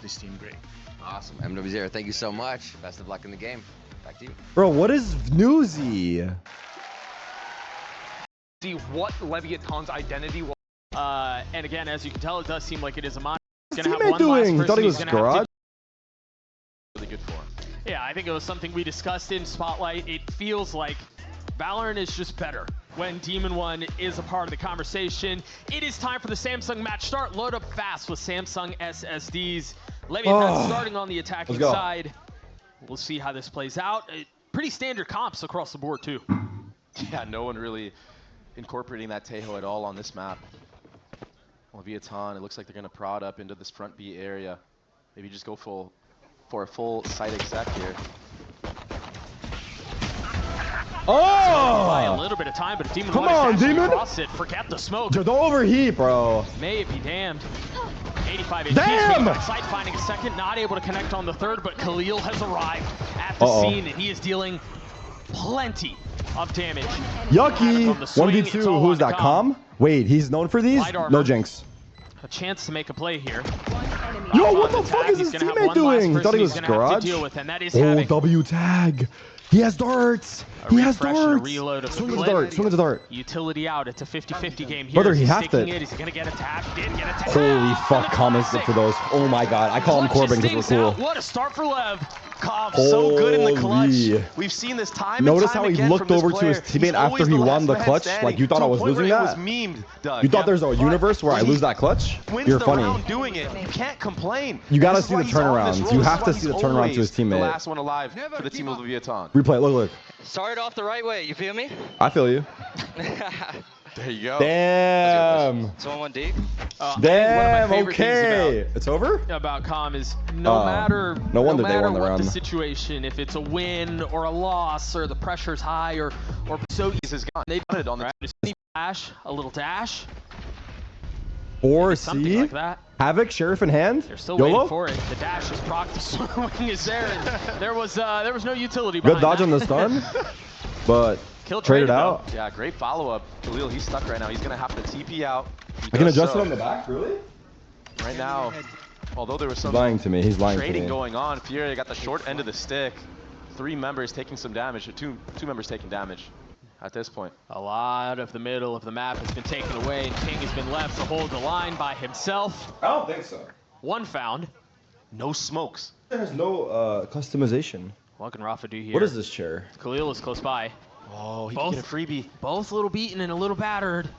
this team great. Awesome. MW0, thank you so much. Best of luck in the game. Back to you. Bro, what is Newsy? See what Leviathan's identity was. And again, as you can tell, it does seem like it is a mod. What's his teammate doing? He thought he was garage. Really good for him. Yeah, I think it was something we discussed in Spotlight. It feels like Valorant is just better when Demon One is a part of the conversation. It is time for the Samsung match start. Load up fast with Samsung SSDs. Leviathan starting on the attacking side. We'll see how this plays out. Pretty standard comps across the board too. Yeah, no one really incorporating that Tejo at all on this map. Leviathan, it looks like they're going to prod up into this front B area. Maybe just go for a full site exec here. By a little bit of time, but Demon Come on, Demon! Across it. Forget the smoke. Don't overheat, bro. May it be damned. 85 HP. Damn! Site finding a second, not able to connect on the third, but Khalil has arrived at the scene, and he is dealing plenty of damage. Yucky. 1v2. Who's that? Calm? Wait, he's known for these? No jinx. A chance to make a play here. Yo, what the fuck is his teammate doing? He thought he was garage. Oh, W tag. He has darts. He has darts. Swing with the dart. Swing with the dart. Utility out. It's a 50-50 game here. Brother, he hacked it. He's gonna get attacked. Did get attacked. Holy fuck, comments for those. Oh my god, I call him Corbin because we're cool. What a start for Lev. Cobb, so good in the clutch. We've seen this time Notice and time how he again looked over to his teammate after he won the clutch? Like, you thought I was losing that? You thought there's a universe where I lose that clutch? You're funny. Doing it. You can't complain. You gotta see the turnarounds. You have to see the turnaround to his teammate. The last one alive for the team of Leviathan. Replay, look. Started off the right way, you feel me? I feel you. There you go. Damn. It's 1-1 Damn, okay. It's over? About Calm is no matter wonder they won the what round. The situation, if it's a win or a loss or the pressure's high or so is gone. They've done it on the dash, a little dash. Or something like that. Havoc, Sheriff in hand. They're still YOLO? waiting for it. The dash is proc. The swing is there. And there was no utility. Good dodge on the stun, but traded out. Yeah, great follow-up. Khalil, he's stuck right now. He's gonna have to TP out. I can adjust it on the back, really? Right now, although there was some lying to me. He's lying trading to me. going on, Fury got the short end of the stick. 3 members taking some damage, or two members taking damage at this point. A lot of the middle of the map has been taken away, and King has been left to hold the line by himself. I don't think so. One found. No smokes. There's no customization. What can Rafa do here? What is this chair? Khalil is close by. Oh, he can get a freebie. Both a little beaten and a little battered.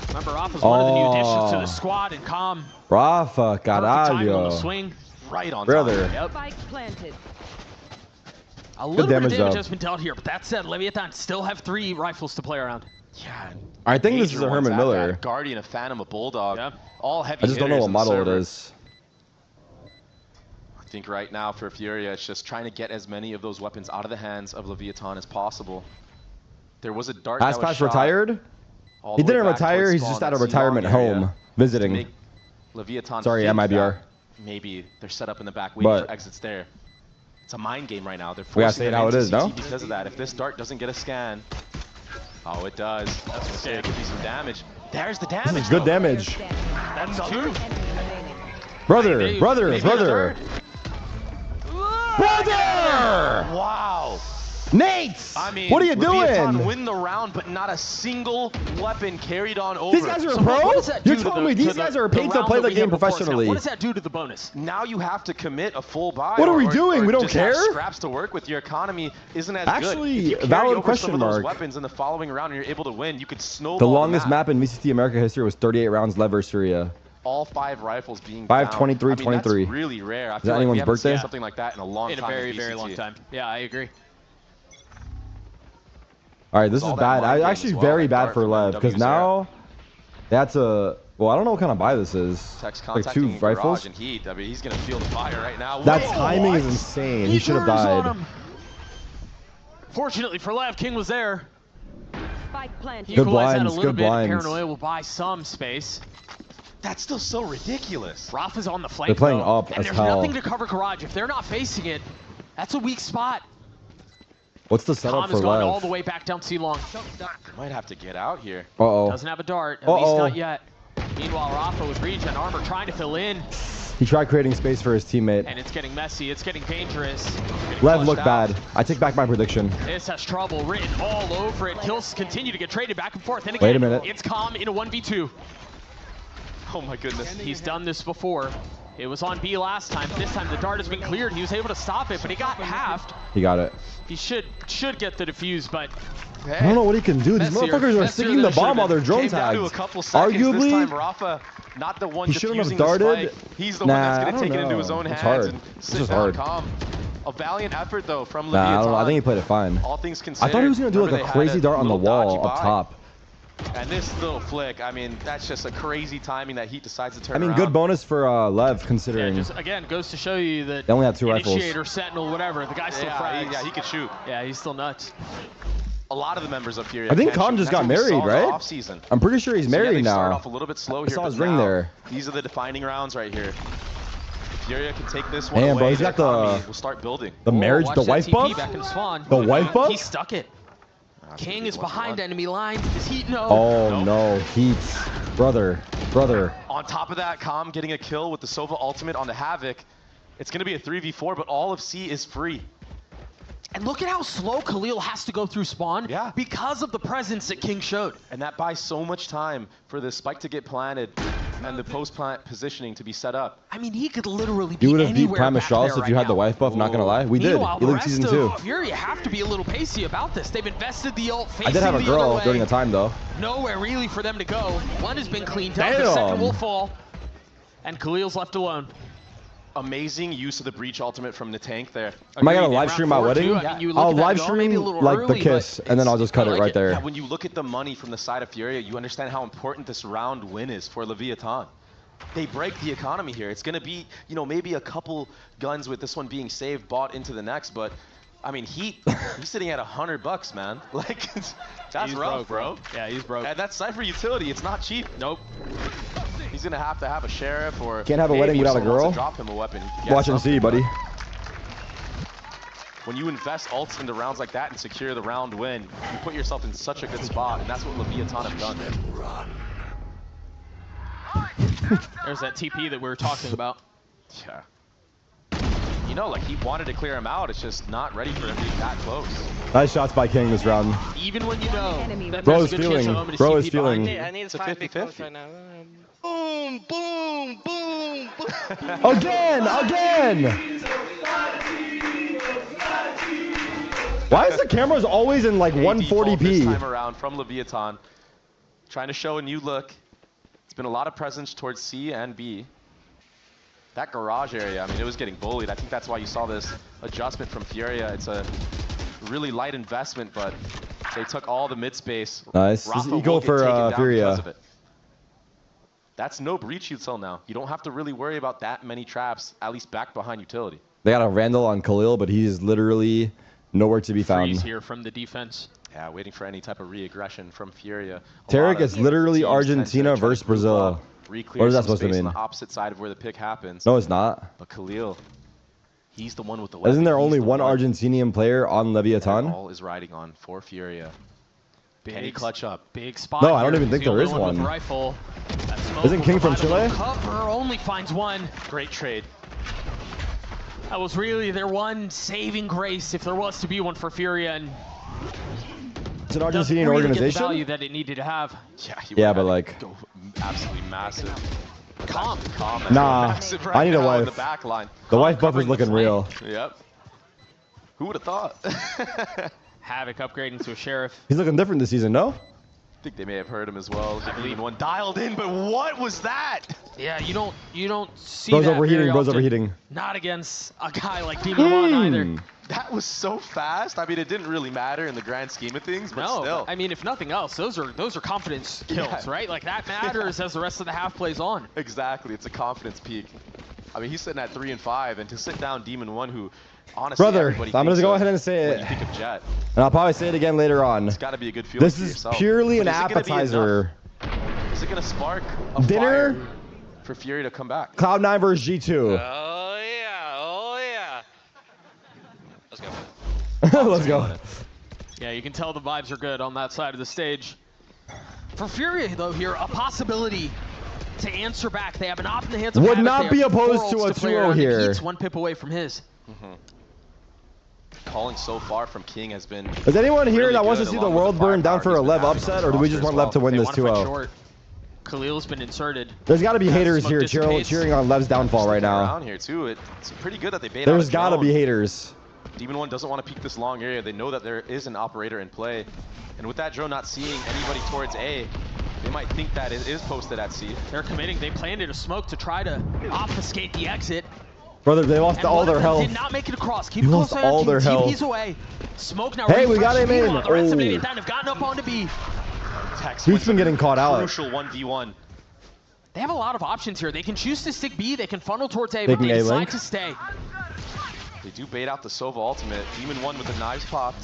Remember, Rafa's one of the new additions to the squad, and Calm. Rafa, caralho. Swing. Right on brother. Yep. A little bit of damage has been dealt here, but that said, Leviathan still have 3 rifles to play around. Yeah. I think this is a Herman Miller. Guardian, a Phantom, a Bulldog. Yeah. All heavy I just don't know what model it is. I think right now for Furia, it's just trying to get as many of those weapons out of the hands of Leviathan as possible. There was a dart that was Pass shot retired? He didn't retire, he's just at a retirement home visiting. Leviathan sorry, MIBR. Maybe they're set up in the back waiting for exits there. It's a mind game right now. They're we gotta say it how it is, no? Because of that. If this dart doesn't get a scan, oh, it does. That's what it could be some damage. There's the damage. This is good damage. That's 2. Brother. Wow. Nate! I mean, what are you doing? Win the round, but not a single weapon carried on over. These guys are pro? You're telling me these guys are paid to play the game professionally. What does that do to the bonus? Now you have to commit a full buy. What are we doing? We don't care? Scraps to work with. Your economy isn't as actually, good. valid question some of those mark. weapons in the following round and you're able to win, you could snowball the longest map in VCT America history was 38 rounds Lever Syria. All 5 rifles being 5-23-23. 23. That's really rare. I is that anyone's birthday? Something like that in a long time. In a very, very long time. Yeah, I agree. All right, this is bad. Actually, very bad for Lev because now that's a. Well, I don't know what kind of buy this is. Like 2 rifles. And heat. I mean, he's gonna feel the fire right now. That timing is insane. He should have died. Fortunately for Lev, King was there. Good blinds. Good blinds. Paranoia will buy some space. That's still so ridiculous. Rafa's on the flank. They're playing up and as there's hell. nothing to cover Garage. If they're not facing it, that's a weak spot. What's the setup for Lev? Lev? All the way back down C-long. Might have to get out here. Uh-oh. Doesn't have a dart. At least not yet. Meanwhile, Rafa with regen armor trying to fill in. He tried creating space for his teammate. And it's getting messy. It's getting dangerous. Lev looked bad. I take back my prediction. This has trouble written all over it. Kills continue to get traded back and forth. And again, wait a minute. It's Calm in a 1v2. Oh my goodness. He's done this before. It was on B last time. This time the dart has been cleared. He was able to stop it, but he got halved. He got it. He should get the defuse, but I don't know what he can do. These motherfuckers are sticking the bomb while they're drone tagged. Arguably, this time, Rafa, not the one he shouldn't have defusing darted. the spike. He's the one that's going to take it into his own It's hands hard. and This sit is down hard. calm. A valiant effort though from Nah, Leviathan. I think he played it fine. All things considered. I thought he was going to do like a crazy dart on the wall up top. And this little flick, I mean, that's just a crazy timing that Heat decides to turn I mean, around. good bonus for Lev, considering. yeah, just again goes to show you that They only have 2 rifles. Initiator, Sentinel, whatever. The guy's still frags. Yeah, he could shoot. Yeah, he's still nuts. A lot of the members up here. I think Calm just got married, right? Off-season. I'm pretty sure he's married they now. start off a little bit slow I here. saw but his ring now, there. These are the defining rounds right here. Furia can take this one Damn, away. bro, he's got the We'll start building. marriage, watch the that wife TP buff. back in spawn. The wife buff? He stuck it. King is behind enemy line. Is Heat no? Oh no, Heat, brother. On top of that, Calm getting a kill with the Sova ultimate on the Havoc. It's going to be a 3v4, but all of C is free. And look at how slow Khalil has to go through spawn because of the presence that King showed. And that buys so much time for the spike to get planted and the post-plant positioning to be set up. I mean, he could literally be You would have beat anywhere Prime back Astralis there if you right had the now. wife buff, not gonna lie. We did. Meanwhile, You the look rest season of 2. Fury have to be a little pacey about this. They've invested the ult facing I did have a the girl other way. during the time though. Nowhere really for them to go. One has been cleaned up. The Damn. second will fall. And Khalil's left alone. Amazing use of the breach ultimate from the tank there. Am I gonna Agreed. live In stream round my 4 too, wedding? I mean, you look I'll at that live going maybe a stream little like early, the kiss, but and then I'll just cut I it like right it. there. Yeah, when you look at the money from the side of Furia, you understand how important this round win is for Leviathan. They break the economy here. It's going to be, you know, maybe a couple guns with this one being saved, bought into the next, but I mean, he's sitting at $100, man. Like, that's He's rough, broke, bro. Yeah, he's broke. And that's Cypher utility. It's not cheap. Nope. He's going to have a sheriff or Can't have a maybe wedding if without a someone wants girl. to drop him a weapon. Watch and see, buddy. When you invest ults into rounds like that and secure the round win, you put yourself in such a good spot, and that's what Leviathan have done. There's that TP that we were talking about. Yeah. You know, like he wanted to clear him out, it's just not ready for him to be that close. Nice shots by King this round. Even when you know that Bro there's is a good chance feeling. of him to Bro CP is feeling. behind you. I need It's a 5 big 50-50. points right now. Boom, boom, boom, boom. Again! Why is the cameras always in like A default this time 140p? around from Leviathan, trying to show a new look. It's been a lot of presence towards C and B. That garage area, I mean, it was getting bullied. I think that's why you saw this adjustment from Furia. It's a really light investment, but they took all the mid space. Nice. This Rafa is eco will get for taken down Furia. because of it. That's no breach util now. You don't have to really worry about that many traps, at least back behind utility. They got a Randall on Khalil, but he's literally nowhere to be found. Freeze here from the defense. Yeah, waiting for any type of re-aggression from Furia. Tarek is literally Argentina versus Brazil. What is that supposed to mean? On the opposite side of where the pick happens. No, it's not. But Khalil, he's the one with the weapon. Isn't there He's only the one Argentinian player on Leviathan? All is riding on for Furia. Can he clutch up? Big spot. No, I don't here. even think He's the there is only with one. Rifle. That smoke Isn't will King from provide a little Chile? Cover only finds one. Great trade. That was really their one saving grace, if there was to be one for Furia, and It's an doesn't Argentinian really get the organization? value that it needed to have. Yeah, but like- go absolutely massive. Calm. Nah, Massive I need a now in wife. the back line. The wife buff is covering the looking real. Yep. Who would have thought? Havoc upgrading to a sheriff. He's looking different this season, no? I think they may have heard him as well. I believe one dialed in, but what was that? Yeah, you don't see Bro's that overheating, very bro's often. overheating. Not against a guy like Demon One either. That was so fast. I mean, it didn't really matter in the grand scheme of things, but No, still. I mean, if nothing else, those are confidence kills, Yeah. right? Like that matters as the rest of the half plays on. Exactly, it's a confidence peak. I mean, he's sitting at 3 and 5, and to sit down Demon One, who honestly, Brother, everybody I'm gonna thinks go of ahead and say when it. you think of Jet. And I'll probably say it again later on. It's got to be a good feeling This for is yourself. purely an But is it gonna be appetizer. enough? Is it gonna spark a Dinner? fire for Fury to come back? Cloud9 versus G2. Oh yeah, oh yeah. Let's go. Let's go. Yeah, you can tell the vibes are good on that side of the stage. For Fury, though, here, a possibility to answer back. They have an op in the hands of Would Havoc. not be opposed to a play 2-0 around. here. Heat's one pip away from his. Calling so far from King has been. Is anyone here really that wants to good, see the along with world burn down firepower for a he's been Lev having upset, on or do we this just roster want Lev as to well. win They this want to fight 2-0? short. Khalil's been inserted. There's got to be haters Smoke here dissipates. cheering on Lev's downfall right now. Around here too, it's pretty good that they bait There's out got to a be drone. haters. Demon One doesn't want to peek this long area. They know that there is an operator in play, and with that drone not seeing anybody towards A, they might think that it is posted at C. They're committing. They planted a smoke to try to obfuscate the exit. Brother, they lost And all one their of them health. did not make it across. Keep They close lost eye on all King. their health. TP's away. Smoke now. Hey, we got him in. Meanwhile, the rest of Oh. Idiot Nine have gotten up onto B. Tex He's wins been a getting caught out. Crucial 1v1. They have a lot of options here. They can choose to stick B. They can funnel towards A, They but they can decide A-link. to stay. They do bait out the Sova ultimate. Demon One with the knives popped.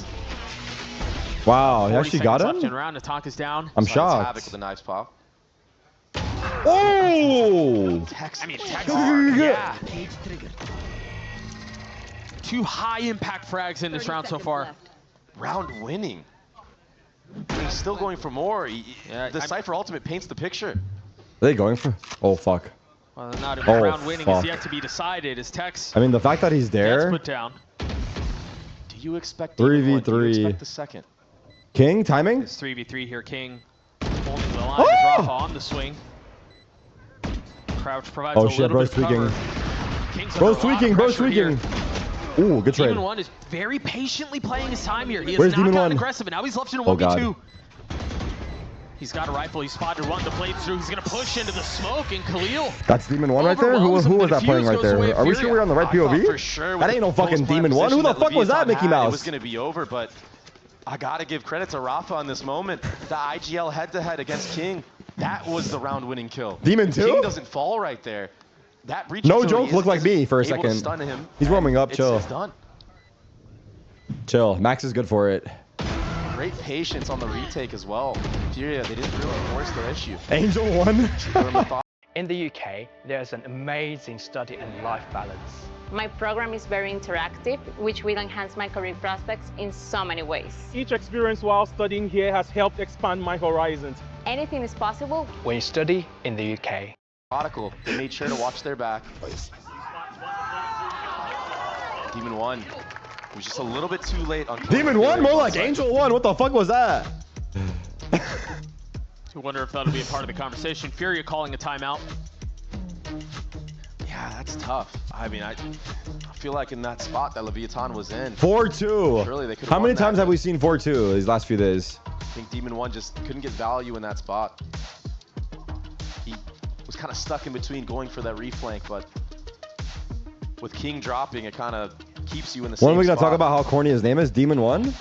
Wow, he 40 actually got seconds left in him? round. Ataka's down. I'm Silence shocked. Havoc with the knives pop. Oh! Tex. I mean, Tex. Good. Yeah. Two high impact frags in this round so far. Round winning. He's still going for more. Yeah, The Cypher ultimate paints the picture. Are they going for? Oh, fuck. Well, not Oh, round winning fuck. is yet to be decided. As Tex I mean, the fact that he's gets there. put down. Do you expect Demon One? Do you 3v3. expect the second? King, timing? It's 3v3 here. King holding the line Oh! as Rafa on the swing. Crouch provides Oh a shit, little bro's bit of tweaking. cover. King's Bro's under a lot of tweaking, bro's pressure here. tweaking. Ooh, good trade. Demon One is very patiently playing his time here. He has Where's not Demon gotten One? aggressive, and now he's left in a Oh, God. 1v2. He's got a rifle. He spotted one. The blade's through. He's going to push into the smoke, and Khalil. That's Demon One right there? Who was that playing right there? Are we sure we're on the right I thought POV? for sure That with ain't no the fucking post-plant Demon One. Who position the fuck was that, Leviathan Mickey had, Mouse? It was going to be over, but I got to give credit to Rafa on this moment. The IGL head-to-head against King, that was the round-winning kill. Demon 2? King doesn't fall right there. That reach No utility joke, looked like me for a able to second. stun him, He's warming and up, chill. It's done. Chill. Max is good for it. Great patience on the retake as well. Furia, they didn't really force their issue. Angel 1. In the UK, there's an amazing study in life balance. My program is very interactive, which will enhance my career prospects in so many ways. Each experience while studying here has helped expand my horizons. Anything is possible. When you study in the UK. Methodical. They made sure to watch their back. Demon One was just a little bit too late on. Demon 1? More like Angel 1. What the fuck was that? I wonder if that'll be a part of the conversation. Furia calling a timeout. Yeah, that's tough. I mean, I feel like in that spot that Leviathan was in, 4-2. Surely they could've How many won that, times have but- we seen 4-2 these last few days? I think Demon One just couldn't get value in that spot. He was kind of stuck in between going for that reflank, but with King dropping, it kind of keeps you in the same When are we gonna spot. talk about how corny his name is? Demon 1? And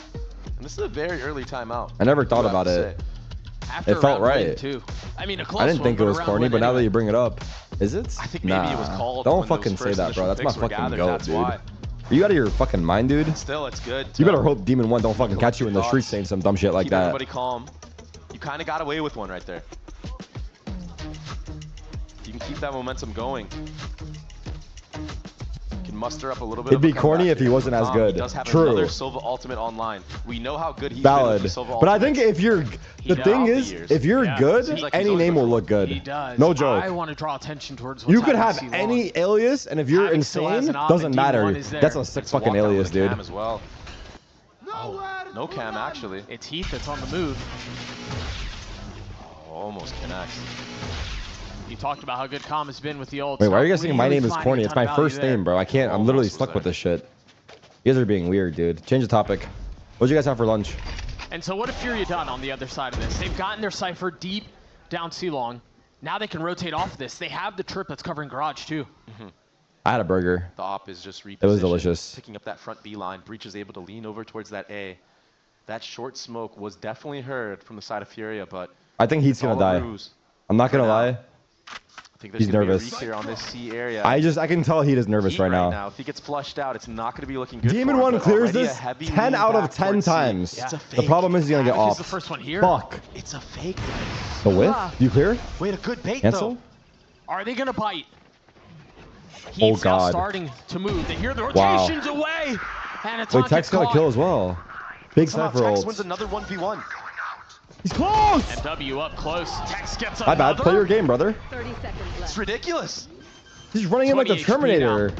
this is a very early timeout. I never I thought do have about to it. say. After It a felt round win, right. too. I mean, a close I didn't think it one, was but a corny, round but win now that anyway. you bring it up, is it? I think maybe nah, it was called. don't when fucking those say first that, bro. initial That's my picks were fucking gathered, goat, that's dude. why. Are you out of your fucking mind, dude? Still, it's good. You better to hope Demon 1 don't fucking catch you in the streets saying some dumb shit like keep that. everybody calm. You kind of got away with one right there. You can keep that momentum going. You can muster up a little bit. It'd of be a comeback corny if he here. wasn't as He good. does have True. another Sova ultimate online. We know how good he's Valid. been with the Sova But I think ultimates. if you're, the does. thing Over the is, years. if you're Yeah. good, Seems like he's any always name been will look good. He does. No joke. I want to draw attention towards what's You could happening have to C1. any alias, and if you're Havoc still has insane, an op doesn't and Demon matter. One is there. That's a sick It's a fucking walkout with alias, a dude. cam as well. No cam actually. It's Heath that's on the move. Oh, almost connects. You talked about how good Calm has been with the ult. Wait, why are you guys saying my Really name is finding corny? a It's ton my of value first there. name, bro. I can't. I'm literally Almost was stuck with there. this shit. You guys are being weird, dude. Change the topic. What'd you guys have for lunch? And so what have Furia done on the other side of this? They've gotten their Cypher deep down C-Long. Now they can rotate off of this. They have the trip that's covering Garage too. I had a burger. The op is just repositioned. It was delicious. Picking up that front B line. Breach is able to lean over towards that A. That short smoke was definitely heard from the side of Furia, but I think Heat's it's all gonna a die. ruse. I'm not gonna now. lie. I think there's He's gonna nervous. be a reclear on this C area. I can tell Heat is nervous Heat right now. If he gets flushed out, it's not going to be looking good. Demon for him, 1 but clears already a this heavy 10 lean out of back 10 towards C. times. It's a The fake. problem is he's gonna get Havoc off. is the first one here. Fuck. It's a fake. The whiff? Ah. You clear? Wait, a good bait Cancel? though. Are they gonna bite? Oh, Heat's now God. starting to move. They hear the Wow. rotations away. And it's Wait, Tech's got a kill as well. Big Somehow Cypher Tex ult. wins another 1v1. He's close. MW up close. Tex gets My bad. Play your game, brother. 30 seconds left. It's ridiculous. He's running in like the 20 HP Terminator.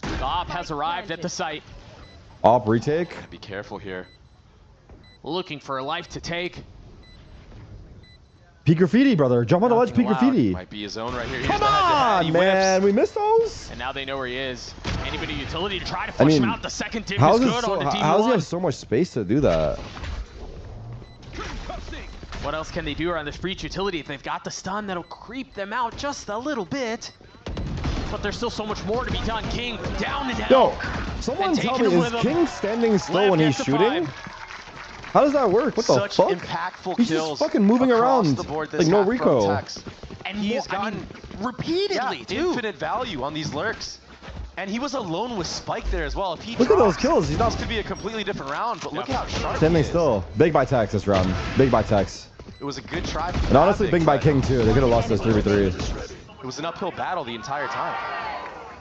The op has arrived at the site. Op retake. Be careful here. Looking for a life to take. P graffiti, brother. Jump on the ledge, P Nothing allowed. graffiti. Might be his own right here. Here's Come the head-to-head. on, He man. whips. We missed those. And now they know where he is. Anybody utility to try to push him out. The second dim how is is good so, on the how Demon does he One. have so much space to do that? What else can they do around this breach utility? If they've got the stun, that'll creep them out just a little bit. But there's still so much more to be done. King down and down. Yo, someone tell me, is King standing still when he's shooting? How does that work? What the Such fuck? impactful He's kills just fucking moving across around the board this like no half from recoil. Tex. And He has more, I mean, repeatedly, too. infinite value on these lurks. And he was alone with Spike there as well. If he Look at those drops, kills. He's not this could be a completely different round, but look how sharp standing he is. still. Big by Tex this round. Big by Tex. It was a good try. And honestly, big by but King too. They could have lost this 3v3. It was an uphill battle the entire time.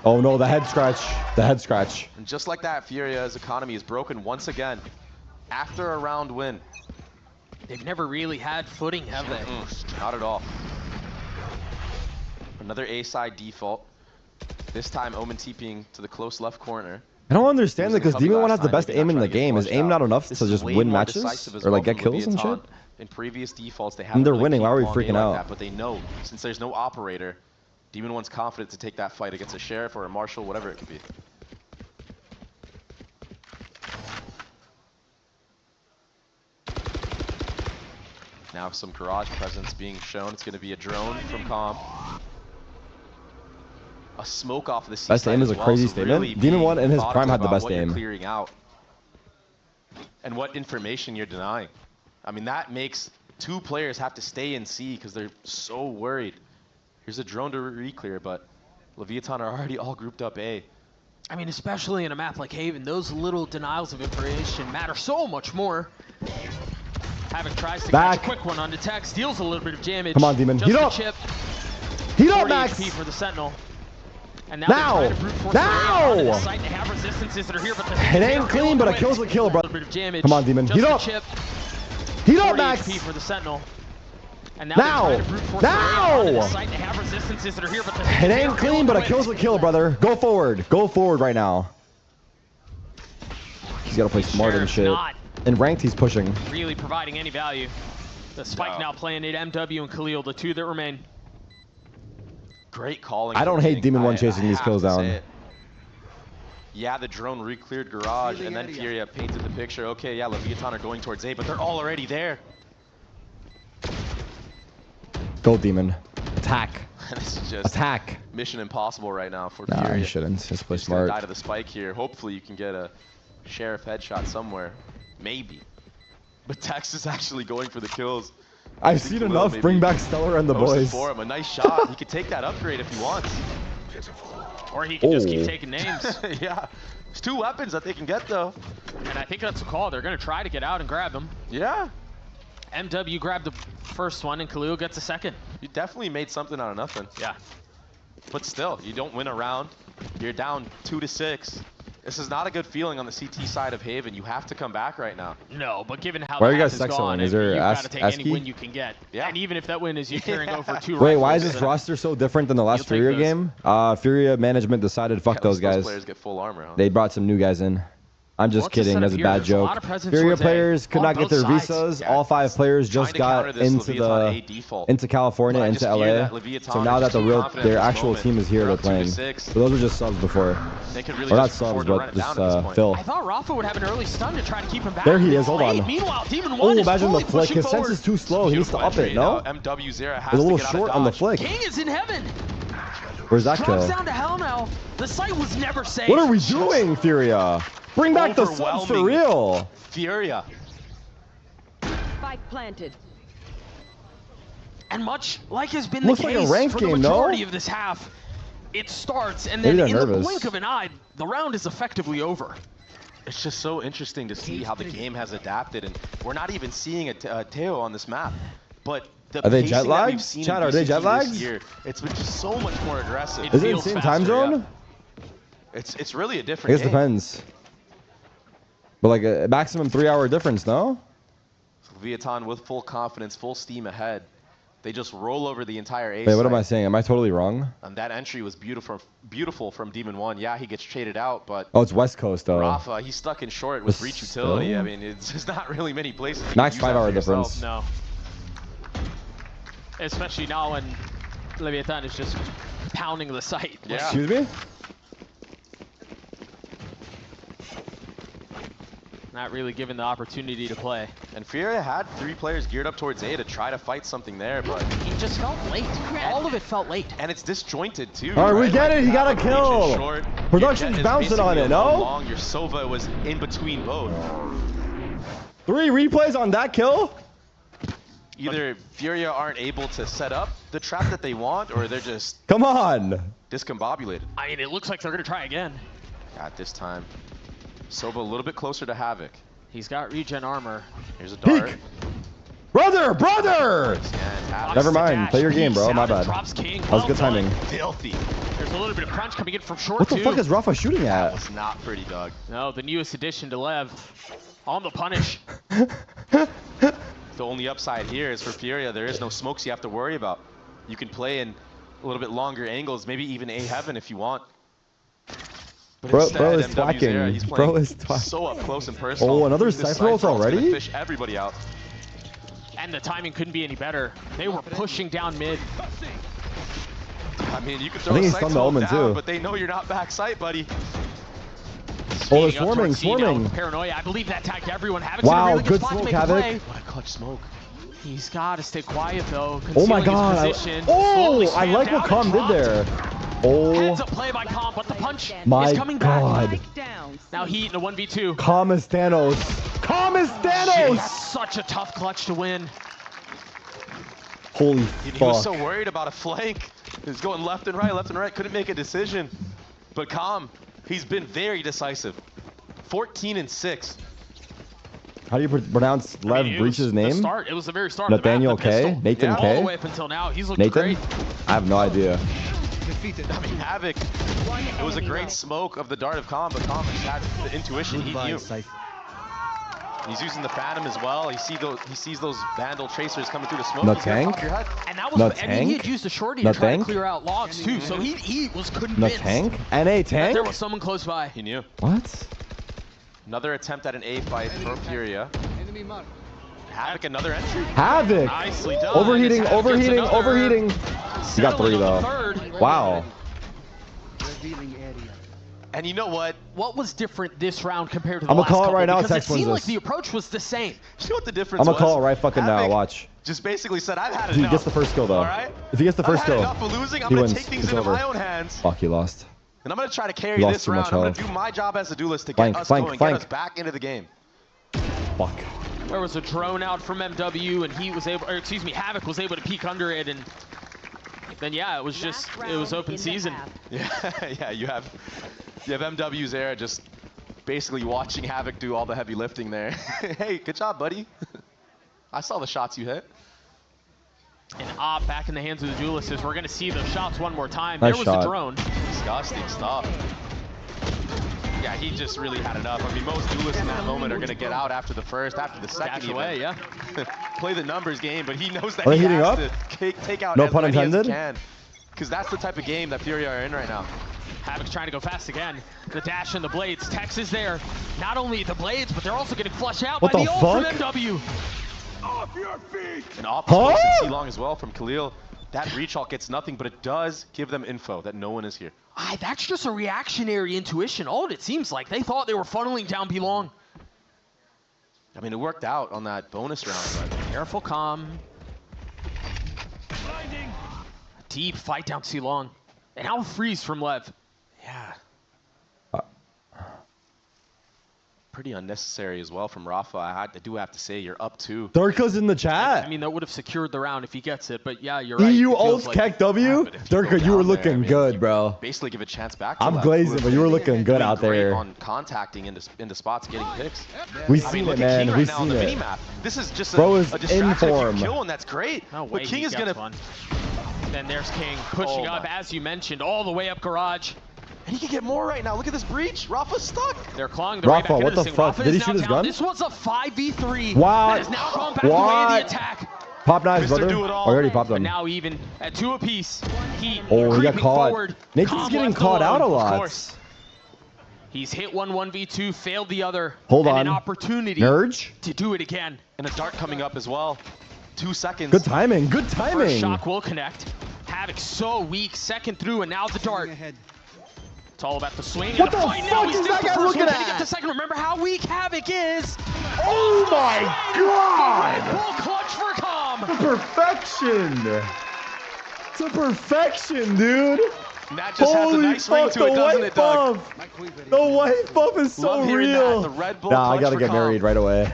Oh no, the head scratch. The head scratch. And just like that, Furia's economy is broken once again. After a round win. They've never really had footing, have they? Not at all. Another A-side default. This time Omen TPing to the close left corner. I don't understand it because Losing Demon cover One has last the time, best maybe aim not in the trying to get game. Is flushed aim out. not enough This to is just way win more matches decisive as or well like get from kills and shit? Leviathan. In previous defaults, they haven't they're really winning. Why are we kept long freaking game like out? that, but they know since there's no operator, Demon One's confident to take that fight against a sheriff or a marshal, whatever it could be. Now some garage presence being shown. It's going to be a drone from Com. A smoke off of the Best aim is a crazy statement. Really Demon One in his methodical prime had the about best what you're aim. clearing out and what information you're denying. I mean, that makes two players have to stay in C because they're so worried. Here's a drone to re-clear, but Leviathan are already all grouped up A. I mean, especially in a map like Haven, those little denials of information matter so much more. Havoc tries to catch a quick one onto Tex, deals a little bit of damage. Come on, Demon. Just Heat a up. chip. Heat up, 40 Max. HP for the Sentinel. And now, Now! they're trying to brute force their way onto Now! this site. They have resistances that are here, but It ain't clean, but a kill's a kill, bro. bit of damage. Come on, Demon. Just Heat a up. chip. Heat up, 40 Max. HP for the Sentinel. And now, Now! they're trying to brute force their way onto Now! this site. They have resistances that are here, but It ain't clean, but a kill's a kill, brother. Go forward. Go forward right now. He's got to play smart and Sheriff's shit. not In ranked, he's pushing. really providing any value. The Spike No. now playing it. MW and Khalil, the two that remain. Great calling. I don't hate Demon One I chasing these have kills to down. say it. Yeah, the drone re-cleared garage, and then Furia painted the picture. Okay, yeah, Leviathan are going towards A, but they're all already there. Go, Demon. Attack. This is just Attack. mission impossible right now for Nah, Furia. you shouldn't. Just play Just gonna die smart. to the spike here. Hopefully you can get a sheriff headshot somewhere. Maybe. But Tex is actually going for the kills. I've seen Khalil enough. maybe Bring back Stellar and the posted boys. for him. A nice shot. He could take that upgrade if he wants. Or he can just keep Oh. taking names. Yeah. There's two weapons that they can get, though. And I think that's a call. They're going to try to get out and grab him. Yeah. MW grabbed the first one, and Khalil gets a second. You definitely made something out of nothing. Yeah. But still, you don't win a round. You're down 2-6. This is not a good feeling on the CT side of Haven. You have to come back right now. No, but given how Why are the you half guys is sexing? gone, Is there you've got to ASCII? take any win you can get. Yeah. And even if that win is you carrying over two Wait, why is rifles, this roster so different than the last You'll take Furia those. game? Furia management decided fuck Yeah, those guys. players get full armor, huh? They brought some new guys in. I'm just Well, it's a kidding. setup That's a here. bad There's a lot joke. of presence Furia towards A players could on not get both their sides. visas. Yeah, All 5 players Trying just to counter got this into Leviathan A default. into California, But I into just fear LA. that Leviathan So now are that too confident their at this actual moment. team is here, They're they're up playing. 2-6. So those were just subs before. They could really Or not just afford subs, to run but it down just at this point. Phil. I thought Rafa would have an early stun to try to keep him back. There he is, hold Late. on. Meanwhile, Demon Oh, 1 is imagine the fully flick. pushing His sense forward. is too slow. He needs to up it, no? MW Zera has He's a to little get out short of on the dodge. flick. King is in heaven. Where's that Drops kill? down to hell now. The site was never safe. What are we doing, Furia? Bring back the subs for Overwhelming. real. Furia. Spike planted. And much like has been Looks the like a case ranked for the game, no? majority of this half, it starts and then Maybe in they're the nervous. blink of an eye, the round is effectively over. It's just so interesting to see how the game has adapted, and we're not even seeing a Teo on this map. But the Are they pacing jet that lags? we've seen Chat, in are they BCT jet this lags? year, it's been just so much more aggressive. Is it feels insane time faster, zone? It's really a I different guess it game. depends. But like a maximum 3-hour difference, no? Viatan with full confidence, full steam ahead. They just roll over the entire A Wait, what site. am I saying? Am I totally wrong? And that entry was beautiful from Demon 1. Yeah, he gets traded out, but Oh, it's West Coast, though. Rafa, he's stuck in short with breach utility. Still? I mean, it's just not really many places. Max 5-hour difference. No. Especially now when Leviathan is just pounding the site. Yeah. Excuse me? Not really given the opportunity to play. And Furia had 3 players geared up towards A to try to fight something there, but He just felt late. All of it felt late. and it's disjointed too. All right, we get it. He You got have a breach in kill. short, Production's your Jet is bouncing on basically it, alone no? long, your Sova was in between both. 3 replays on that kill? Either Furia aren't able to set up the trap that they want, or they're just Come on. discombobulated. I mean, it looks like they're going to try again. At this time, Sova a little bit closer to Havoc. He's got regen armor. Here's a dart. Peek. Brother! And Havoc Never mind. Dash. Play your game, bro. Peeks My out and bad. drops King. That was good Well done. timing. filthy. There's a little bit of crunch coming in from short, What the too. fuck is Rafa shooting That at? was not pretty, Doug. No, the newest addition to Lev. On the punish. The only upside here is for Furia, there is no smokes you have to worry about. You can play in a little bit longer angles, maybe even A heaven if you want. But Bro instead, is MW's there. twacking. He's Bro playing is twacking. so up close and personal. Oh, another This Cypher ult Cypher ult's gonna already? fish everybody out. And the timing couldn't be any better. They were pushing down mid. I mean, you can throw think a he's sight stunned the smoke Omen, down, too. but they know you're not back sight, buddy. Oh, they're Speeding up swarming, towards C now swarming. with Paranoia. I believe that tagged everyone. Havoc's Wow, in a really good good spot to smoke, make a Havoc. play. What a clutch smoke. He's got to stay quiet, though. Oh my Concealing god. his position. Oh, Slowly I spammed like what out Calm and did dropped. there. Heads Oh up play by Calm, but the punch my is coming back. god. Spike down. Now Heat in a 1v2. Calm as Thanos. Calm as Thanos. Such a tough clutch to win. Holy He was so fuck. worried about a flank. He's going left and right, couldn't make a decision. But Calm, he's been very decisive. 14 and 6. How do you pronounce I Lev mean, it Breach's was the name? start. It was the very start of the Nathaniel map, the K? pistol. Nathan Yeah. K? All the way up until now, he's looked Nathan? great. I have no idea. I mean, Havoc, it was a great smoke of the dart of Calm, but Calm just had the intuition he knew. He's using the Phantom as well. He sees those Vandal Tracers coming through the smoke. No He's gonna tank? pop your head. And that was, No I mean, he had tank? used a shorty No to try tank? to clear out logs too, so he was No convinced tank? NA that tank? there was someone close by. He knew. What? Another attempt at an A fight for Furia. Havoc, another entry. Havoc! Nicely done. Overheating, As Havoc gets overheating, another overheating. You got 3 settling on though. the third. Wow. And you know what? What was different this round compared to the I'ma last call it couple? right now, Because it Tex wins seemed like this. the approach was the same. You know what the difference I'm was? gonna call it right fucking now. Havoc Watch. just basically said, I've had If he enough. gets the first kill though. All right? If he gets the first I've had kill, enough of losing. I'm he gonna wins. take things It's into over. my own hands. Fuck, he lost. And I'm gonna try to carry He lost this too round. much I'm gonna health. do my job as a duelist to get Flank, us flank, going, flank. get us back into the game. Fuck. There was a drone out from MW, and he was able, or excuse me, Havoc was able to peek under it, and then yeah, it was just, it was open season. Yeah, yeah, you have MW's there just basically watching Havoc do all the heavy lifting there. Hey, good job, buddy. I saw the shots you hit. And Op back in the hands of the duelist as we're gonna see those shots one more time. Nice There was shot. a drone. Disgusting stuff. Yeah, he just really had enough. I mean, most duelists in that moment are going to get out after the first, after the second Dash even. away, yeah. Play the numbers game, but he knows that Are he they heating has up? to take out No as pun many as he intended? can. Because that's the type of game that Furia are in right now. Havoc's trying to go fast again. The dash and the blades. Tex is there. Not only the blades, but they're also getting flushed out What by the the ult fuck? from MW. And Op Huh? C long as well from Khalil. That reach ult gets nothing, but it does give them info that no one is here. That's just a reactionary intuition. All it seems like. They thought they were funneling down B long. I mean, it worked out on that bonus round, but Careful, Calm. Deep fight down C long. And now a freeze from Lev. yeah. Pretty unnecessary as well from Rafa. I do have to say, you're up 2. Durka's in the chat. I mean, that would have secured the round if he gets it, but yeah, you're right. EU It feels ult like- Keck W. but if you go Durka, you were down there, looking I mean, good, bro. Basically give a chance back to I'm Lev, glazing, who but you were looking good doing out great there. on contacting into spots, getting picks. We've I seen mean, look it, at man. King right We've now on seen the it. mini-map. This is just Bro is a in distraction. If form. you kill one, that's great. No way But King he is gets gonna. one. Then there's King pushing Oh up, my. as you mentioned, all the way up garage. And he can get more right now. Look at this breach. Rafa's stuck. They're clawing the way back Rafa, into what this the thing. fuck? Rafa Did he is shoot now his down. gun? This was a 5v3. What? That has now gone back the way of the attack. Pop knives, Mr. brother. Do It All. Oh, he already popped But them. now even at 2 apiece, he Oh, he got creeping caught. forward. Nathan's Calm getting left caught out a alone, lot. Of course. He's hit one 1v2, failed the other. Hold and on. an opportunity Nurge? to do it again. And a dart coming up as well. 2 seconds. Good timing. Good First timing. shock will connect. Havoc so weak. Second through, and now the dart. It's all about the swing. What and the fight. fuck Now he's is still that the guy first looking one. Can he at? get the second? Remember how weak Havoc is. Oh my god! Full clutch for Calm. Perfection. It's a perfection, dude. And that just has a nice ring to it, doesn't it, Doug? The white buff is so Love hearing real. that. The Red Bull Nah, I clutch gotta for get Calm. married right away.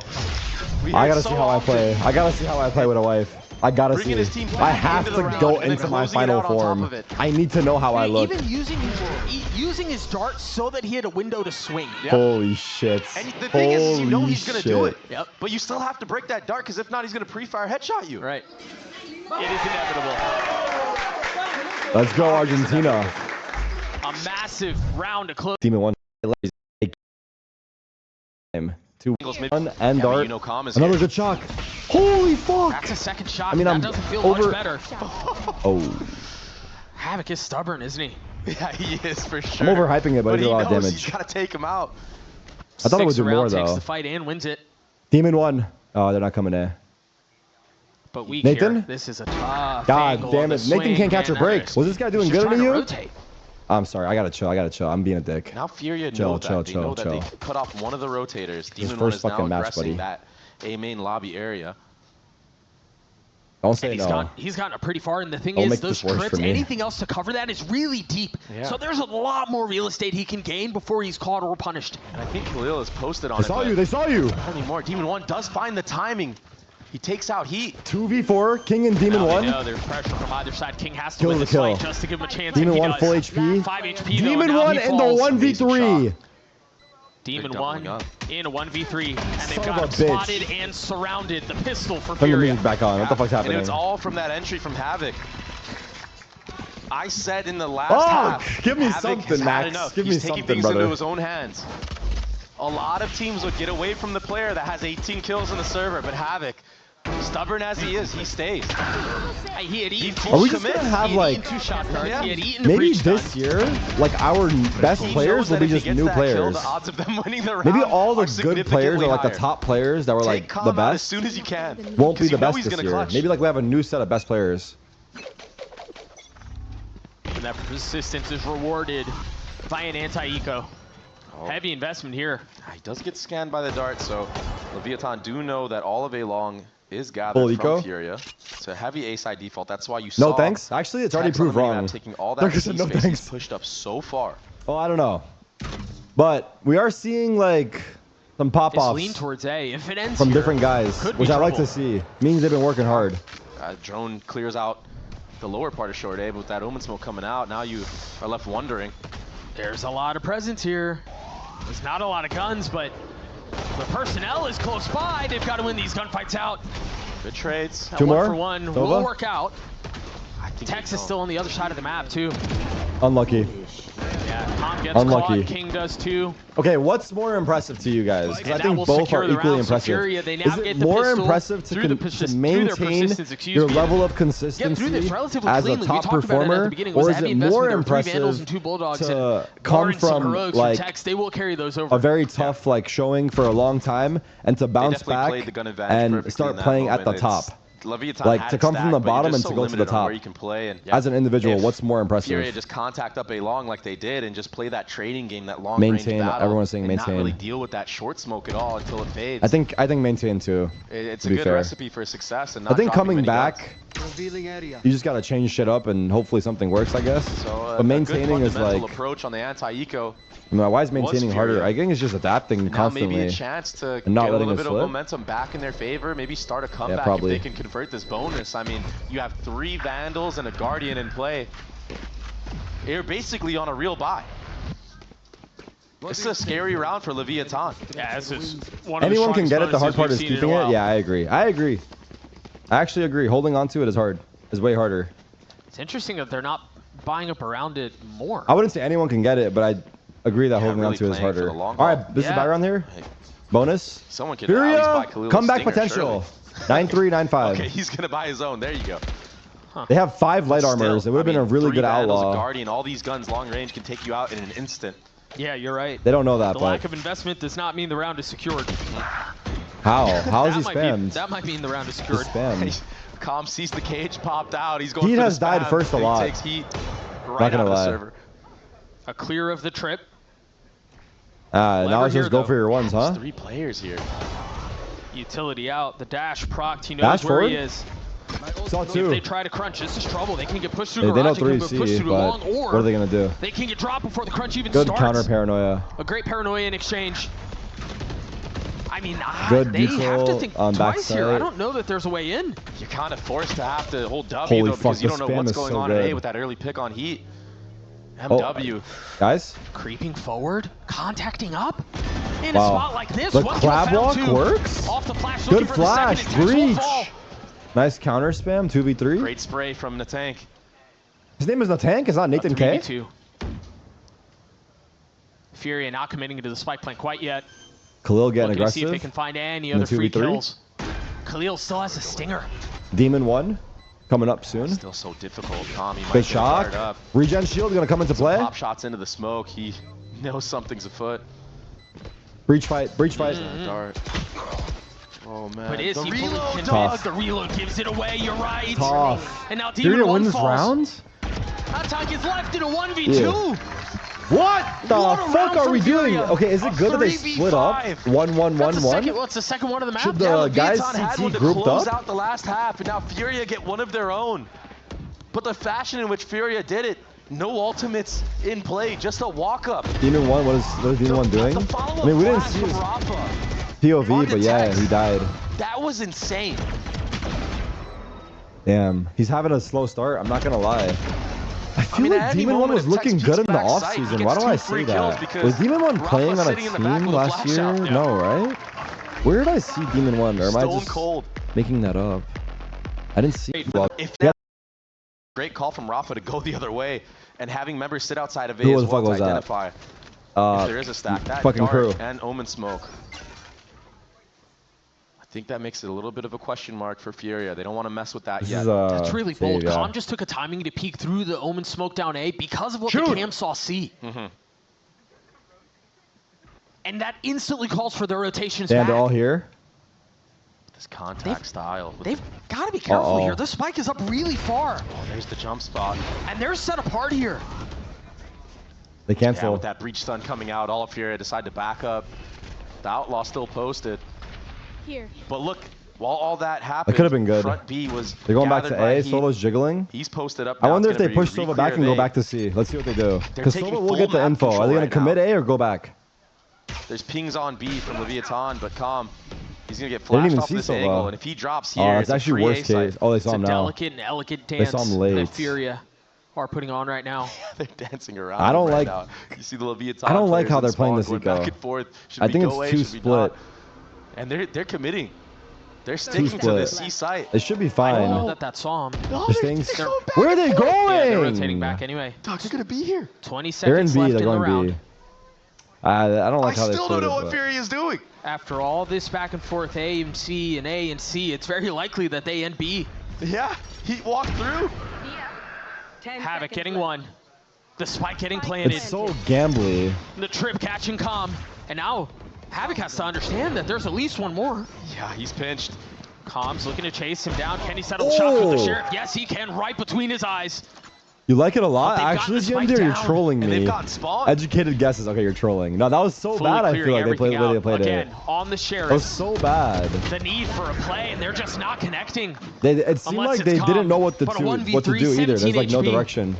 We I hear it gotta so see how I often. play. I gotta see how I play with a wife. I gotta Bringing see. his team I back have into to the round go and then into my closing it final out on top form. of it. I need to know how I look. Even using his dart so that he had a window to swing. Yeah. Holy shit. And the thing is, you know Holy he's going to do it. shit. Yep. But you still have to break that dart, because if not, he's going to pre-fire headshot you. Right. It is inevitable. Let's go, Argentina. A massive round to close. Demon 1. 2 1 and Yeah, but dart. you know Calm is Another here. good shock. Holy fuck. That's a second shot. I mean, that I'm doesn't feel over- much better. Oh. Havoc is stubborn, isn't he? Yeah, he is for sure. I'm overhyping it, but he did a lot of knows damage. he's got to take him out. I thought it would Sixth do more, round takes though. the fight and wins it. Demon 1. Oh, they're not coming in. But weak Nathan? here. This is a tough God angle damn on the it. Nathan swing, can't catch a man. break. Was this guy doing He's good just to trying you? rotate. I'm sorry. I gotta chill. I'm being a dick. Now Furia Chill, know chill, that. They know that chill. they cut off one of the rotators. Demon 1 first is now fucking match, aggressing buddy. that A main lobby area. Don't say And no. he's gotten pretty far, and the thing Don't is, make those this worse for crits, me. anything else to cover that is really deep. Yeah. So there's a lot more real estate he can gain before he's caught or punished. And I think Khalil is posted on They it. saw but you. They saw you. not anymore. Demon 1 does find the timing. He takes out Heat. 2v4. King and Demon Now they 1. know there's pressure from either side. King has to Kill win the this kill. fight just to give him a chance. Demon and he 1 does. full HP. 5 HP. though, Demon and now 1 he in the falls. 1v3. Demon They're 1 doubling up. in a 1v3, and they've Son got him of a bitch. spotted and surrounded. The pistol for Turn the Furia. music back on. What the fuck's happening? And it's all from that entry from Havoc. I said in the last Oh, half, give me Havoc something, has had Max. enough. Give He's me taking something, things brother. into his own hands. A lot of teams would get away from the player that has 18 kills in the server, but Havoc, stubborn as he is, he stays. He had eaten Are we two just gonna commits. have, He had like- eaten 2 shot cards. Yeah. He had eaten a Maybe breach this gun. year, like our best He players knows will that be if he just gets new that kill, players. the odds of them winning the round Maybe all are the good players significantly are like the higher. top players that were like Take Calm the out as best. soon as you can. Won't be 'cause the you know best he's this gonna year. clutch. Maybe like we have a new set of best players. And that persistence is rewarded by an anti-eco. Oh. Heavy investment here. He does get scanned by the dart, so Leviathan do know that all of A long is gathered Full from eco? Furia. It's a heavy A side default. That's why you saw. No thanks. Actually, it's already Tex on the proved minimap wrong. Taking all that Like I C said, no space, thanks. he's pushed up so far. Oh, I don't know. But we are seeing like some This pop-offs lean towards A. If it ends from here, different guys, could be which I like to trouble. see. Means they've been working hard. Drone clears out the lower part of short A, but with that Omen smoke coming out, now you are left wondering. There's a lot of presence here. There's not a lot of guns, but the personnel is close by. They've got to win these gunfights out. Good trades. That Two one more? for one Nova? will work out. I think Tex they is know. still on the other side of the map, too. Unlucky. Yeah, Tom gets Unlucky. caught. King does, too. Okay, what's more impressive to you guys? 'Cause And I that think will both secure are the equally round. So impressive. Furia, they Is navigate it the more pistol impressive through to the maintain persistence, excuse your me. level of Yeah, consistency through this relatively as a cleanly. We top talked about it at performer, the beginning. It was or a is heavy it more investment. There were 3 Vandals impressive and 2 Bulldogs, to and come barring some from heroics like Tex, they will carry those over. a very tough like showing for a long time and to bounce definitely back played the gun advantage and perfectly start in that playing at moment. the It's- top? Leviathan Like, had to it come from the stacked, but you're bottom just and to so go to the limited on top. where you can play. And As an individual, if what's more impressive? Furia just contact up A long like they did and just play that trading game, that long range Maintain. battle, Everyone's saying and not maintain. really deal with that short smoke at all until it fades. I think maintain too. It's to a be good fair. recipe for success. And not I think dropping coming many back, guns. you just gotta change shit up and hopefully something works, I guess. So But maintaining a good is fundamental like, approach on the anti-eco. why is maintaining harder? Furia. I think it's just adapting Now constantly. maybe a chance to and not get a letting little it bit of slip. momentum back in their favor. Maybe start a comeback probably. if they can convert this bonus. I mean, you have 3 Vandals and a Guardian in play. You're basically on a real buy. This is a scary round for Leviathan. Yeah, this is one of Anyone the can get it. The hard strongest part is bonuses we've keeping seen in a it. while. Yeah, I agree. I actually agree. Holding on to it is hard. Is way harder. It's interesting that they're not buying up around it more. I wouldn't say anyone can get it, but I agree that holding really on to it is harder. All haul. right, this is buy round here. Hey, Bonus. someone can at least buy Furia, Khalil's comeback Stinger, potential. surely. 9-3, 9-5. Okay, he's gonna buy his own. There you go. They have 5 light armors. It would have been a really good outlaw. A Guardian, all these guns long range can take you out in an instant. Yeah, you're right. They don't know that. The but lack of investment does not mean the round is secured. how? How is he spammed? That might mean the round is secured. Spammed. Com sees the cage popped out. He's going Heat for has the spam. died first a lot. He takes heat right out of the server. A clear of the trip. Now it's just go for your ones, huh? There's 3 players here. Utility out. The dash procced. He knows Dash where forward? he is. Saw 2. If they try to crunch, this is trouble. They can get pushed through They know garage. They can get 3C, pushed through but long, or what are they going to do? they can get dropped before the crunch even Good starts. counter paranoia. A great paranoia in exchange. I mean, Good they have to think on twice here. backside. I don't know that there's a way in. You're kind of forced to have to hold W, Holy though, fuck, because you the don't know spam what's is going so on in A good. with that early pick on heat. Oh, MW. guys? Creeping forward, contacting up. In Wow. a spot like this, The one crab kill walk found 2. works? Off the flash, Good looking for the second. flash. Intentional Breach. fall. Nice counter spam. 2v3. Great spray from the tank. His name is the tank. It's not Nathan K. 3v2. Furia not committing to the spike plant quite yet. Khalil getting Looking to aggressive. see if they can find any In the other free 2v3. kills. Khalil still has a stinger. Demon 1 coming up soon. Still so difficult. Tommy might Good get shock. fired up. Regen shield going to come into play. Pop shots into the smoke. He knows something's afoot. Breach fight. Breach fight. Dart. Oh man. But is the he reload, fully dog. The reload gives it away. You're right. Tough. And now Demon Furia 1 wins falls. rounds? Attack is left in a 1v2. What the What a fuck round are from we doing? Furia. Okay, is it good that they 3v5. split up? 1-1-1-1? What's the second one of the map? Should the guys Leviathan had one CT to grouped close up? out the last half, and now Furia get one of their own. But the fashion in which Furia did it, no ultimates in play, just a walk-up. Demon 1, what is Demon 1 doing? I mean, we didn't see his POV, but yeah, he died. That was insane. Damn, he's having a slow start. I'm not gonna lie. I feel mean, at like any Demon 1 moment, was if looking Tex good in peeks the back off sight, he season. Why gets do I 2 say free kills that? because Was Demon 1 Rafa playing on a sitting in the back team with a last flash year? out. Yeah. No, right? Where did I see Demon 1? Or am I Stone just cold. making that up? I didn't see it. If Yeah. Great call from Rafa to go the other way, and having members sit outside of A Who as the well fuck to was that? identify if there is a stack. That fucking Dart crew. and Omen smoke. I think that makes it a little bit of a question mark for Furia. They don't want to mess with that This yet. is That's really bold. yeah. Calm just took a timing to peek through the Omen smoke down A because of what the cam saw C. And that instantly calls for their rotations Damn, back. they're all here. This contact style. They've got to be careful here. The spike is up really far. Oh, there's the jump spot. And they're set apart here. They Yeah, cancel. with that breach stun coming out, all of Furia decide to back up. The outlaw still posted. Here. But look, while all that happened, could've been good. Front B was They're going back gathered to by A. Heat. Solo's jiggling. He's posted up. I Now wonder it's if they gonna be push Silva back and re-clear go of A. back to C. Let's see what they do. They're Because taking Silva will full get the map info. Are control they going right to commit now. A or go back? There's pings on B from Leviathan, but Calm. He's going to get They didn't flashed even off see this Silva. angle, and if he drops Oh, here, it's it's a actually free worst A case. site. Oh, they It's saw a him now. delicate and elegant They dance saw him late. that Furia are putting on right now. They're dancing around. I don't right like- now. You see the Leviathan. I don't like players how in they're playing spawn this going eco. back and forth. Should I we think go it's A, too should we not? split. And they're committing. They're sticking to split. the C site. It should be I fine. don't know that saw him. No, Just they're things- going back Where are and they forth. going? Yeah, they're rotating back anyway. Dog, they're going to be here. 20 They're in seconds B. left They're in the going round. B. I don't like I how they still played don't know it, what Fury is doing. After all this back and forth, A and C and A and C, it's very likely that they end B. Yeah, he walked through. 10 Havoc seconds getting left. one. The spike getting planted. It's so gambly. The trip catching Calm. And now Havoc has to understand that there's at least one more. Yeah, he's pinched. Calm's looking to chase him down. Can he settle the shot with the Oh. Sheriff? Yes, he can, right between his eyes. You like it a lot? But they've Actually, gotten the GMD, you're spike trolling And me. they've gotten spawned. Educated guesses. Okay, you're trolling. No, that was so Fully bad. I clearing feel like they played everything the way they out. played Again, it. on the That Sheriff. was so bad. The need for a play, and they're just not connecting. It seemed Unless like they it's didn't Calm. know what to But a do 1v3, either. There's 17 like no HP. direction.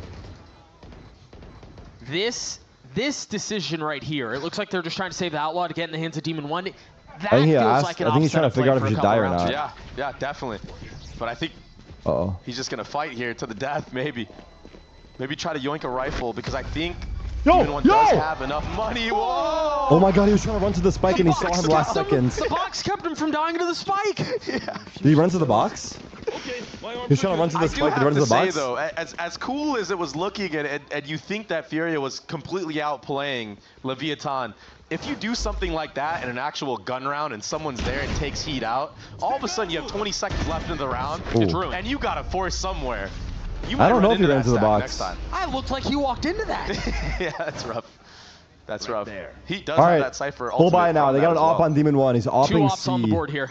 This decision right here, it looks like they're just trying to save the Outlaw to get in the hands of Demon 1. That think he feels asked- like an I think he's trying to offset figure out play if he for should a die couple or rounds. not. Yeah, definitely. But I think Uh-oh. he's just going to fight here to the death, maybe. Maybe try to yoink a rifle, because I think Yo, Demon 1 yo! does have enough money. Whoa! Oh my god, he was trying to run to the spike and he saw him last kept seconds. The box kept him from dying to the spike. Yeah. Did he run to the box? He's trying to run to the spike and run to the box. Though, as cool as it was looking, and you think that Furia was completely outplaying Leviathan, if you do something like that in an actual gun round and someone's there and takes heat out, all of a sudden you have 20 seconds left in the round, and you gotta force somewhere. I don't know if he ran to the box. I looked like he walked into that. Yeah, that's rough. That's rough. There. He does All have right, that Cypher. full buy now. They got an op on Demon 1. He's opping 2 ops C. on the board here.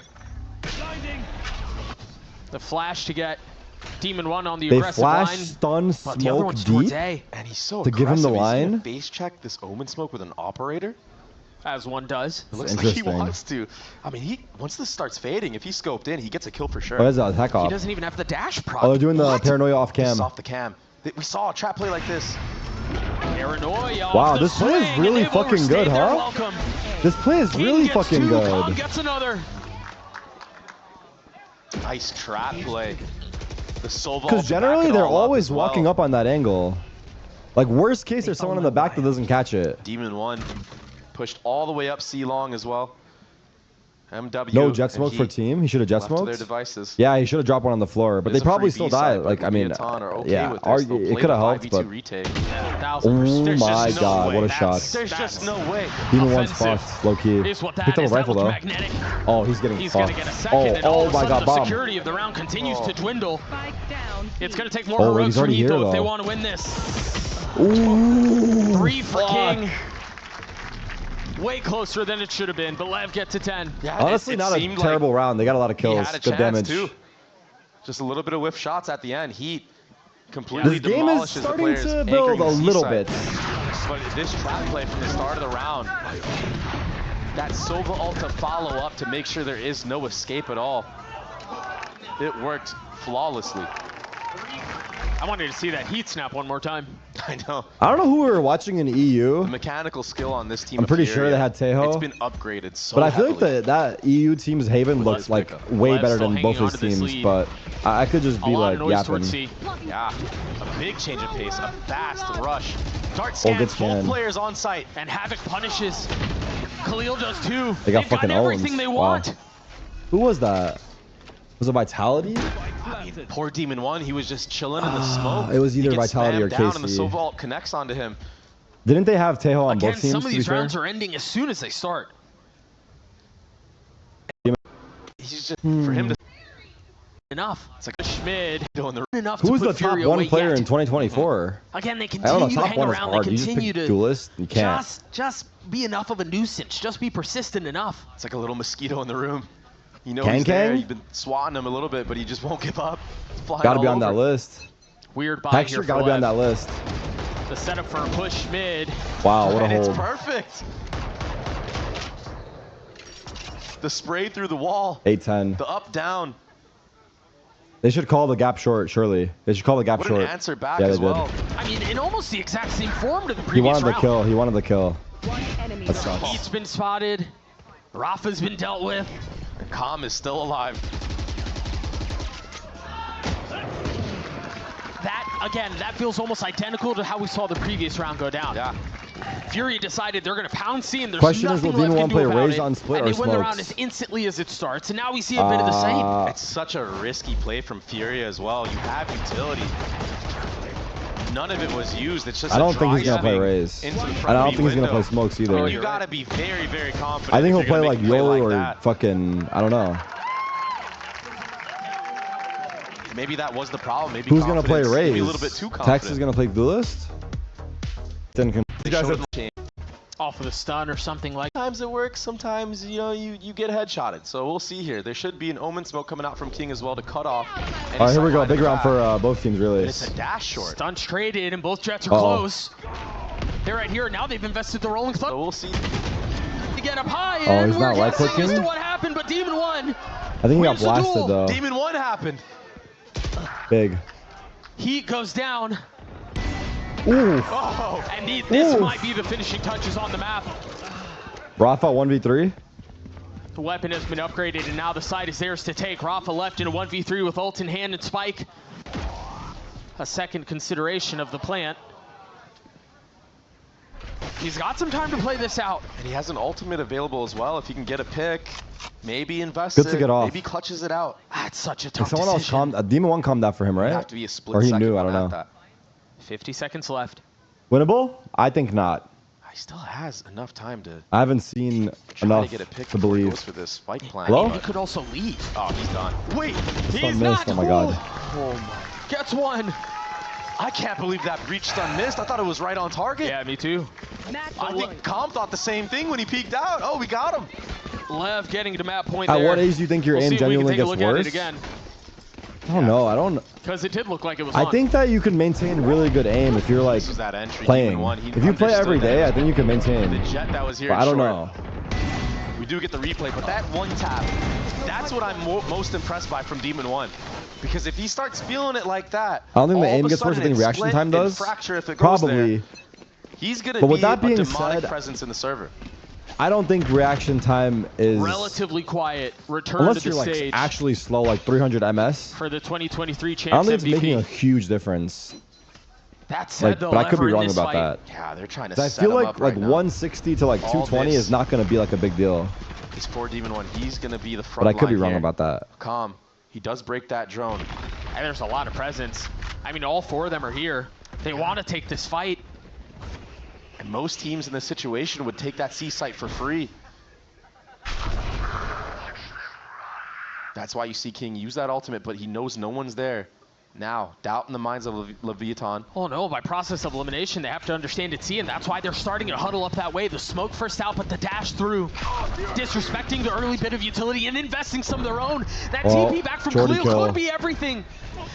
The flash to get Demon 1 on the aggressive line. They flash, stun, But the other smoke one's towards deep A. And he's so to give him the aggressive. He's gonna line. base check this Omen smoke with an operator. As one does. It looks like he wants to. I mean, once this starts fading, if he's scoped in, he gets a kill for sure. Oh, that's a attack He op. doesn't even have the dash prop. Oh, they're doing the paranoia off This cam. is off the cam. We saw a trap play like this. Paranoia Wow, off the this play is swing, really and they've fucking good, overstayed their huh? welcome. This play is King really gets fucking 2, good. Calm gets another. Nice trap play. The Sova. Because generally they're always walking up on that angle. Like worst case, there's someone in the back that doesn't catch it. Demon 1 pushed all the way up C long as well. MW. No jet smoke for team. He should have jet left to their smoked. devices. Yeah, he should have dropped one on the floor, but they There's a probably free still B side, die. but Like I mean, Leviathan are okay yeah, with this. They'll it play could have the helped, 5v2 but retake. oh There's my just no god, way. what a shot! There's just no way. Demon 1's Offensive fucked, low key. is what that Picked up a is. That rifle looked though. magnetic. Oh, he's getting He's fucked. going to get a second, and all Oh of a my sudden god, the bomb. security of the round continues to dwindle. Spike down. It's going to take more Oh, wait, heroics he's from already here, Ito if they though. want to win this. Ooh, 3 for fuck. King. Way closer than it should have been, but Lev get to 10. Yeah, Honestly, it not a seemed terrible like round. They got a lot of he kills, had a good chance damage. too. Just a little bit of whiff shots at the end. Heat completely This game is demolishes starting the players to build anchoring a the little C-side. bit. But this trap play from the start of the round, that Sova ult to follow up to make sure there is no escape at all. It worked flawlessly. I wanted to see that heat snap one more time. I know. I don't know who we were watching in EU, The mechanical skill on this team. I'm of pretty Furia, sure they had Tejo. It's been upgraded so but I feel like heavily. that EU team's Haven looks like pickup. way Lev's better still than both hanging his onto this teams. lead. But I could just A be lot like of noise yapping. towards C. Yeah, a big change of pace, a fast rush. Dart good scans, both scan. players on site. And Havoc punishes. Khalil does too. They got They've fucking got everything owns. they Wow. want. Who was that? Was it Vitality? Poor Demon 1, he was just chilling in the smoke. It was He either gets Vitality or spammed down and the KC. Sova ult connects onto him. Didn't they have Tejo on Again, both teams? some of to be these fair? rounds are ending as soon as they start. He's just, for him to Enough. It's like Schmid. go in the Enough Who's to the put top Fury one away player yet. in 2024? Again, they I don't know. continue to Top hang one is around. hard. They You just continue pick to duelist. You can't. just be enough of a nuisance. Just be persistent enough. It's like a little mosquito in the room. You know Kang he's there. Kang? You've been swatting him a little bit, but he just won't give up. It's flying Got to be all on that over. list. Weird buy Texture here got for to be on Lev. that list. The setup for a push mid. Wow, what a And it's hold. perfect. The spray through the wall. 8-10. The up down. They should call the gap short, surely. They should call the gap What short. an answer back Yeah, they as did. well. I mean, in almost the exact same form to the He previous wanted the round. kill. He wanted the kill. One enemy That remaining. sucks. Heat's been spotted. Rafa's been dealt with. And Calm is still alive. That, again, that feels almost identical to how we saw the previous round go down. Yeah. Fury decided they're going to pound C and there's Question is, nothing will Demon Lev 1 can play do about Raze it. on split and or they win the round smokes? as instantly as it starts. And now we see a bit of the same. It's such a risky play from Furia as well. You have utility. None of it was used. It's just I don't a think he's dry going to play swing Raze. into the And I front don't B think he's going to window. play smokes I either. mean, you gotta be very, very confident. I think if he'll you're play gonna like make a play YOLO like or that. fucking, I don't know. Maybe that was the problem. Maybe Who's going to play confidence- Raze? Maybe a little bit too confident. Tex is going to play Duelist? Then can They you guys showed have him- Off of the stun or something like Sometimes it works. Sometimes you get headshotted. So we'll see here. There should be an Omen smoke coming out from King as well to cut off. All right, here we go. Big round for both teams, really. And it's a dash short. Stun traded and both jets are Uh-oh. close. They're right here. Now they've invested the rolling So thunder we'll see. to get up high. Oh, And he's we're not right guessing as clicking? to what happened, but Demon won. I think he got Wins the duel. blasted, though. Demon 1 happened. Big. Heat goes down, Ooh. Oh. and this Ooh. might be the finishing touches on the map. Rafa 1v3. The weapon has been upgraded, and now the side is theirs to take. Rafa left in a 1v3 with ult in hand and Spike. A second consideration of the plant. He's got some time to play this out. And he has an ultimate available as well if he can get a pick. Maybe invests Good to it. get off. Maybe clutches it out. That's such a tough Someone else decision. Demon 1 calmed that for him, right? It'd have to be a split or he second knew, I one don't at know. that. 50 seconds left. Winnable? I think not. He still has enough time to I haven't seen try enough to get a pick to before he believe. goes for this spike plan. Hello? He could also leave. Oh, he's done. Wait, Stun he's missed. not. Oh my god. Oh my. Gets one. I can't believe that breach stun missed. I thought it was right on target. Yeah, me too. I think Calm thought the same thing when he peeked out. Oh, we got him. Lev getting to map point At there. what age do you think your We'll aim see if we can genuinely take a gets look at worse? it again. I don't know. I don't. Because it did look like it was I on. think that you can maintain really good aim if you're like This was that entry. playing. Demon 1. He If you play every understood day, that. I think you can maintain. The jet that was here. But I don't short. know. We do get the replay, but that one tap, that's what I'm most impressed by from Demon 1. Because if he starts feeling it like that, I don't think the all aim of a gets worse. I sudden think it's reaction split time and does. fracture if it goes Probably. there. He's going But to with be that being a demonic said, presence in the server. I don't think reaction time is relatively quiet. Return unless to you're the like stage actually slow, like 300 ms. for the 2023 I don't champs think it's MVP. making a huge difference. That said, Like, though, but I could be Lever in wrong this about fight, that. Yeah, they're trying to 'Cause set I feel him like up right now. 160 to like All 220 this. is not going to be like a big deal. He's for Demon 1. He's going to be the front But I could be line wrong here. about that. Calm. He does break that drone. and there's a lot of presence. I mean, all four of them are here. They want to take this fight. And most teams in this situation would take that C site for free. That's why you see King use that ultimate, but he knows no one's there. Now, doubt in the minds of Leviathan. Oh no, by process of elimination, they have to understand it's C, and that's why they're starting to huddle up that way. The smoke first out, but the dash through. Disrespecting the early bit of utility and investing some of their own. That TP back from Jordy Khalil kill. could be everything.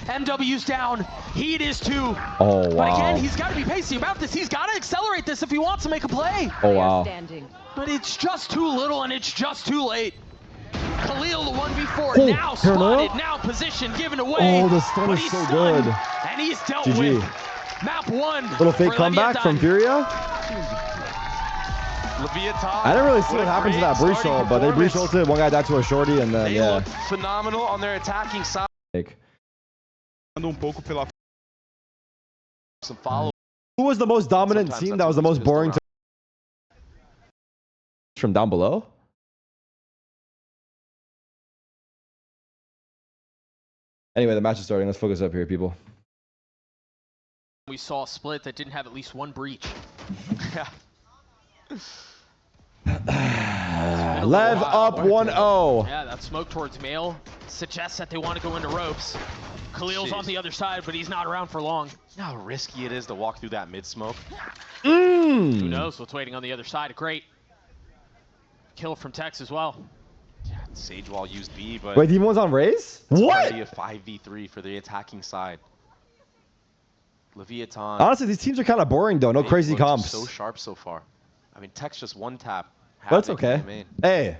MW's down. Heat is too. Oh, But again, wow. he's got to be pacey about this. He's got to accelerate this if he wants to make a play. Oh, wow. But it's just too little, and it's just too late. Khalil, the 1v4, Oh, now paranoia? spotted, now position given away. Oh, the stun but is he's so stunned, good. And he's dealt GG. with. Map 1. Little fake for comeback from Leviathan. Furia. Leviathan. I didn't really see with what a happened to great that breach starting ult, but they breach performance. ulted. One guy died to a shorty, and then They yeah. look phenomenal on their attacking side. Some follow. Who was the most dominant Sometimes team that's that was the what most it's pistol boring to from down below? Anyway, the match is starting. Let's focus up here, people. We saw a split that didn't have at least one breach. Lev up 1-0. Yeah, that smoke towards Mail suggests that they want to go into ropes. Khalil's on the other side, but he's not around for long. You know how risky it is to walk through that mid smoke? Who knows what's waiting on the other side? Great kill from Tex as well. Yeah, Sage Wall used B, but Wait, Demon was on Raze? What? already a 5v3 for the attacking side. Leviathan. Honestly, these teams are kind of boring though. No they crazy look comps. So sharp so far. I mean, Tex just one tap. That's Havoc in okay. the main. Hey,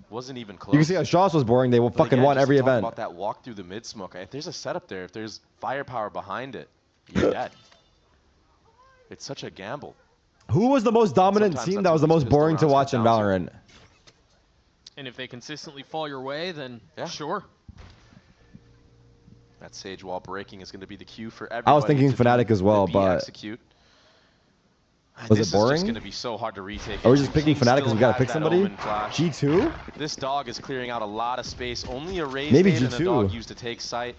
Wasn't even close. you can see how Shaw's was boring. They But fucking again, won just every to talk event. About that walk through the mid smoke. If there's a setup there, if there's firepower behind it, you're dead. It's such a gamble. Who was the most dominant Sometimes team that's that was what the these most boring to pistol watch in rounds come down Valorant? And if they consistently fall your way, then Yeah. sure. That Sage Wall breaking is going to be the cue for everybody. I was thinking to do Fnatic as well, the B but execute. And was this it boring? Is just going to be so hard to retake. Are we just picking King Fnatic still because we gotta has pick that somebody? Omen flash. G2? This dog is clearing out a lot of space. Only a raised Maybe and a G2. dog used to take sight.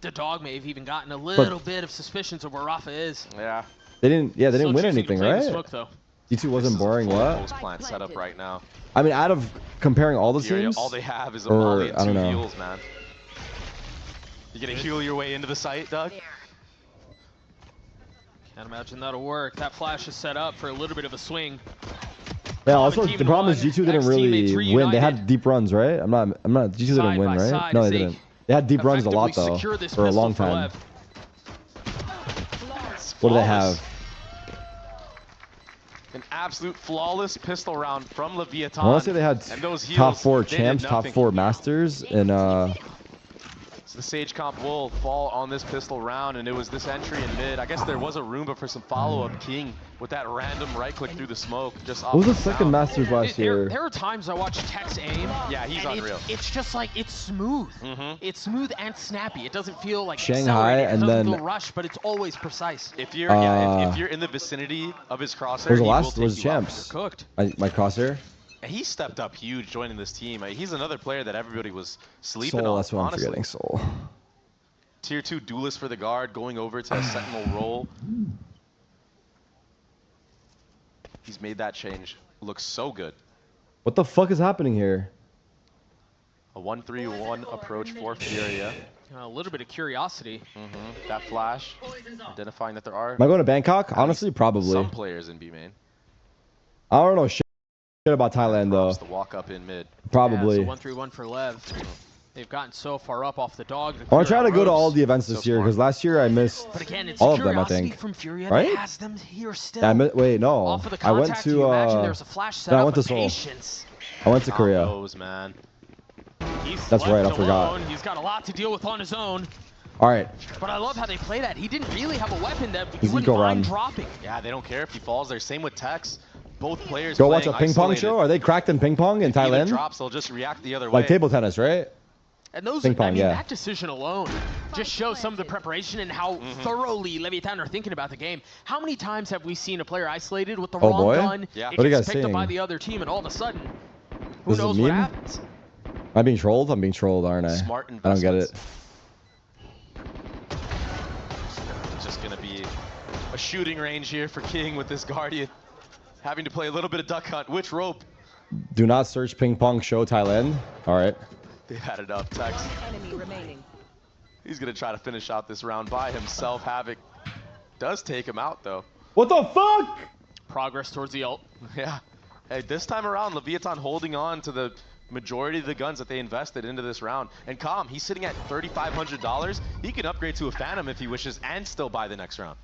The dog may have even gotten a little bit of suspicions of where Rafa is. Yeah. They didn't. Yeah, they Still didn't win choosing to anything, play the right? Smoke, though. G2 This wasn't is a boring. full What? post plant setup right now. I mean, out of comparing all the Furia, teams, all they have is a or, molly and I 2 don't know. heals, man. You gonna heal your way into the site, Doug? Can't imagine that'll work. That flash is set up for a little bit of a swing. Yeah. Also, Team the problem is one, G2 didn't ex-teammates really win. They had reunited. deep runs, right? I'm not. G2 didn't Side win, by right? side No, as they they didn't. They had deep runs a lot effectively though, secure this for a pistol long for time. Lev. What do they Flawless. have? An absolute flawless pistol round from Leviathan. I want to say they had and those heals, top 4 they did champs, top nothing. 4 masters, and So the Sage comp will fall on this pistol round, and it was this entry in mid. I guess there was a room, but for some follow-up, King with that random right-click through the smoke, just off what was the the second sound. masters last year? There are times I watch Tex aim. Yeah, he's and unreal. It's just like, it's smooth. Mhm. It's smooth and snappy. It doesn't feel like Shanghai, accelerated. It and doesn't then- feel rushed, but it's always precise. If you're if you're in the vicinity of his crosshair, Was the he last will was take you out. champs? Cooked. My crosshair. He stepped up huge joining this team. He's another player that everybody was sleeping Soul, on. that's what honestly. I'm forgetting. Soul. Tier 2 duelist for the guard, going over to a sentinel role. He's made that change. Looks so good. What the fuck is happening here? A 1-3-1 approach for Furia. A little bit of curiosity. That flash, identifying that there are Am I going to Bangkok? Honestly, probably. some players in B main. I don't know shit about Thailand though. The walk up in mid. Probably. Yeah, so 1-3-1 for Lev. They've gotten so far up off the dog. I want to try to go to all the events this year because last year I missed But again, it's all of them. I curiosity think. from Furia Right? that has them here still. Yeah, wait, no. Off of the I went contact, to. you imagine there's a flash set no, I up went to of Seoul. patience. I went to Korea. Knows, man. He's That's right, I left forgot. alone. He's got a lot to deal with on his own. All right. But I love how they play that. He didn't really have a weapon that you Easy wouldn't go mind run. dropping. Yeah, they don't care if he falls there. Same with Tex. Both players Go watch a playing ping pong isolated. show. Are they cracked in ping pong in If he even Thailand? drops, they'll just react the other way. Like table tennis, right? And those, Ping pong, I mean, yeah. that decision alone just shows some of the preparation and how thoroughly Leviathan are thinking about the game. How many times have we seen a player isolated with the Oh, wrong boy. gun? Yeah. It What are you gets guys picked up by seeing? the other team, and all of a sudden, who This is a knows what meme? happens? Am I being trolled? I'm being trolled, aren't I? Smart I don't get it. investments. It's just gonna be a shooting range here for King with this Guardian. Having to play a little bit of duck hunt. Which rope? Do not search ping pong show Thailand. All right. They had it up. Tex. Enemy remaining. He's gonna try to finish out this round by himself. Havoc does take him out though. What the fuck? Progress towards the ult. Yeah. Hey, this time around, Leviathan holding on to the majority of the guns that they invested into this round. And Calm, he's sitting at $3,500. He can upgrade to a Phantom if he wishes and still buy the next round.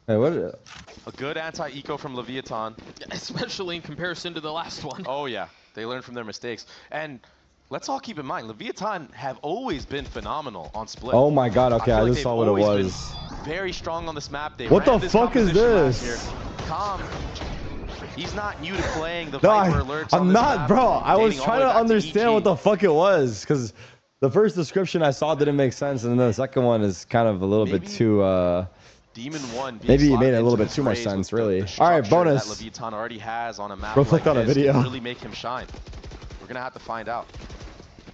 Hey, what? A good anti-eco from Leviathan. Especially in comparison to the last one. Oh yeah, they learn from their mistakes. And let's all keep in mind, Leviathan have always been phenomenal on split. Oh my god. Okay, feel I like just saw they've what it always was. been very strong on this map. They What ran the this fuck is composition last this? year. Calm, he's not new to playing the No, Viper alerts on I'm this not, map, bro. I was dating all trying the way to back understand EG. what the fuck it was because the first description I saw didn't make sense, and then the second one is kind of a little bit Maybe too. Demon 1 being Maybe it slotted made a little into bit his too much phrase sense, with really. the All right, structure bonus. that Leviathan already has on a map Bro like clicked on a this video. can really make him shine. We're gonna have to find out.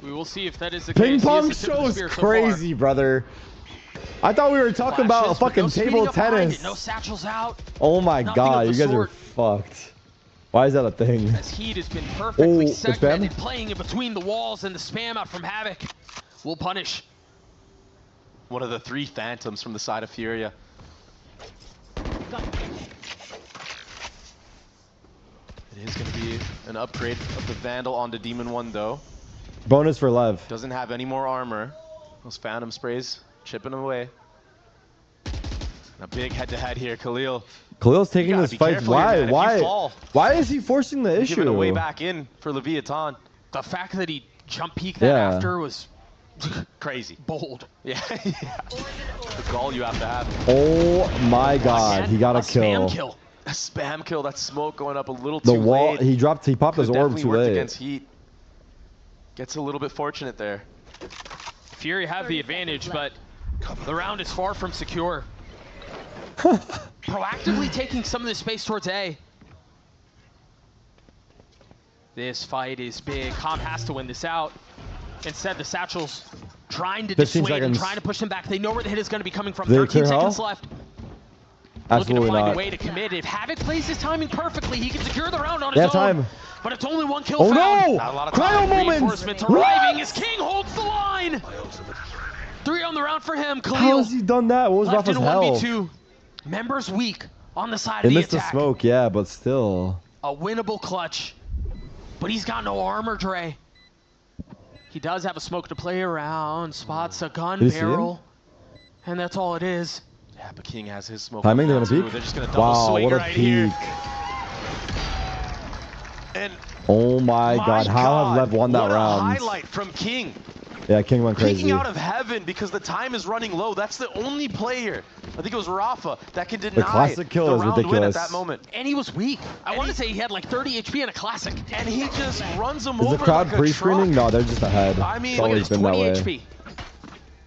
We will see if that is the Ping case. He pong is the tip of show the is spear so far. crazy, brother. I thought we were talking about Flashes, but fucking no speeding table up behind tennis. it, no satchels out. Oh my Nothing god, of you the guys are sort. fucked. Why is that a thing? As Heat has been perfectly Oh, it's spam? segmented, playing in between the walls, and the spam out from Havoc will punish. One of the 3 Phantoms from the side of Furia. It is going to be an upgrade of the Vandal onto Demon 1 though. Bonus for Lev. Doesn't have any more armor. Those Phantom sprays chipping away. A big head-to-head here, Khalil. Khalil's taking gotta this be fight. careful here, Why? man. If you Why? fall, Why is he forcing the issue? giving a way back in for Leviathan. The fact that he jump peeked that Yeah. after was Crazy. bold. Yeah, yeah. The gall you have to have. Oh my god, he got a spam kill. kill. A spam kill, that smoke going up a little The too wall, late. he popped his Could orb definitely too worked late. against Heat. Gets a little bit fortunate there. Fury have the advantage, but the round is far from secure. Proactively taking some of the space towards A. This fight is big. Com has to win this out. Instead, the Satchels trying to 15 dissuade seconds. and trying to push him back. They know where the hit is going to be coming from. They 13 clear seconds hell? left. Absolutely Looking to find not. a way to commit. If Havoc plays his timing perfectly, he can secure the round on They his have own. time. But it's only 1 kill Oh found. no! Not a lot of Cryo time. moments! Reinforcements What? arriving as King holds the line. 3 on the round for him. Khalil How has he done that? What was left Rafa's in a health? 1v2. Members weak on the side They of the missed the attack. smoke, yeah, but still. A winnable clutch. But he's got no armor, Dre. He does have a smoke to play around. Spots a gun Did you see him? barrel. And that's all it is. Yeah, but King has his smoke. Timing, they're now, gonna too. peek? They're just gonna double Wow, swing what a right peek. here. And Oh my god, how have Lev won that what a round? highlight from King. Yeah, King went crazy. Peeking out of heaven because the time is running low. That's the only player, I think it was Rafa, that can deny classic kill the is round win at ridiculous. that moment. And he was weak. I want to say he had like 30 HP in a classic. And he just runs him Is over the crowd like a pre-screening? truck. No, they're just ahead. I mean, It's always Look been at that his way. 20 HP.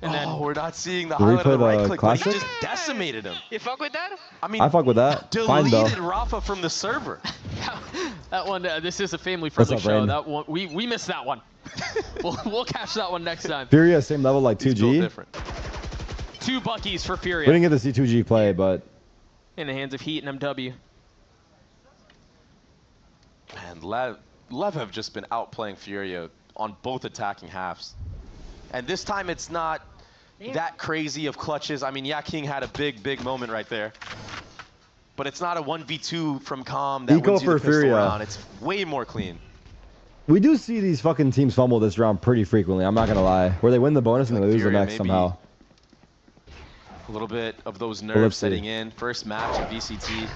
And then we're not seeing the Did we highlight of the play right the click, but he classic? just decimated him. You fuck with that? I mean, I fuck with that. Fine though. deleted Rafa from the server. that one, this is a family-friendly What's up, show. Rain? That one, we missed that one. we'll catch that one next time. Furia, same level like He's built 2G. different. 2 Buckies for We Furia didn't get to see 2G play, but in the hands of Heat and MW. Man, Lev have just been outplaying Furia on both attacking halves. And this time it's not that crazy of clutches. I mean, yeah, King had a big moment right there. But it's not a 1v2 from Calm that Eco wins you the for pistol Furia. round. It's way more clean. we do see these fucking teams fumble this round pretty frequently. I'm not gonna lie. Where they win the bonus and they lose the Furia next maybe somehow. A little bit of those nerves Let's see. setting in. First match of VCT.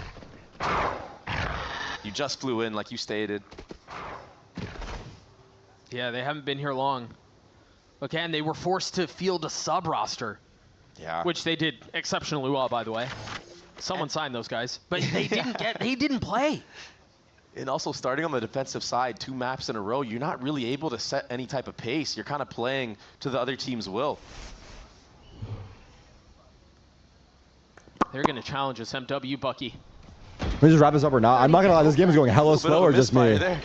You just flew in, like you stated. Yeah, they haven't been here long. Again, they were forced to field a sub roster, Yeah. which they did exceptionally well, by the way. Someone signed those guys, but they didn't play. And also starting on the defensive side, 2 maps in a row, you're not really able to set any type of pace. You're kind of playing to the other team's will. They're going to challenge us, MW Bucky. Can we just wrap this up or not? I'm not gonna lie. This game is going hella slow or just me. There.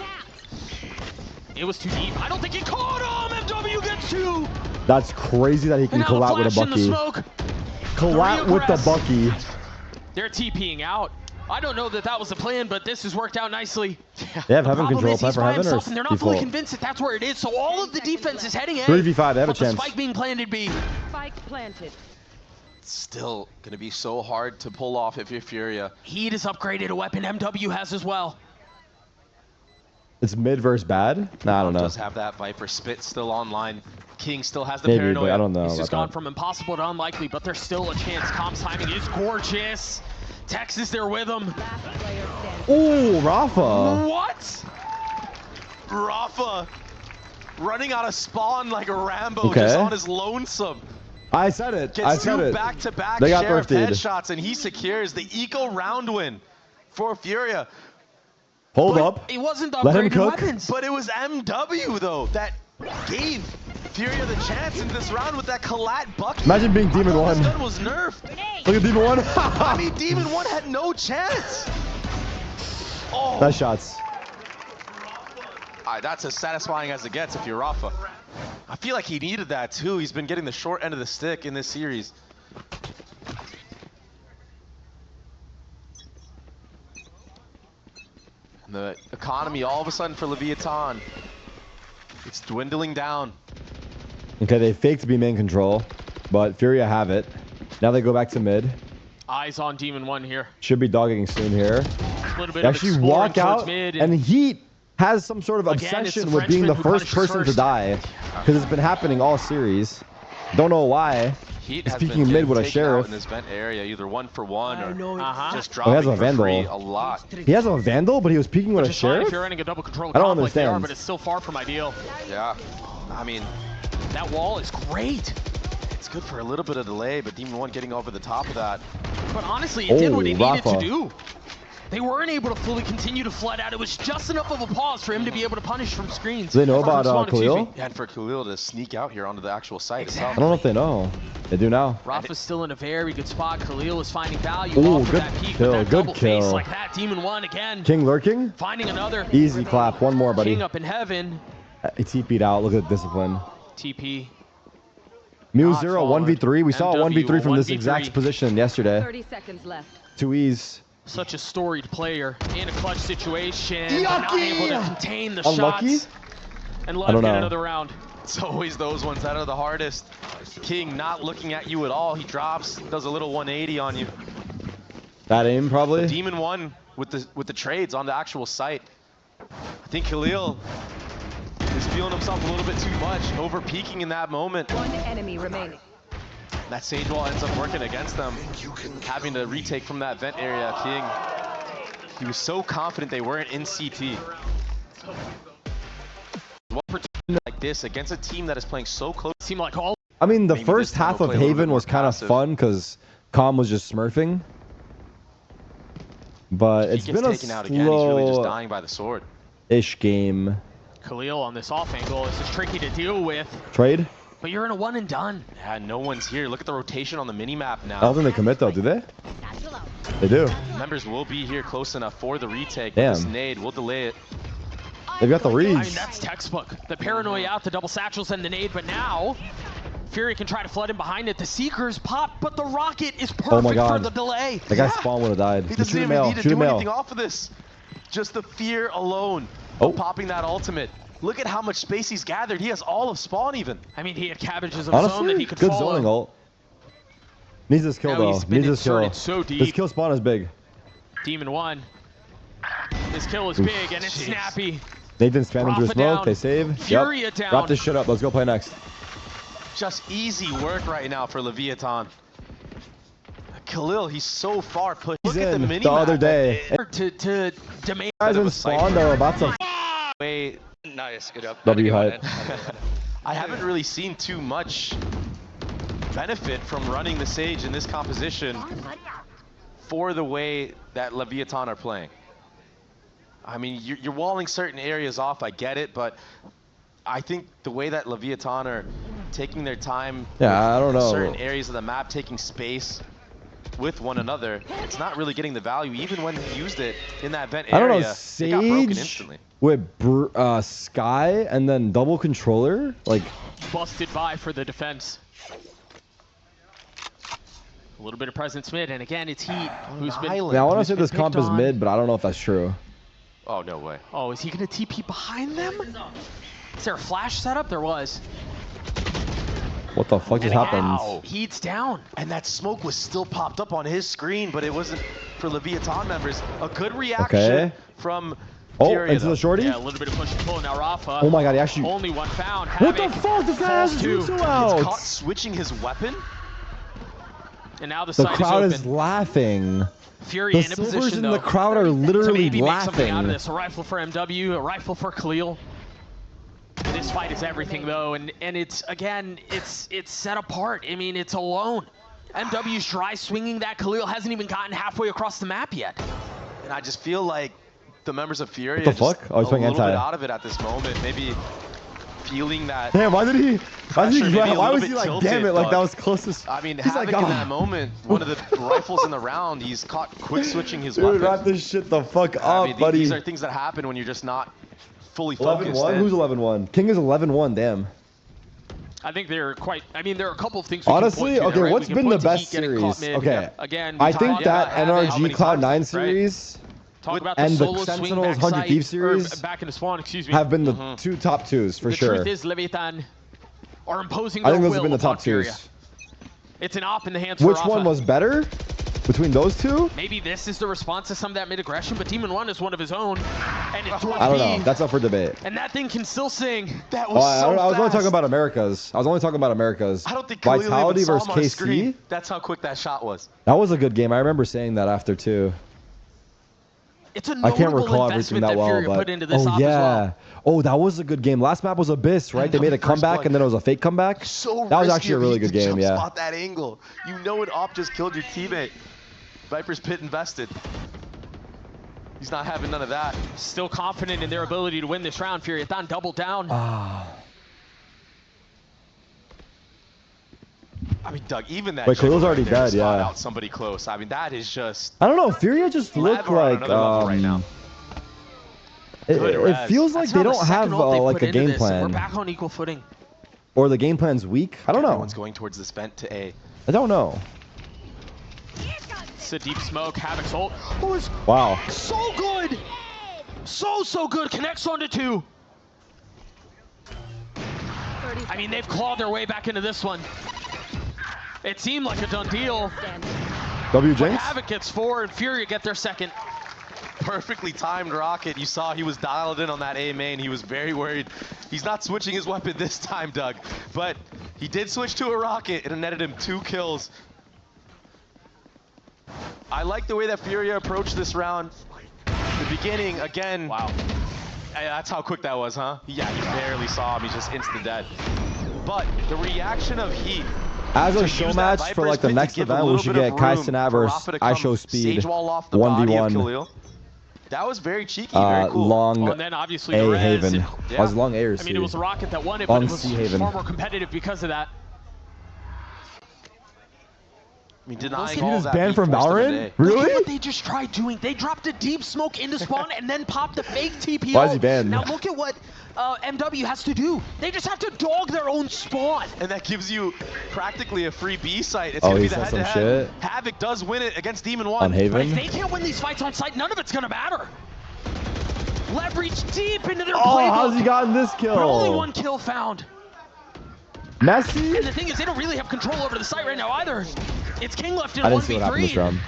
It was too deep. I don't think he caught him. MW gets 2. That's crazy that he can And now collat the with a flash in the Bucky. smoke. Collat with the Regress. Bucky. They're TPing out. I don't know that that was the plan, but this has worked out nicely. They have The heaven problem control. is Play he's for by heaven or himself, and they're not fully default? convinced that that's where it is. So all of the defense is heading A. 3v5, they have a but the chance. spike being planted B. Spike planted. It's still going to be so hard to pull off if you're Furia. Heat has upgraded a weapon. MW has as well. It's mid versus bad? Nah, I don't know. Does have that Viper spit still online. King still has the Maybe, paranoia. but I don't know. He's about just gone that. from impossible to unlikely, but there's still a chance. Com's timing is gorgeous. Tex is there with him. Last player standing. Ooh, Rafa. What? Rafa running out of spawn like a Rambo, Okay. just on his lonesome. I said it. Gets I said 2 it. back-to-back They got Sheriff thrifted. headshots, and he secures the eco round win for Furia. Hold But up. It wasn't the Let him upgraded cook. weapons. But it was MW, though, that gave Furia the chance in this round with that collat bucket. Imagine being I Demon thought 1. this gun was nerfed. Look at Demon 1. I mean, Demon 1 had no chance. Oh, Nice shots. that's as satisfying as it gets if you're Rafa. I feel like he needed that, too. He's been getting the short end of the stick in this series. And the economy all of a sudden for Leviathan, it's dwindling down. Okay, they faked B main control, but Furia have it. Now they go back to mid. Eyes on Demon 1 here. Should be dogging soon here. A little bit They of actually exploring walk towards out, mid and Heat has some sort of Again, it's obsession the with being the Frenchman who first punishes person to first. die. Because it's been happening all series. Don't know why. Heat He's has peeking been mid getting with a taken out Sheriff. in this vent area, either 1-for-1 or just Oh, he has dropping a for Vandal. free a lot. He has a Vandal, but he was peeking with a Which is fine if Sheriff? you're running a double control I don't comp like they are, understand. but it's still far from ideal. Yeah, I mean, That wall is great. it's good for a little bit of delay, but Demon 1 getting over the top of that. But honestly, it did what it needed to Rafa. do. They weren't able to fully continue to flood out. It was just enough of a pause for him to be able to punish from screens. Do they know Or from about spawn, excuse Khalil? me. And for Khalil to sneak out here onto the actual site itself. I don't know if they know. They do now. Rafa's still in a very good spot. Khalil is finding value Ooh, off of good that peak kill, with that good double face kill. like that. Demon 1 again. King lurking? Finding another. Easy clap. One more, buddy. King up in heaven. He TP'd out. Look at the discipline. TP. Mew Not 0, forward. 1v3. We saw a MW, 1v3 from this 1v3. exact position yesterday. 30 seconds left. 2Es. Such a storied player in a clutch situation, but not able to contain the Unlucky? shots. And I let him don't get know. another round. It's always those ones that are the hardest. King not looking at you at all. He drops, does a little 180 on you. Bad aim, probably. Demon 1 with the trades on the actual site. I think Khalil is feeling himself a little bit too much, over peaking in that moment. One enemy remaining. That Sage Wall ends up working against them, having to retake from that vent area. King, he was so confident they weren't in CT. One opportunity like this against a team that is playing so close. Seemed like all I mean, the Maybe first this time half we'll of play a little Haven bit was more kind of passive. fun because Calm was just smurfing. But He it's gets been a taken out again. He's really just slow-ish dying by the sword. game. Khalil on this off angle. This is tricky to deal with. Trade? But you're in a one and done. Yeah, no one's here. Look at the rotation on the mini-map now. I don't think they commit though, do they? They do. Members will be here close enough for the retake. Damn. This nade will delay it. They've got the I mean, reads. that's textbook. The paranoia out, the double satchels and the nade, but now Fury can try to flood in behind it. The Seekers pop, but the rocket is perfect for the delay. That guy's spawn would have died. He doesn't even need to do anything off of this. Just the fear alone of popping that ultimate. Look at how much space he's gathered. He has all of spawn even. I mean, he had cabbages of his own that he could good follow. zoning ult. Needs this kill Now though. he's been Needs this kill. inserted so deep. This kill spawn is big. Demon 1. His kill is big and it's snappy. Nathan spamming through Rafa smoke. down. They save. Furia down. Wrap this shit up. Let's go play next. Just easy work right now for Leviathan. Khalil, he's so far pushed. Look at the mini the other day. To demand Guys in spawn though about to. Wait. Nice, good up. W hype. I haven't really seen too much benefit from running the Sage in this composition for the way that Leviathan are playing. I mean, you're walling certain areas off, I get it, but I think the way that Leviathan are taking their time I don't know. certain areas of the map, taking space with one another, it's not really getting the value, even when he used it in that vent area. I don't know, it got broken Sage instantly. with Sky and then double controller, like busted by for the defense. A little bit of presence mid, and again, it's Heat who's been. Now, I want to say this comp is mid, but I don't know if that's true. Oh, no way. Oh, is he going to TP behind them? Is there a flash setup? There was. What the fuck just happened? Heat's down. And that smoke was still popped up on his screen, but it wasn't for Leviathan members. A good reaction from Furia, into the shorty? Yeah, a little bit of push and pull. Now Rafa. Oh my god, he actually. Only one found. What the fuck? This guy has jutsu out. He's caught switching his weapon. And now the crowd is is laughing. Fury The in a silvers position in though, the crowd are to literally maybe make something out of laughing. this. A rifle for MW, a rifle for Khalil. This fight is everything though, and it's again, it's set apart. I mean, it's alone. MW's dry swinging that. Khalil hasn't even gotten halfway across the map yet. And I just feel like the members of Furia What the just fuck? Oh, he's a playing little anti. bit out of it at this moment. Maybe feeling that. Damn, why did he? Why was he bit like, tilted, damn it, like but that was closest. I mean, He's Havoc like, in that moment, one of the rifles in the round, he's caught quick switching his weapon. Dude, wrap this shit the fuck I up, mean, buddy. These are things that happen when you're just not fully focused. 11-1? Who's 11-1? King is 11-1, damn. I think they're quite. I mean, there are a couple of things. Honestly, okay, right? what's been the best series? Okay, again, I think that NRG Cloud9 series talk about and the solo swing Sentinels backside, 100 Thief series back into spawn. Excuse me. have been the two top twos for the sure. truth is, Leviathan are imposing I their think those will have been the upon top Furia. twos. It's an op in the hands for Which Rafa. one was better between those two? Maybe this is the response to some of that mid-aggression, but Demon 1 is one of his own. And it's I don't know. That's up for debate. And that thing can still sing. That was I was only fast. talking about Americas. I was only talking about Americas. I don't think Khalil Vitality even versus saw him on KC. screen. That's how quick that shot was. That was a good game. I remember saying that after too. It's a I can't notable recall investment everything that well, Furia but put into this op yeah. as well. Oh, that was a good game. Last map was Abyss, right? They made a comeback and then it was a fake comeback. So that was risky actually a of really Heat good to game, jump yeah. Spot that angle. You know an op just killed your teammate. Viper's Pit invested. He's not having none of that. Still confident in their ability to win this round. Furiathon double down. I mean, Doug, even that. Wait, Khalil's already right there dead, spot yeah. Out somebody close. I mean, that is just. I don't know. Furia just look Lever on like another level right now. It feels like they don't have like a game plan. We're back on equal footing. Or the game plan's weak. I don't know. Everyone's going towards this vent to A. I don't know. It's a deep smoke. Havoc's ult. Oh, it's Wow. so good. So good. Connects onto 2. I mean, they've clawed their way back into this one. It seemed like a done deal. W But Jinx? Havoc gets 4 and Furia get their second. Perfectly timed rocket. You saw he was dialed in on that A main. He was very worried. He's not switching his weapon this time, Doug. But he did switch to a rocket and it netted him 2 kills. I like the way that Furia approached this round. The beginning, again. Wow. That's how quick that was, huh? Yeah, he barely saw him. He's just instant dead. But the reaction of Heat. As a to show use that match for Viper's like the Pit to next give a event, we little should bit get of Kai room for Sinavers, Rafa to I come show speed, sage wall off the body of 1v1. Khalil. That was very cheeky, very cool. Long and then obviously A the res, Haven. Yeah. Was it long A or C? I mean, it was a Rocket that won it, Long but it was C Haven. far more competitive because of that. I mean, denying He all was that banned from forced them Valorant? into A. Look at Really? what they just tried doing. They dropped a deep smoke into spawn and then popped a fake TPO. Why is he banned? Now look at what MW has to do. They just have to dog their own spawn. And that gives you practically a free B site. It's Oh, gonna he be the said some head-to-head. shit? Havoc does win it against Demon 1. On But if Haven? they can't win these fights on site, none of it's gonna matter. Leverage deep into their Oh, playbook. how's he gotten this kill? But only one kill found. Messi? And the thing is, they don't really have control over the site right now either. It's King left in I didn't see what happened this 1v3. round.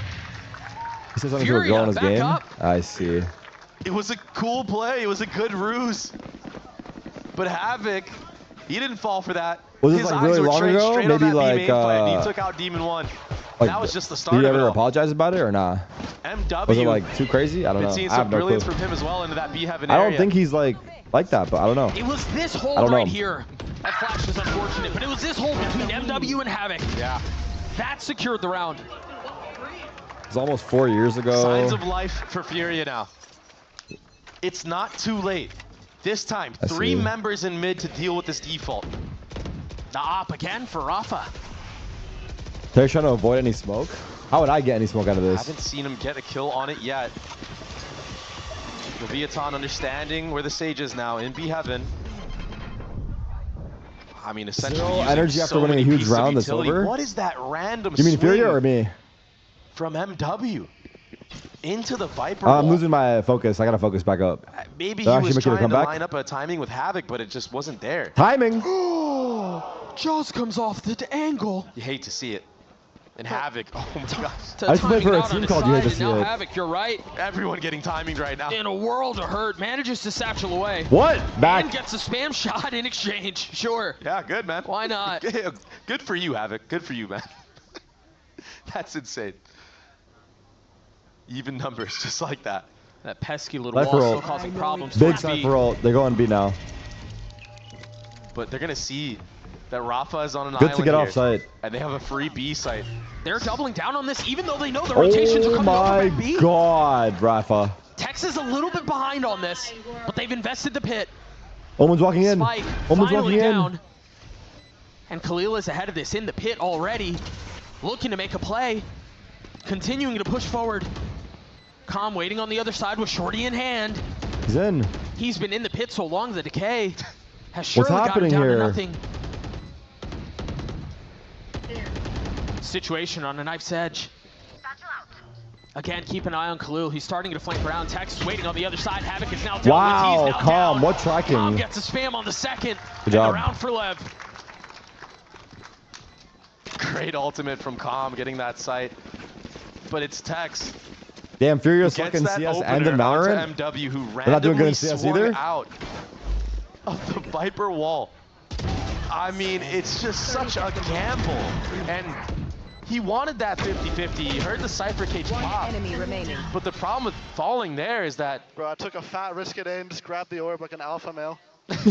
He said something to a Furia, girl in his back game? up. I see. It was a cool play. It was a good ruse. But Havoc, he didn't fall for that. Was this His like eyes really were long trained ago? straight on Maybe that like, B main fight, and he took out Demon 1. Like, That was just the start did he of it ever all. apologize about it or not? MW. Was it like too crazy? I don't know. Been seeing I have some no brilliance clue. from him as well into that B heaven I area. don't think he's like that, but I don't know. It was this I hold don't right know. here. That flash was unfortunate, but it was this hold between MW and Havoc. Yeah. That secured the round. It was almost 4 years ago. Signs of life for Furia now. It's not too late. This time, I 3 see. members in mid to deal with this default. The op again for Rafa. They're trying to avoid any smoke. How would I get any smoke out of this? Haven't seen him get a kill on it yet. Leviathan understanding where the Sage is now in B heaven. I mean, essentially Zero using energy after so winning a many huge pieces of round that's utility. over? What is that random You mean swing Furia or me? from MW into the Viper I'm wall? losing my focus. I gotta focus back up. Maybe They're he actually was making a trying to comeback? line up a timing with Havoc, but it just wasn't there. Timing. Jaws comes off the angle. You hate to see it. And Havoc, oh my gosh. I used to play for a team called You Hate to See now It. Havoc, you're right. Everyone getting timing right now. In a world of hurt, manages to satchel away. What? Back. And gets a spam shot in exchange. Sure. Yeah, good, man. Why not? Good for you, Havoc. Good for you, man. That's insane. Even numbers, just like that. That pesky little Sniper wall ult. still causing problems. Big for B. sniper ult. They're going B now. But they're going to see that Rafa is on an Good island to get here, off site. and they have a free B site. They're doubling down on this, even though they know the rotations are Oh coming over my by B. god, Rafa. Tex is a little bit behind on this, but they've invested the pit. Omen's walking in. Spike Omen's finally walking down. in. And Khalil is ahead of this in the pit already, looking to make a play, continuing to push forward. Calm waiting on the other side with Shorty in hand. He's in. He's been in the pit so long, the decay has What's surely got him happening down here? to nothing. Situation on a knife's edge. Again, keep an eye on Khalil. He's starting to flank around. Tex is waiting on the other side. Havoc is now down. Wow, He's now Calm, down. what tracking? Calm gets a spam on the second. Good and job. the round for Lev. Great ultimate from Calm, getting that site. But it's Tex. Damn, Furious Gets fucking that CS opener and in onto Valorant. MW, who They're not doing good randomly in CS swung either? out of the Viper wall. I mean, it's just such a gamble. And he wanted that 50-50. He heard the Cypher cage One pop. enemy remaining. But the problem with falling there is that Bro, I took a fat risk at aim, just grabbed the orb like an alpha male. What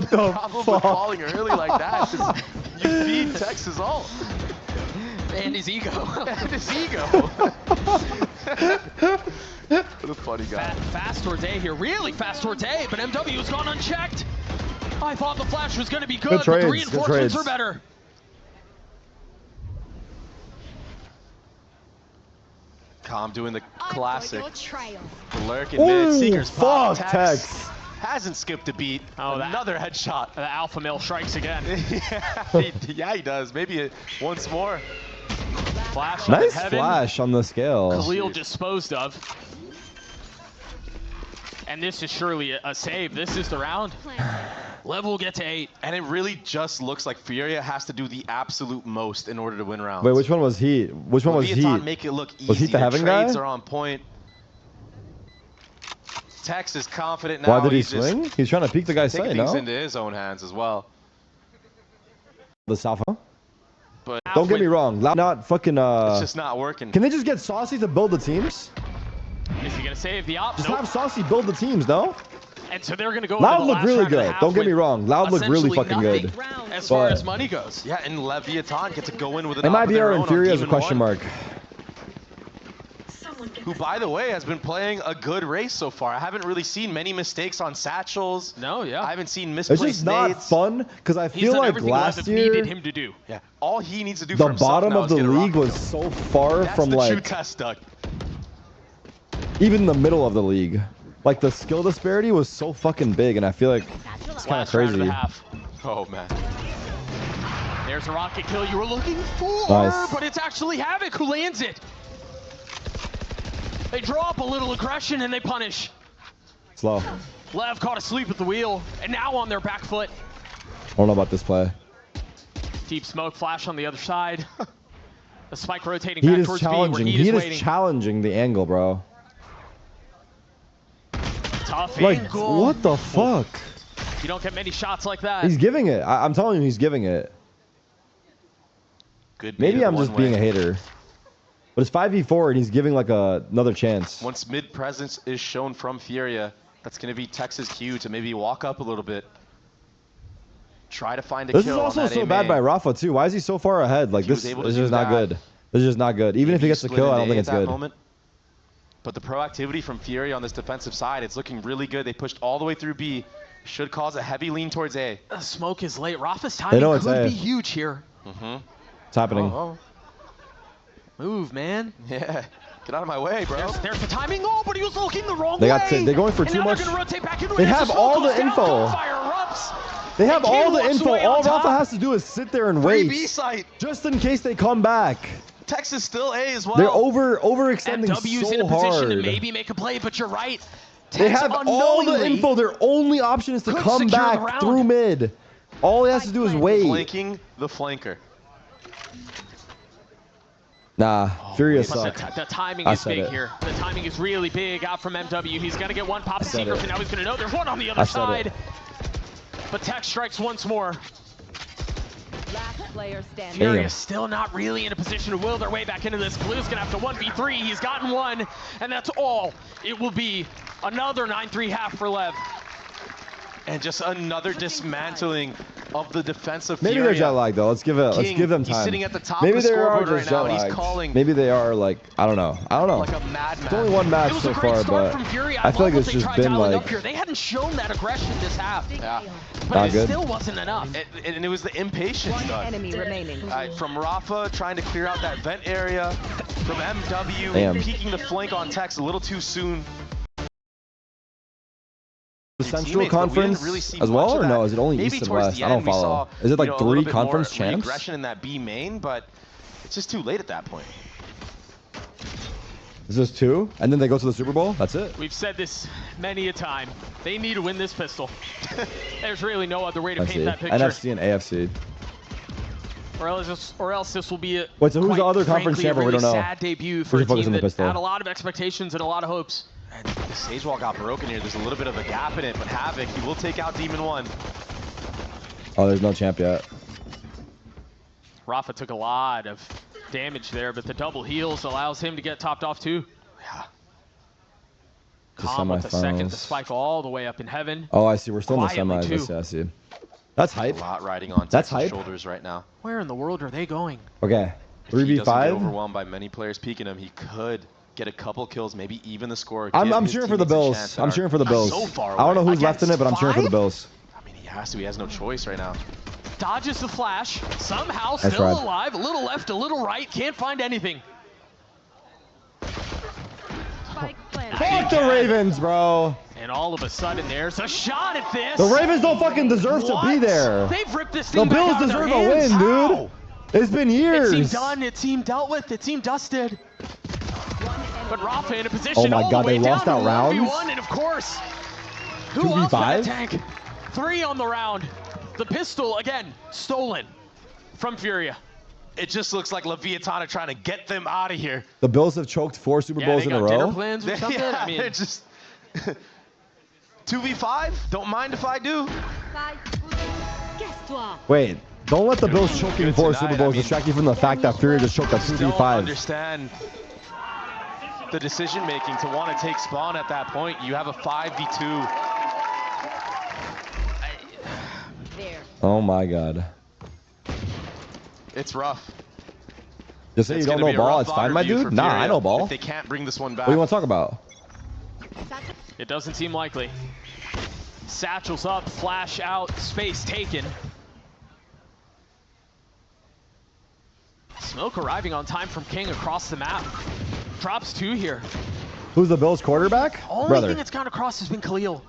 the problem with fuck? falling early like that is you feed Tex's ult. And his ego. And his ego. What a funny guy. Fast towards A here. Really fast towards A, but MW has gone unchecked. I thought the flash was going to be good, but trades, the good reinforcements trades. are better. Calm doing the classic. Trail. Lurk in mid. Ooh, Seekers pop. fuck, Tex Tex. hasn't skipped a beat. Oh, that- Another headshot. The alpha male strikes again. Yeah, he does. Maybe once more. Flash Nice in heaven. flash on the scale. Khalil disposed of. And this is surely a save. This is the round. Lev will get to 8. And it really just looks like Furia has to do the absolute most in order to win rounds. Wait, which one was Heat? Which one was Leviathan Heat? make it look easy. Was Heat the Their Heaven trades guy? are on point. Tex is confident now. Why did he He's just swing? He's trying to peek the guy's taking sight, things no? into his own hands as well. The South, huh? But Don't get me wrong. Not fucking, it's just not working. Can they just get Saucy to build the teams? Is he going to save the op? Just Nope. have Saucy build the teams, no? And so they're going to go Loud into the looked last really round and a good. half Don't get me with wrong. Loud looked really essentially fucking nothing good. as far But- as money goes. Yeah, and Leviathan get to go in with an op of MIBR their and own Furia on is a Demon question 1. mark. who, by the way, has been playing a good race so far. I haven't really seen many mistakes on satchels. No, yeah. I haven't seen misplaced It's just not nades. fun because I feel like last year needed him to do. Yeah, all he needs to do the for himself bottom now of is the get a league rocket was kill. so far That's from the true like test, Doug. even the middle of the league. Like the skill disparity was so fucking big, and I feel like it's kind of Last round crazy. of the half. Oh man. There's a rocket kill you were looking for, Nice. but it's actually Havoc who lands it. They draw up a little aggression and they punish. Slow. Lev caught asleep at the wheel and now on their back foot. I don't know about this play. Deep smoke flash on the other side. The spike rotating Heat back is towards B where challenging. Heat Heat is is waiting. challenging the angle, bro. Tough Like, angle. what the fuck? You don't get many shots like that. He's giving it. I'm telling you, he's giving it. Good. Maybe bait I'm one just being way. a hater. But it's 5v4 and he's giving like another chance. Once mid presence is shown from Furia, that's going to be Tex's cue to maybe walk up a little bit. Try to find a This kill is also on that so A bad main. by Rafa too. Why is he so far ahead? Like He was this able to is do just not that. good. This is just not good. Even if he Maybe gets the split kill, I into don't think A it's at that good. moment. But the proactivity from Fury on this defensive side, it's looking really good. They pushed all the way through B. Should cause a heavy lean towards A. Smoke is late. Rafa's They timing know it's could A. be huge here. Mm-hmm. It's happening. Oh, Move, man. yeah. Get out of my way, bro. There's the timing. Oh, but he was looking the wrong They way. got they're going for And too now much. They're gonna rotate back into They it as have the smoke all the goes down, info. gunfire erupts. They have And King all the walks info. away on All Rafa top. has to do is sit there and Free wait, B site. just in case they come back. Texas still A as well. They're overextending MW's so in a position to hard. maybe make a play, but you're right. They Tex have all the unknowingly info. Their only option is to could come secure the back round. through mid. All he has to do is wait. flanking the flanker. Nah, Furia wait a suck. The timing I is said big it. here. The timing is really big out from MW. He's gonna get one pop said secret, it. and now he's gonna know there's one on the other I said side. it. But Tex strikes once more. Last player standing. Damn. Fury is still not really in a position to will their way back into this. Blue's gonna have to 1v3. He's gotten one, and that's all. It will be another 9-3 half for Lev. And just another dismantling of the defensive Maybe Furia. they're jet lagged though. Let's give them time. He's sitting at the top Maybe of the they are scoreboard just right now, jet and he's lagged. calling Maybe they are like I don't know. like a madman. It's only one match It was so a great far, start but from Fury. I feel like love it's what they just tried been dialing like up here. They hadn't shown that aggression this half, Yeah. but Not it good. still wasn't enough. And it was the impatience, One Doug. enemy remaining. From Rafa trying to clear out that vent area, from MW Damn. peeking the flank on Tex a little too soon. the Your Central teammates, but we didn't Conference really see as much well, of or that. no? Is it only Maybe East and towards West? the I don't end we follow. saw, Is it like a 3 little bit conference more champs? aggression in that B main, but it's just too late at that point. Is this 2? And then they go to the Super Bowl? That's it? We've said this many a time. They need to win this pistol. There's really no other way to I paint see. that picture. NFC and AFC. Or else this will be a Wait, so who's the quite other conference frankly, champ? a We really don't know. sad debut for We a should focus team on the that pistol. had a lot of expectations and a lot of hopes. And the stage wall got broken here. There's a little bit of a gap in it, but Havoc, he will take out Demon 1. Oh, there's no champ yet. Rafa took a lot of damage there, but the double heals allows him to get topped off too. Yeah. The Calm with the second, the semifinals. spike all the way up in heaven. Oh, I see. We're still in the Quietly, semis. I too. see. I see. That's hype. A lot riding on That's Tex's hype. shoulders right now. Where in the world are they going? Okay. If he doesn't get 3v5. overwhelmed by many players peeking him, he could get a couple kills, maybe even the score. I'm give his cheering for the teammates a Bills. chance that I'm are cheering for the Bills. So far I don't know away. who's left in it, but I'm cheering for the Against Bills. I mean, he has to. He has no choice right now. Dodges the flash, somehow Nice still ride. alive, a little left, a little right, can't find anything. Spike planted. Fuck the Ravens, bro. And all of a sudden, there's a shot at this. The Ravens don't fucking deserve to be What? there. They've ripped this The thing back Bills out of their deserve a hands. win, dude. How? It's been years. It seemed done, it seemed dealt with, it seemed dusted. But Rafa in a position Oh my all God, the way they lost down that to round? 1v1, and of course, who else but 2v5? a tank? 3 on the round. The pistol, again, stolen from Furia. It just looks like Leviathan trying to get them out of here. The Bills have choked 4 Super Yeah, Bowls they in a got dinner row. plans or something? Yeah, I mean, they're just 2v5. Don't mind if I do. Casse-toi. Wait, don't let the Bills choking Good 4 tonight, Super Bowls I mean, distract you from the fact that Fury just choked a Still 2v5. understand the decision making to want to take spawn at that point. You have a 5v2. There. Oh my God. It's rough. Just say you don't know ball. It's fine, my dude. Nah, I know ball. If they can't bring this one back. What do you want to talk about? It doesn't seem likely. Satchels up, flash out, space taken. Smoke arriving on time from King across the map. Drops 2 here. Who's the Bills quarterback? Only thing that's gone across has been Khalil.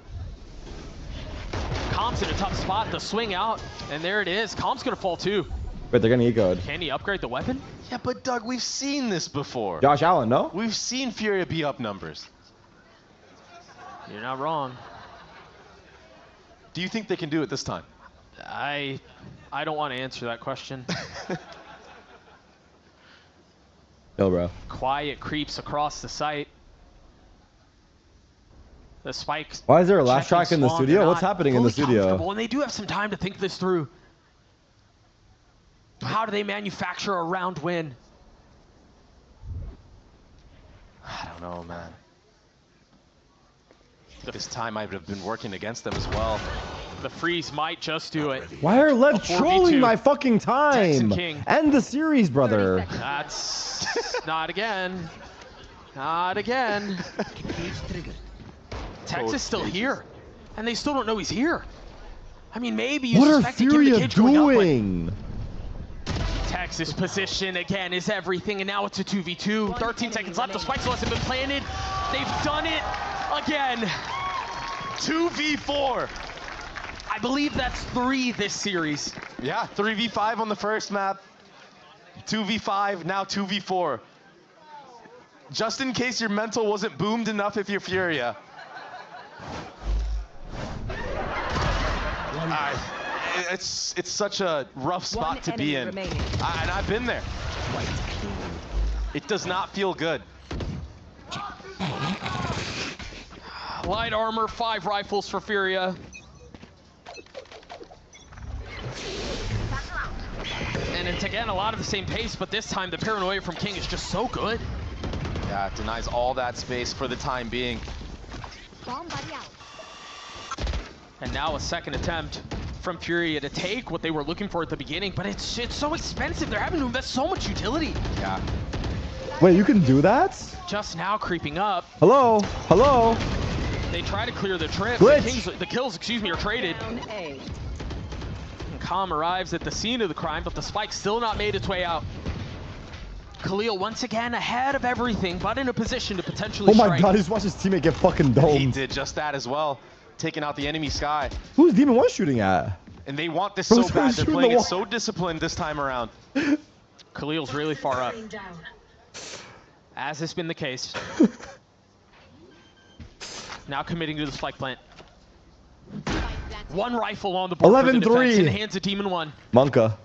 Calm's in a tough spot. The swing out, and there it is. Calm's gonna fall too. Wait, they're gonna eco. Can he upgrade the weapon? Yeah, but Doug, we've seen this before. Josh Allen, no? We've seen Furia be up numbers. You're not wrong. Do you think they can do it this time? I don't want to answer that question. No, bro. Quiet creeps across the site. The spikes. Why is there a laugh track in the studio? What's happening in the studio? And they do have some time to think this through. How do they manufacture a round win? I don't know, man. This time might have been working against them as well. The freeze might just do it. Why are Lev trolling my fucking time? King. End the series, brother. That's not again. Not again. Tex is still here, and they still don't know he's here. I mean, maybe you suspect to give him the cage going up, but Tex's position again is everything, and now it's a 2v2. 13 seconds left. The spike still hasn't been planted. They've done it again. 2v4. I believe that's 3 this series. Yeah, 3v5 on the first map. 2v5, now 2v4. Just in case your mental wasn't boomed enough if you're Furia. It's such a rough spot to be in. And I've been there. It does not feel good. Light armor, 5 rifles for Furia. And it's again a lot of the same pace, but this time the paranoia from King is just so good. Yeah, it denies all that space for the time being. And now a second attempt from Furia to take what they were looking for at the beginning, but it's so expensive. They're having to invest so much utility. Yeah. Wait, you can do that? Just now creeping up. Hello? Hello? They try to clear the trip. The kills, excuse me, are traded. And Calm arrives at the scene of the crime, but the spike still not made its way out. Khalil once again ahead of everything, but in a position to potentially strike. Oh my god, he's watched his teammate get fucking domed. He did just that as well, taking out the enemy sky. Who's Demon 1 shooting at? And they want this so bad. They're playing it so disciplined this time around. Khalil's really far up, as has been the case. Now committing to the spike plant. 1 rifle on the board 11-3 for the defense in the hands of Demon 1. Monka.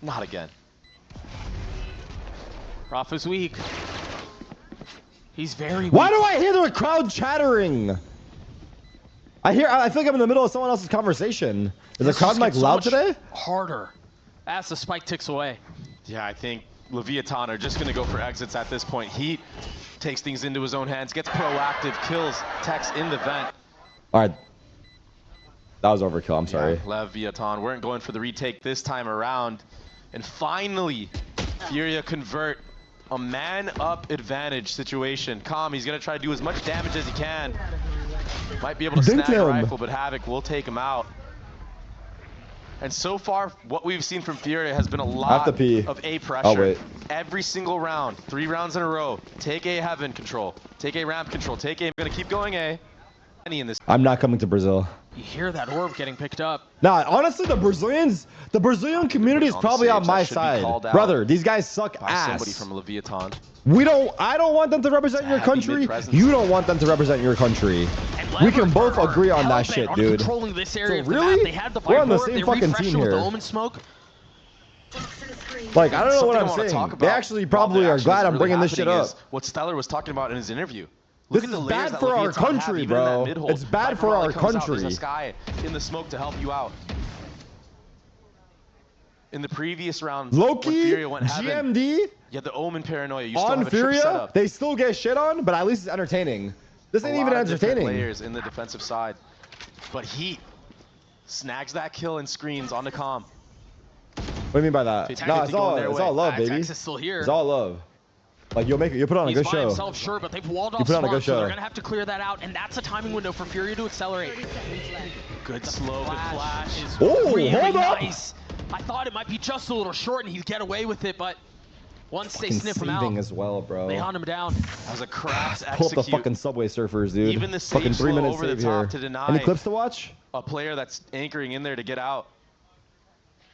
Not again. Rafa's weak. He's very weak. Why do I hear the crowd chattering? I feel like I'm in the middle of someone else's conversation. Is the crowd mic loud today? Harder as the spike ticks away. Yeah, I think Leviathan are just going to go for exits at this point. Heat takes things into his own hands, gets proactive, kills Tex in the vent. All right. That was overkill. I'm sorry. Yeah, Leviathan weren't going for the retake this time around. And finally, Furia convert a man-up advantage situation. Calm, he's going to try to do as much damage as he can. Might be able to snag a rifle, but Havoc will take him out. And so far, what we've seen from Furia has been a lot of A pressure. Oh, wait. Every single round, 3 rounds in a row. Take A heaven control. Take A ramp control. Take A. I'm going to keep going A. In this. I'm not coming to Brazil. You hear that orb getting picked up. Nah, honestly, the Brazilian community is probably on my side. Brother, these guys suck ass. Somebody from Leviathan. I don't want them to represent your country. You don't want them to represent your country. We can both agree on that shit, dude. Controlling this area so really? They had the We're on the same fucking team here. Like, I don't know what I'm saying. They actually probably are glad I'm bringing this shit up. What Stellar was talking about in his interview. This is bad for our country, bro. It's bad for our country. There's a sky in the smoke to help you out. In the previous round, Loki, Furia went heaven, GMD, yeah, the Omen paranoia. You on Furia, they still get shit on, but at least it's entertaining. This ain't even entertaining. Players in the defensive side, but Heat snags that kill and screens on the Calm. What do you mean by that? Technically No, it's all love, baby. X is still here. It's all love. Like you'll put on a He's good by show. himself, sure, but they've walled off You put on a Spawn, good so they're show. gonna have to clear that out, and that's a timing window for Furia to accelerate. Good slow, good flash is really hold up. nice. I thought it might be just a little short and he'd get away with it, but once they Fucking sniff him out, as well, bro. they hunt him down. That was a craft Pull up the execute. fucking Subway Surfers, dude. Even the fucking sage 3 slow minutes over the save top here. to deny Any clips to watch? a player that's anchoring in there to get out.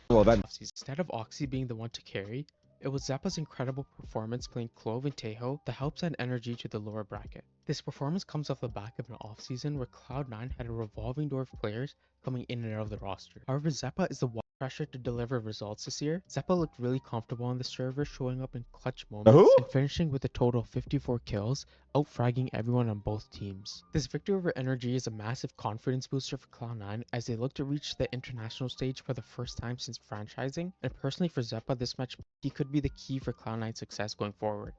Well, then. Instead of Oxy being the one to carry, it was Zeppa's incredible performance playing Clove and Tejo that helps add energy to the lower bracket. This performance comes off the back of an offseason where Cloud9 had a revolving door of players coming in and out of the roster. However, Zeppa is the one pressure to deliver results this year. Zeppa looked really comfortable on the server, showing up in clutch moments and finishing with a total of 54 kills, out-fragging everyone on both teams. This victory over Energy is a massive confidence booster for Cloud9 as they look to reach the international stage for the first time since franchising, and personally for Zeppa this match, he could be the key for Cloud9's success going forward.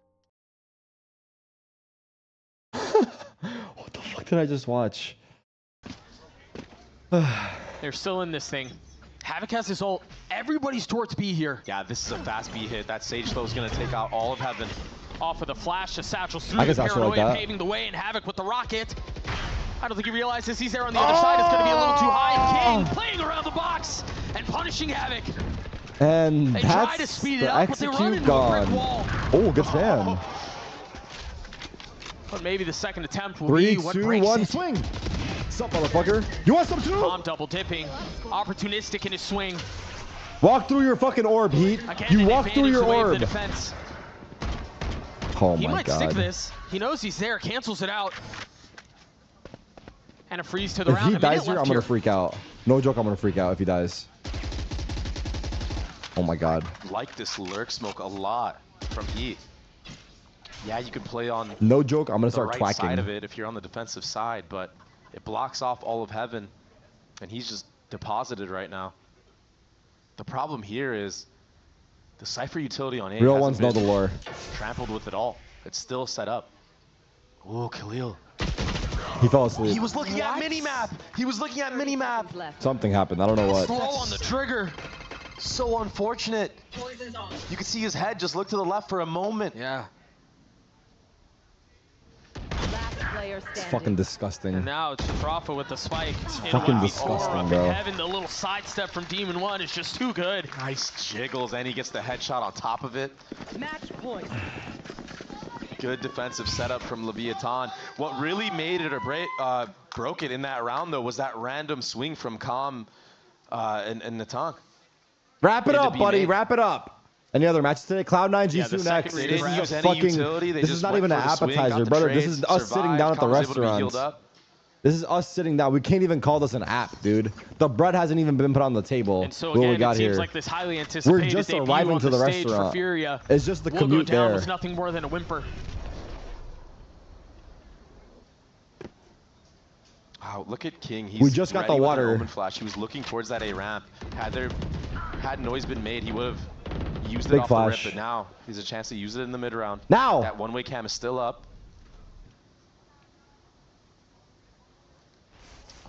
What the fuck did I just watch? They're still in this thing. Havoc has his ult. Everybody's towards B here. Yeah, this is a fast B hit. That Sage Slow is going to take out all of Heaven. Off of the flash, the satchel's I through guess the Satchel like paranoia, that. paving the way, and Havoc with the rocket. I don't think he realizes he's there on the other side. It's going to be a little too high. King playing around the box and punishing Havoc. And They try to that's speed it the up, but they run execute into a brick gone. wall. Oh, good stand. But maybe the second attempt will 3, be what 2, breaks 1, it. swing. What's up, motherfucker? You want some too? Tom double dipping, opportunistic in his swing. Walk through your fucking orb, Heat. Again, You an walk through advantage your the way of the orb. defense. Oh He my might stick god. this. He knows he's there, cancels it out. And a freeze to the If round. he A minute dies here, left I'm gonna freak out. No joke, I'm gonna freak out if he dies. Oh my god. Like this lurk smoke a lot from Heat. Yeah, you can play on No joke, I'm gonna the start right side of twacking. it if you're on the defensive side, but it blocks off all of Heaven, and he's just deposited right now. The problem here is the Cypher utility on A Real hasn't ones know been the lore. trampled with it all. It's still set up. Ooh, Khalil. He fell asleep. He was looking at minimap. He was looking at minimap. Something happened, I don't know what. Slow on the trigger. So unfortunate. You could see his head just look to the left for a moment. Yeah. Last player It's standing. fucking disgusting. And now it's Rafa with the spike. fucking disgusting, bro. Heaven, the little sidestep from Demon 1 is just too good. Nice jiggles, and he gets the headshot on top of it. Match point. Good defensive setup from Leviathan. What really made it or broke it in that round, though, was that random swing from Calm and Natang. Wrap it Made the up, B buddy. main. Wrap it up. Any other matches today? Cloud9 Yeah, the G2 second next. they They This didn't is use a any fucking. utility. They This just is not went even an for the swing, got appetizer, the brother. trades, This is us sitting down at the survived. Calm was able to be healed restaurant. up. This is us sitting down. We can't even call this an app, dude. The bread hasn't even been put on the table. And so when again, we got it seems here. like this highly anticipated We're just debut arriving on to the stage for restaurant. Furia It's just the will go commute down there. with nothing more than a whimper. Wow, look at King. He's We just got the ready with an water. Omen flash. He was looking towards that A ramp. Had noise been made, he would have used it Big off flash. the rip, but now he's a chance to use it in the mid round. Now! That one-way cam is still up.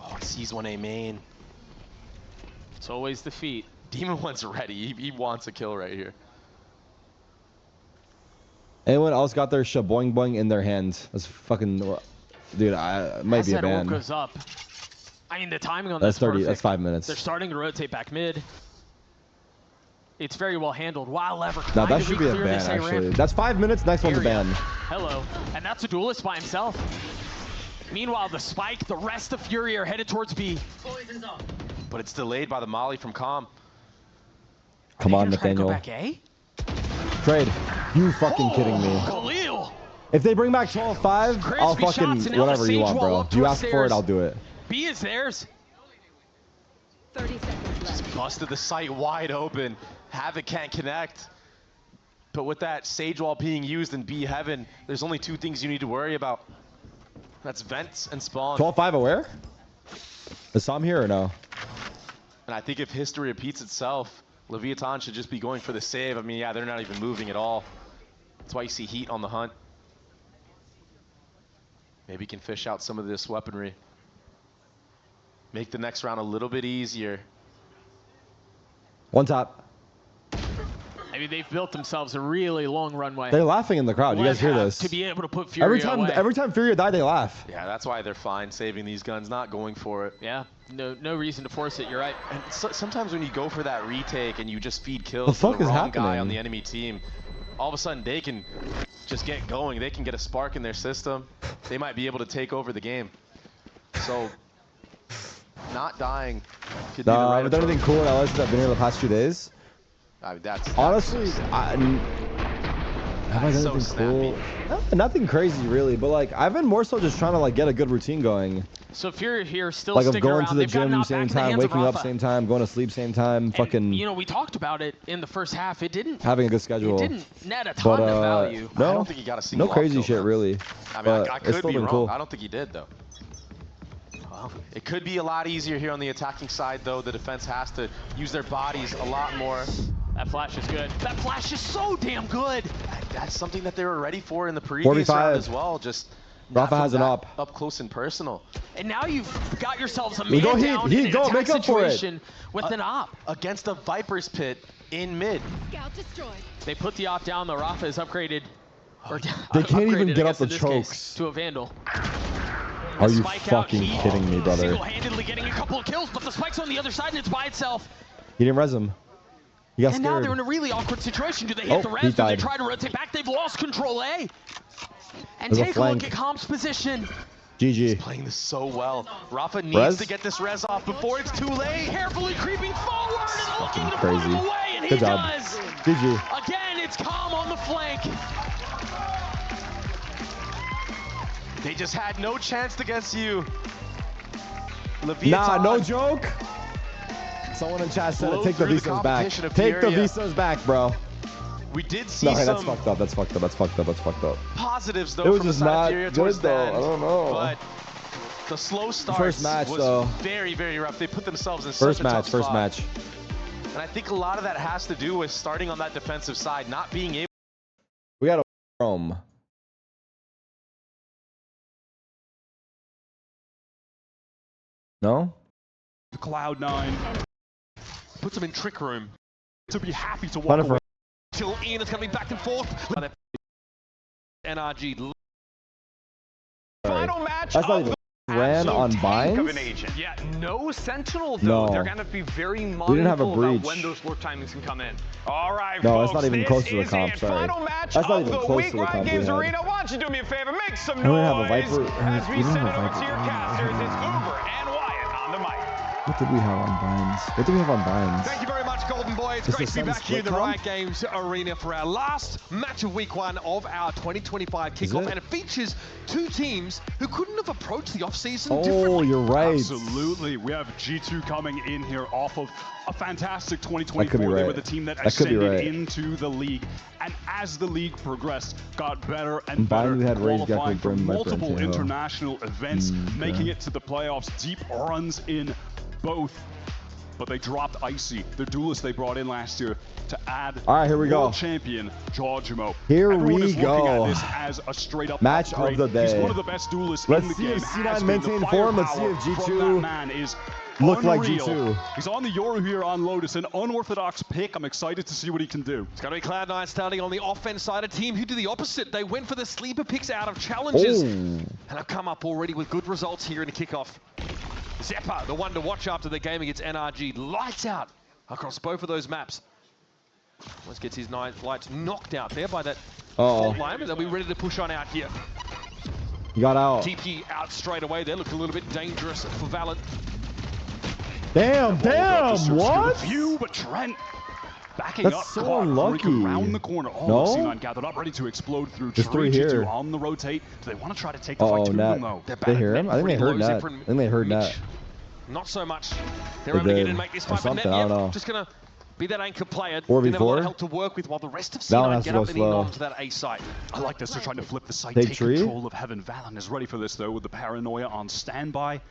Oh, he sees 1A main. It's always the feet. Demon One's ready. He wants a kill right here. Anyone else got their shaboing boing in their hands? That's fucking, dude. It might As be a that ult ban. goes up. I mean, the timing on That's that's 30. perfect. That's 5 minutes. They're starting to rotate back mid. It's very well handled. Wow, Lever. Now trying that to should be a re-clear ban, this A ramp actually. That's 5 minutes. Next one's a area. ban. Hello. And that's a duelist by himself. Meanwhile, the spike, the rest of Fury are headed towards B. But it's delayed by the molly from Calm. Come on, They're trying to go Nathaniel. back A? Trade. You fucking kidding me? Khalil. If they bring back 12-5, I'll Crispy shots, and fucking now whatever the you Sage want, wall bro. up You to ask for upstairs. it, I'll do it. B is theirs. 30 seconds left. Busted the site wide open. Havoc can't connect. But with that Sage Wall being used in B Heaven, there's only two things you need to worry about. That's vents and spawn. 12-5 aware? Is Sam here or no? And I think if history repeats itself, Leviathan should just be going for the save. I mean, yeah, they're not even moving at all. That's why you see Heat on the hunt. Maybe can fish out some of this weaponry. Make the next round a little bit easier. One top. I mean, they've built themselves a really long runway. They're laughing in the crowd. You guys hear this? To be able to put Furia away. Every time Furia died, they laugh. Yeah, that's why they're fine saving these guns, not going for it. Yeah, no reason to force it. You're right. And sometimes when you go for that retake and you just feed kills to the wrong guy on the enemy team, all of a sudden they can just get going. They can get a spark in their system. They might be able to take over the game. So, not dying could be the right I haven't done anything cool in LS since I've been here the past 2 days. I mean, that's honestly, have I done anything cool? Nothing crazy really, but like I've been more so just trying to like get a good routine going. So Furia here still like sticking going around. to the gym same time, waking up same time, going to sleep same time, and, fucking. You know, we talked about it in the first half. It didn't. Having a good schedule. It didn't net a ton of value. No, I don't think he got a single no crazy kill, shit though. really. I mean, I could be wrong. Cool. I don't think he did though. Well, it could be a lot easier here on the attacking side though. The defense has to use their bodies a lot more. That flash is good. That flash is so damn good. That's something that they were ready for in the previous round as well. Just Rafa has an up close and personal. And now you've got yourselves a man down in an attack situation with an op. Against a Viper's Pit in mid. Scout destroyed. They put the op down, the Rafa is upgraded. Or they can't even get up the chokes. To a Vandal. Are you fucking kidding me, brother? Single-handedly getting a couple of kills, but the spike's on the other side and it's by itself. He didn't res him. He got scared. Now they're in a really awkward situation. Do they hit the res? Do they try to rotate back? They've lost control A. And take a look at Comp's position. GG. He's playing this so well. Rafa needs to get this res off before it's too late. Carefully creeping forward and looking to crazy. put him away, and Good he job. does. GG. Again, it's Calm on the flank. They just had no chance against you. Nah, no joke. Someone in chat said take the Visos back. Take the Visos back, bro. We did see some that's fucked up. That's fucked up. That's fucked up. That's fucked up. Positives though it was from just the side not of Furia good towards the though. end. I don't know. But the slow start was very, very rough. They put themselves in first such a tough spot. First match. And I think a lot of that has to do with starting on that defensive side, not being able. We got a roam. No? Cloud9 puts them in trick room. To be happy to walk away. Till Ian is coming back and forth. NRG. Final match That's not even ran on binds? Yeah, no Sentinel though. No. They're gonna be very We didn't have a mindful breach. about when those lurk timings can come in. All right, no, folks, it's not even close to the comp. Sorry. Final match That's not of even the close week, to the Riot comp. Games Arena. Why don't you do me a favor, make some I don't noise have a Viper. as we send it over Viper. to your casters. It's Uber and Wyatt on the mic. What did we have on binds? What did we have on binds? Thank you very much, Golden Boy. It's great to be back here in the Riot Games Arena for our last match of week 1 of our 2025 kickoff. And it features two teams who couldn't have approached the offseason differently. Oh, you're right. Absolutely. We have G2 coming in here off of a fantastic 2024. They were the team that ascended into the league. And as the league progressed, got better and better, qualifying for multiple international events, making it to the playoffs, deep runs in both. But they dropped Icy, the duelist they brought in last year, to add world champion Georgimo. Everyone is looking at this as a straight up match upgrade. of the day. He's one of the best duelists Let's in the see game. if C9 maintain form. Let's see if G2 that man is look like unreal. G2. He's on the Yoru here on Lotus, an unorthodox pick. I'm excited to see what he can do. It's going to be Cloud9 starting on the offense side, a team who do the opposite. They went for the sleeper picks out of challenges and have come up already with good results here in the kickoff. Zeppa, the one to watch after the game against NRG, lights out across both of those maps. Almost gets his lights knocked out there by that fault line, but they'll be ready to push on out here. He got out. TP out straight away. They look a little bit dangerous for Valorant. Damn, what? View, but Trent backing That's up. so unlucky. Around the corner. Oh, no? C9 gathered up, ready to explode through. There's three here. On the rotate. Do they want to try to take the fight to them, though? They hear him? I think they heard that. I think they heard that. Not so much. They're able to get in and make this fight, but Net just going to be that anchor player. 4v4? Didn't have a lot of help to work with while the rest of C9 get up and in onto that A site. I like this. They're trying to flip the site, take control of Heaven. Valen is ready for this, though, with the Paranoia on standby.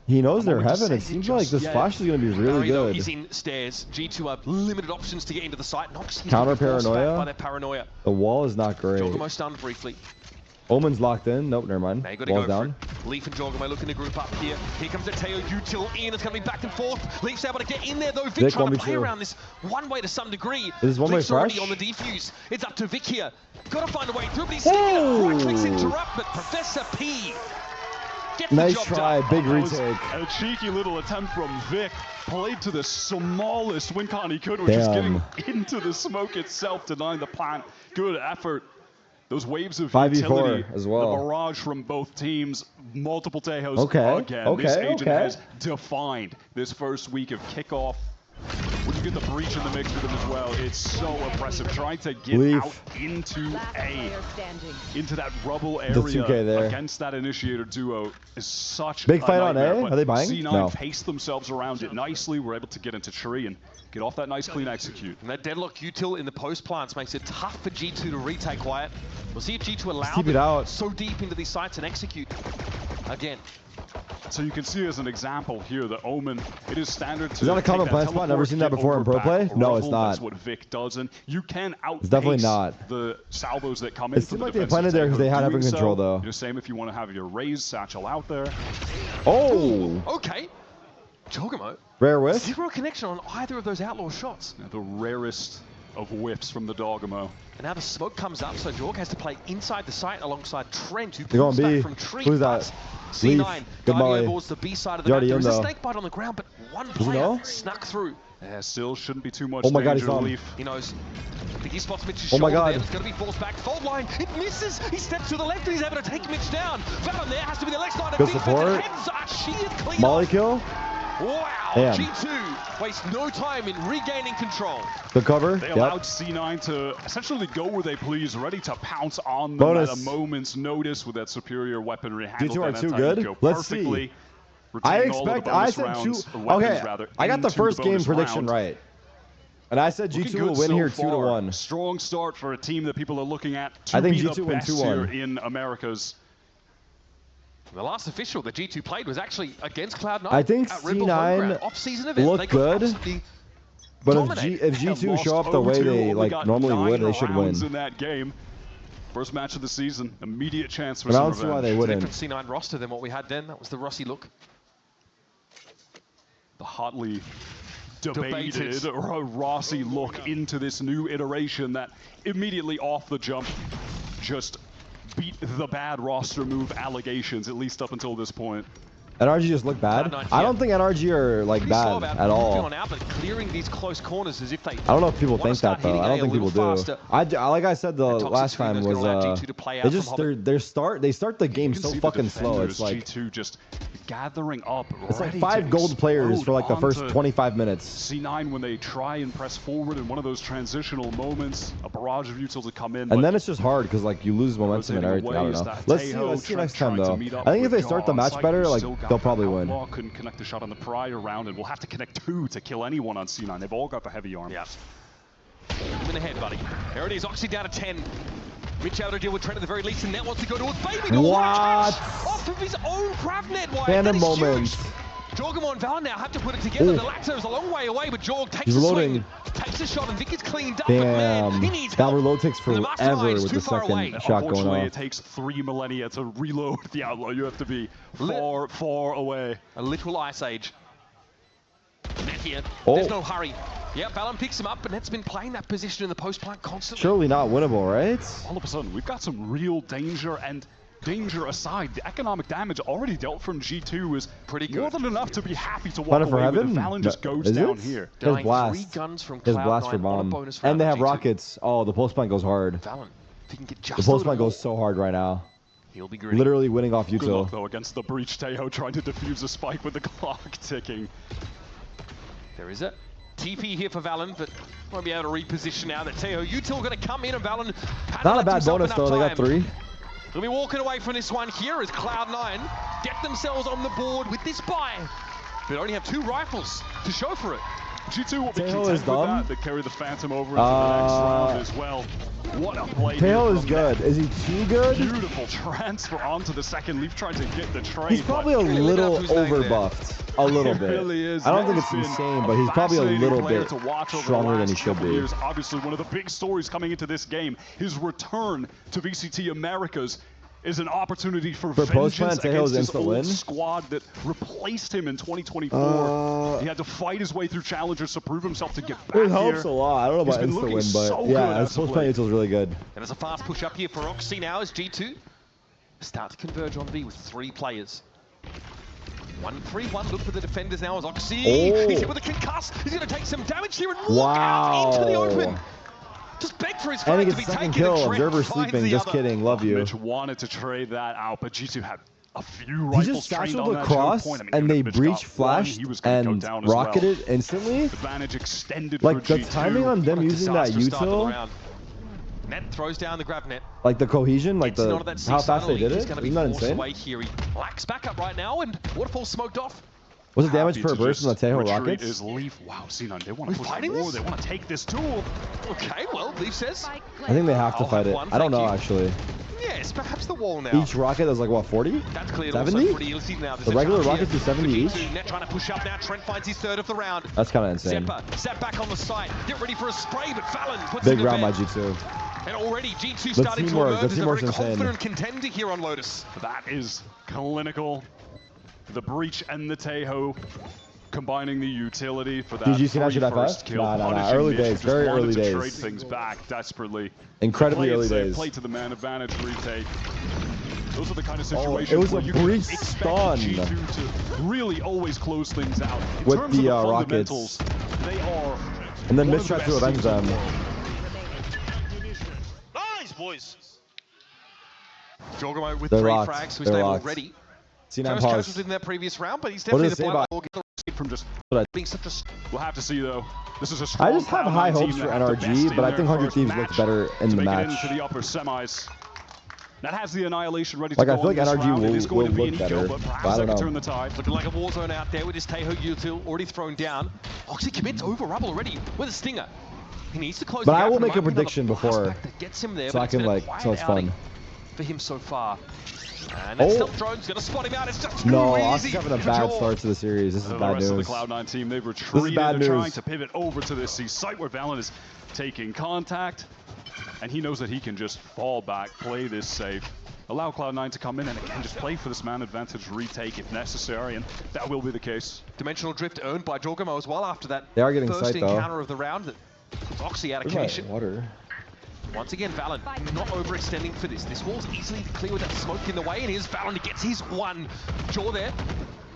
He knows they're Heaven. It seems like this flash is going to be really good. He's in stairs. G2 have limited options to get into the site. Counter Paranoia. By their Paranoia. The wall is not great. Jogamo stunned briefly. Omen's locked in. Nope, never mind. Now you got to Wall's go down. for it. Leaf and Jogamo looking to group up here. Here comes the Teo Util in. It's going to be back and forth. Leaf's able to get in there though. Vic trying to play around this one way to some degree. Is this one way Leaf's fresh? already on the defuse. It's up to Vic here. Got to find a way through, but he's sneaking up. Right clicks interrupt, but Professor P gets the Nice job try, done. big retake. A cheeky little attempt from Vic. Played to the smallest win con he could, which is getting into the smoke itself, denying the plant. Good effort. Those waves of 5v4 utility, as well. The barrage from both teams, multiple Tejos again. This agent has defined this first week of kickoff. When you get the breach in the mix with him as well, it's so impressive. Trying to get out into that rubble area against that initiator duo is such big a fight nightmare, on A. Are they buying? C9 No. paced themselves around it nicely. We're able to get into tree and get off that nice clean execute. And that deadlock util in the post plants makes it tough for G2 to retake Wyatt. We'll see if G2 allow keep it out. so deep into these sites and execute again. So you can see as an example here that Omen, it is standard to Is that a common plant spot? Never seen that before in pro play? No, it's not. That's what Vic does, and you can outpace definitely not. the salvos that come in. It seemed like they planted there because they had having control though. The same if you want to have your raised satchel out there. Oh! Okay. Jogamo. Rare whiff. Zero connection on either of those outlaw shots. The rarest of whiffs from the Dogamo. And now the smoke comes up, so Jorg has to play inside the site alongside Trent, who They're going pulls back B. from tree. Who's that? C9 Good diving towards the B side of the map. There is a snake bite on the ground, but one player snuck through. Yeah, still shouldn't be too much Oh my God, danger he's on. Leaf. He knows. I think he spots Mitch's Oh my shoulder God. there. It's going to be forced back. Fold line. It misses. He steps to the left and he's able to take Mitch down. Valorant there has to be the left side of Good defense. support. And heads are sheared clean Molly off. kill. Wow. Damn. G2 wastes no time in regaining control. Good cover. They allowed C9 to essentially go where they please, ready to pounce on them Bonus. at a moment's notice with that superior weaponry. G2 are Handled too that good. Eco Let's perfectly. see. I Retaining all of the expect. I bonus said rounds, two. or weapons, Okay, rather, I got the into first game bonus prediction round. right, and I said Looking G2 good will win so here far. 2-1. Strong start for a team that people are looking at to I think be G2 the win best 2-1. here in Americas. The last official that G2 played was actually against Cloud9. I think at Red Bull Homeground. C9 Off-season event. look They got good, absolutely but dominated. if G2 Lost show up the way 0-2, they only like got normally 9 would, they should win. rounds in that game. First match of the season, immediate chance for And I some don't see why revenge. they wouldn't. Different C9 roster than what we had then. That was the Rossi look. The hotly debated Rossi look into this new iteration that immediately off the jump just beat the bad roster move allegations, at least up until this point. NRG just look bad. I don't think NRG are like bad at all. On out, but clearing these close corners as if they I don't know if people think that though. I don't think people do. Like I said the last time was they start the game so fucking slow. It's like G2 just gathering up. It's like 5 gold players for like the first 25 minutes. C9 when they try and press forward in one of those transitional moments, a barrage of utils to come in. And then it's just hard because like you lose momentum and everything. I don't know. Let's see next time though. I think if they start the match better, like they'll probably win. Couldn't connect the shot on the prior round, and we'll have to connect 2 to kill anyone on C9. They've all got the heavy arm. Yeah. In the head, buddy. There it is. Oxy down to 10. Mitch able to deal with Trent at the very least, and now wants to go towards Baby. What? Off of his own Pravnet, Wyatt. Phantom that is moment. huge. Jorgamon and Val now have to put it together. Ooh. The latter is a long way away, but Jorg takes He's a loading. swing, takes a shot, and Vic is cleaned up. Damn. But man, he needs that help. reload takes And the forever mastermind is with too the far second away. shot going Unfortunately, off. it takes 3 millennia to reload the Outlaw. You have to be far, far away. A literal ice age. Net here. Oh. There's no hurry. Yeah, Balan picks him up, but Net's been playing that position in the post plant constantly. Surely not winnable, right? All of a sudden, we've got some real danger, and danger aside, the economic damage already dealt from G2 is pretty good. More than enough to be happy to walk Planet for away with. Heaven? If Valen just goes Is down it? here. There's Dying blast. 3 guns from There's Cloud9 blast for on a bomb. bonus for And they have G2. rockets. Oh, the post plant goes hard. Valen, if he can get just The a post little plant goes more, so hard right now. he'll be gritty. Literally winning off Good luck, util. though, against the breach. Teho trying to defuse a spike with the clock ticking. There is it. TP here for Valen, but won't be able to reposition now that Teho Util going to come in and Valen. Not a bad bonus though, they got 3. They'll be walking away from this one here as Cloud9 get themselves on the board with this buy. But only have 2 rifles to show for it. G2 will be Teho content is with dumb. that. They carry the Phantom over into the next round as well. What a play. Teho is good. Is he too good? Beautiful transfer onto the second. Leaf trying to get the trade. He's probably a little overbuffed. A little bit. Really is. I don't think it's insane, but he's probably a little bit stronger than he should be. Obviously, one of the big stories coming into this game, his return to VCT Americas. is an opportunity for post-plant, vengeance against his instant old win? squad that replaced him in 2024. He had to fight his way through challengers to prove himself to get back here. It helps a lot. I don't know about instant win, but so yeah, his post-plant util is really good. And there's a fast push up here for Oxy now as G2 start to converge on B with 3 players. 1-3-1, look for the defenders now as Oxy. He's hit with a concuss. He's going to take some damage here and walk out into the open. Just beg for his flag to be taken. Kill. Observer sleeping. Just kidding. Love you. Mitch wanted to trade that out, but G2 had a few rifles trained on that across, point. I mean, and they Mitch breach flashed and rocketed well. instantly. Advantage extended like for the G2. timing on them using that util. Net throws down the grab net. Like the cohesion, like the how fast they did it. Isn't that insane? Away here. He lacks back up right now, and Waterfall smoked off. What's the damage per burst on the Tejo rockets? Is Leaf. Wow, C9, they want to push more. They want to take this tool. Okay, well, Leaf says. I think they have to fight it. I don't know actually. Yes, perhaps the wall now. Each rocket is like what, 40? That's cleared 70? Now. The regular rockets do 70 each? Net trying to push up now. Trent finds his 3rd of the round. That's kind of insane. Zeppa, step back on the site. Get ready for a spray, but Fallon puts big round by G2. And already G2 starting to emerge as a very confident contender here on Lotus. That is clinical. The breach and the Tejo combining the utility for that first kill. Nah. Early days, very early days. Trade things back desperately. Incredibly early days. Play to the man advantage retake. Those are the kind of situations it was where a you brief can expect stun G2 to really always close things out. In with terms the of the rockets. They are and then Mitch tried to avenge them. Nice, boys. Jorgamo with They're 3 locked. frags, who's They're stable locked. already. C9 First pause. catch was in their previous round, but he's definitely the player that will get the from just being such a. We'll have to see though. This is a strong I just have high hopes for NRG, but I think 100 Thieves looks better in the match. Into the upper semis. That has the annihilation ready to like go. I feel like NRG will look better, but I don't know. Turn the tide. Looking like a war zone out there with his Tejo util already thrown down. Oxy commits over rubble already with a stinger. He needs to close. But I will make a prediction before, that gets him there, so I can like, so it's fun. For him so far. And that stealth drone's gonna spot him out. It's just too Oxy's having a bad start to the series. This is bad news. The rest of the Cloud9 team, they've retreated. They're trying to pivot over to this C site where Valen is taking contact. And he knows that he can just fall back, play this safe, allow Cloud9 to come in and again just play for this man advantage retake if necessary, and that will be the case. Dimensional drift earned by Jorgamo as well after that they are getting first sight, encounter of the round that puts Oxy out of commission. Water. Once again, Valen not overextending for this. This wall's easily clear with that smoke in the way, and here's Valen. He gets his one. Jaw there,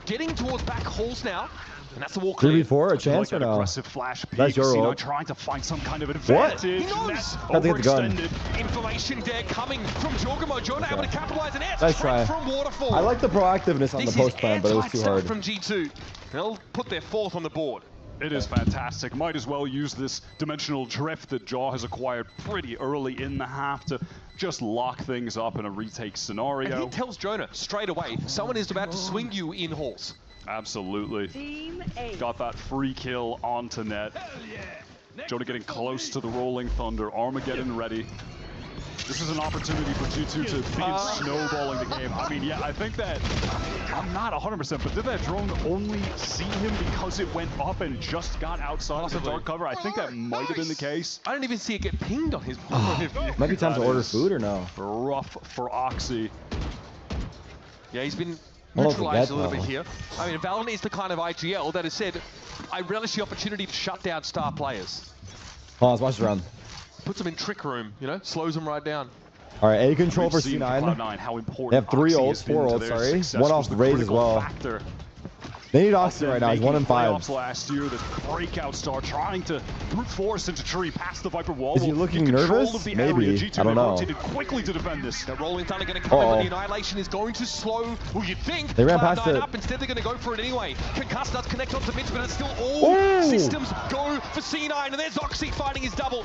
getting towards back halls now, and that's the wall clear. 3v4, a chance or no? Aggressive flash peek. That's your role. Trying to find some kind of advantage. He knows. Had to get the gun. Information there coming from Jorgamo. Jonah able to capitalize an air nice try from Waterfall. I like the proactiveness on the post plan, but it was too hard. From G2. They'll put their 4th on the board. It is fantastic. Might as well use this dimensional drift that Jaw has acquired pretty early in the half to just lock things up in a retake scenario. And he tells Jonah straight away, someone is about to swing you in halls. Absolutely. Team 8. Got that free kill onto net. Jonah getting close to the Rolling Thunder. Armageddon ready. This is an opportunity for G2 to begin snowballing the game. I mean, yeah, I think that, I'm not 100%, but did that drone only see him because it went up and just got outside of the dark cover? I think that might have been the case. I didn't even see it get pinged on his Might be time to order food or no? Rough for Oxy. Yeah, he's been neutralized a little bit here. I mean, Valen is the kind of IGL that has said, I relish the opportunity to shut down star players. Oh, let's watch the round. Puts them in trick room, you know, slows them right down. All right, A control for C9. They have 3 ults, 4 ults, sorry. 1 off the raid as well. They need Oxy right now. He's 1 in 5. Last year, this breakout star trying to brute force into tree past the Viper wall. Is he looking nervous? Maybe. I don't know. Quickly to defend this. The Rolling Thunder going to come in, but the Annihilation is going to slow. Well, you'd think they ran past it. Up. Instead, they're going to go for it anyway. Concuss does connect onto Mitch, but it's still all systems go for C9, and there's Oxy fighting his double.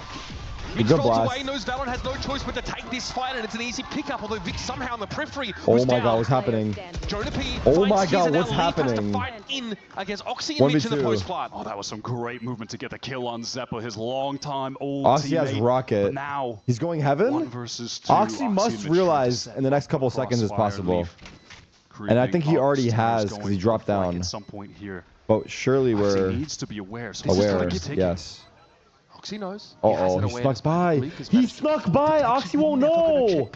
Mitch rolls away, knows Valorant has no choice but to take this fight, and it's an easy pickup, although Vic somehow on the periphery was my god, what's happening? Jonah P oh my god, what's happening? happening? To fight in against Oxy and Mitch in the post plant. Oh, that was some great movement to get the kill on Zeppa, his long-time old Oxy teammate. has Rocket. But now, he's going heaven? 1 versus 2. Oxy must realize in the next couple seconds is possible. And I think he already has, because he dropped down. At some point here. But surely we're needs to be aware. Yes. Oxy knows. Uh-oh, he snuck by. He snuck by! Oxy won't know!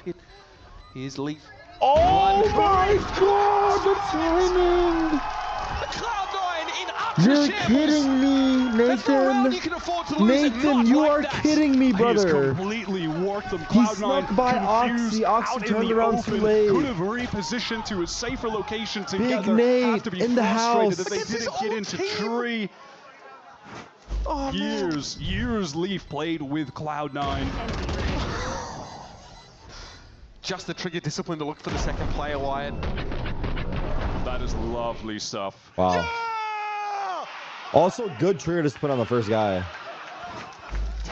Here's Leaf. Oh my god, the timing! Cloud9 in utter You're shambles. kidding me, That's the round Nathan. you can afford to lose it, Nathan, not you like are that. kidding me, He has brother. completely worked them. He snuck Cloud9 by confused, Oxy. Oxy out turned in the around open, too late. could have repositioned to a safer location together. Big Nate have to be in the frustrated house. that they Against his didn't get own into team. tree. Oh, man. Years Leaf played with Cloud9. Just the trigger discipline to look for the second player, Wyatt. That is lovely stuff. Wow. Yeah! Also, good trigger discipline on the first guy.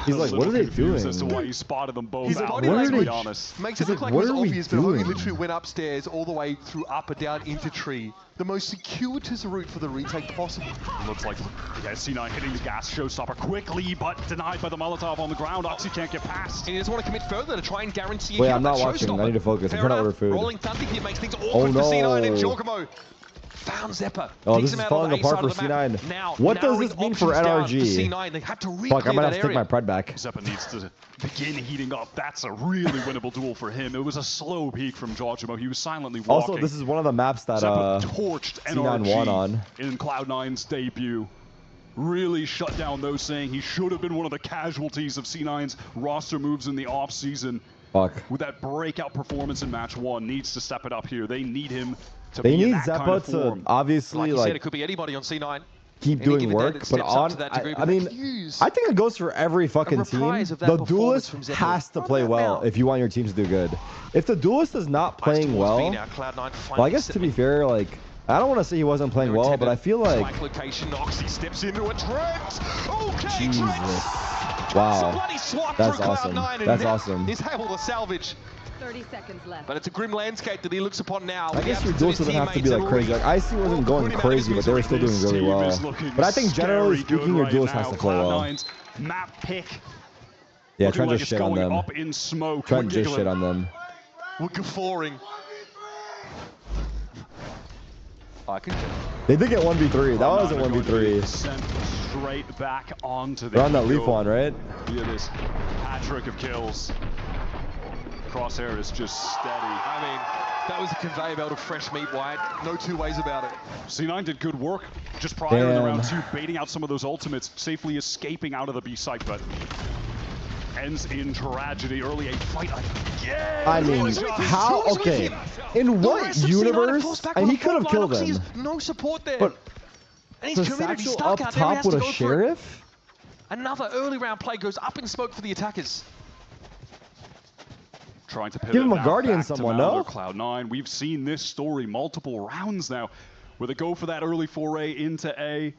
He's like, what are they doing? As to why he spotted them both His out, body to be language honest. makes He's it look like, like what it was are we obvious, but he doing? literally went upstairs all the way through up and down into tree. The most circuitous route for the retake possible. Looks like C9 hitting the gas showstopper quickly, but denied by the Molotov on the ground. Oxy can't get past. And he doesn't want to commit further to try and guarantee a Wait, hit I'm on not that watching. showstopper. I need to focus. I'm Fair trying to enough. order food. Rolling Thunder here makes things Oh, awkward for C9 and no. Giacomo. Found Zeppa. Oh, Digs this him is out on falling the A apart side for of the map. C9. Now, What does narrowing this mean for options down NRG? for C9. They have to re-clear Fuck, I might that have to take area. my pred back. Zeppa needs to begin heating up. That's a really winnable duel for him. It was a slow peak from Giacomo. He was silently walking. Also, this is one of the maps that Zeppa torched C9 NRG won on. in Cloud9's debut. Really shut down those, saying he should have been one of the casualties of C9's roster moves in the offseason. Fuck. With that breakout performance in match 1, needs to step it up here. They need him to They be in need that kind Zeppa of to form. obviously Like you like said, it could be anybody on C9. keep Any doing given day work, that but steps up on to that degree, I but mean, they use I think it goes for every fucking team. reprise of that The performance duelist from Zeppa has to on play that well mount. if you want your teams to do good. If the duelist is not playing well, now, Cloud9 well, I guess to be fair, like I don't want to say he wasn't playing well, but I feel like location, Oxy steps into a Trent. Okay, Jesus. Trent. Wow. Bloody swat That's through awesome. Cloud9 and That's now awesome. He's able to salvage. 30 seconds left. But it's a grim landscape that he looks upon now. I guess your duels doesn't have to be like crazy. Like IC wasn't going crazy, but they were still doing really well. But I think generally speaking, your duelist has to play well. Cloud9's map pick. Yeah, looking Trent like just it's shit on going them. up in smoke. Trent We're just giggling. shit on them. We're guffawing. I can. They did get 1v3. That was a Cloud9 are going to be 1v3. Sent straight back onto the They're on that leaf Eagle one, right? via this hat-trick of kills. Crosshair is just steady. I mean, that was a conveyor belt of fresh meat, Wyatt. No two ways about it. C9 did good work just prior in Damn. round 2, baiting out some of those ultimates, safely escaping out of the B site, but ends in tragedy. Early a fight again. I mean, how? Okay, in what universe? And he could have killed him. No support there. But and he's the committed. He's satchel stuck up out there. He top has with to a go for it. sheriff? Another early round play goes up in smoke for the attackers. Trying to pivot Give him a now guardian back to someone, Mauler, no? Cloud9. We've seen this story multiple rounds now, where they go for that early foray into A.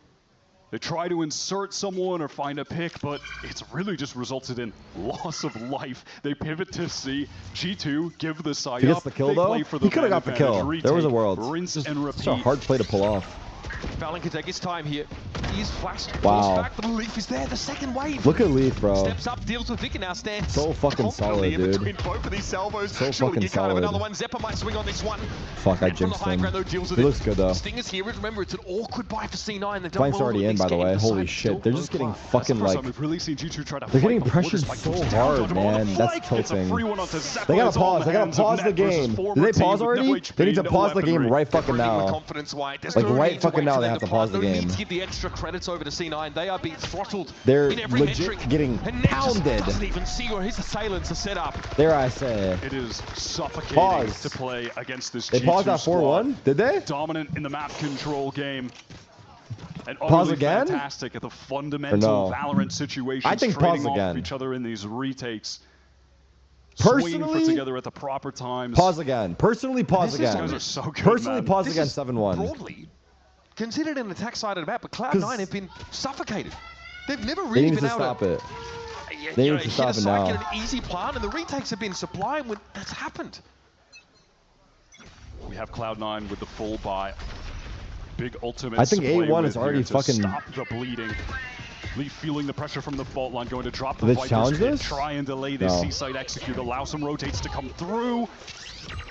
They try to insert someone or find a pick, but it's really just resulted in loss of life. They pivot to C. G2 give the side He gets up. the kill They though. play for the He could have got the advantage. kill. Retake, There was a world. Rinse and It's repeat. a hard play to pull off. Valen can take his time here. He's flashed. Wow. Falls back, but Leaf is there. The second wave. Look at Leaf, bro. Steps up, deals with Vic, and now stands So fucking confidently solid, in dude. between both of these salvos. So Surely fucking you can't have solid. another one. Zeppa might swing on this one. Fuck, I And from the jinxed high him. ground, though, deals with He it. looks good though. Stinger's here. Remember, it's an awkward buy for C9. They've done Flank's well already in, by the way. Holy shit. They're just getting fucking like... We've really seen G2 try to They're getting fight before pressured this fight so goes down. hard, man. That's It's a tilting. free one onto Zeppa. They gotta It's all in pause. They gotta hands of pause the Net versus game. former Did they team pause with already? no HP, They need to no pause the game weaponry. right fucking With now. confidence, White. There's Like, no right need to fucking wait now for they them have to to pause the No need game. to give the extra credits over to C9. They are being throttled They're in every legit metric. getting And Net just pounded. doesn't even see where his assailants are set up. Dare I say. It is suffocating Pause. to play against this They G2 paused at squad. 4-1? Did they? Dominant in the map control game. And Pause utterly again? fantastic at the fundamental no? Valorant situations. I think trading pause off again. each other in these retakes. Personally- Swinging for together at the proper times. Pause again. Personally, pause This is- again. These guys are so good, Personally, man. pause This again is 7-1. Broadly considered an attack side of the map, but 'Cause Cloud9 have been suffocated. They've never They really need been to able stop to it. They need to hit stop a it side, now. get an easy plan, and the retakes have been sublime when that's happened. We have Cloud9 with the full buy. Big ultimate. I think A1 is already fucking- stop the bleeding. Leaf feeling the pressure from the fault line, going to drop the Do they Viper's challenge hit, this? try and delay this No. C-side execute, allow some rotates to come through.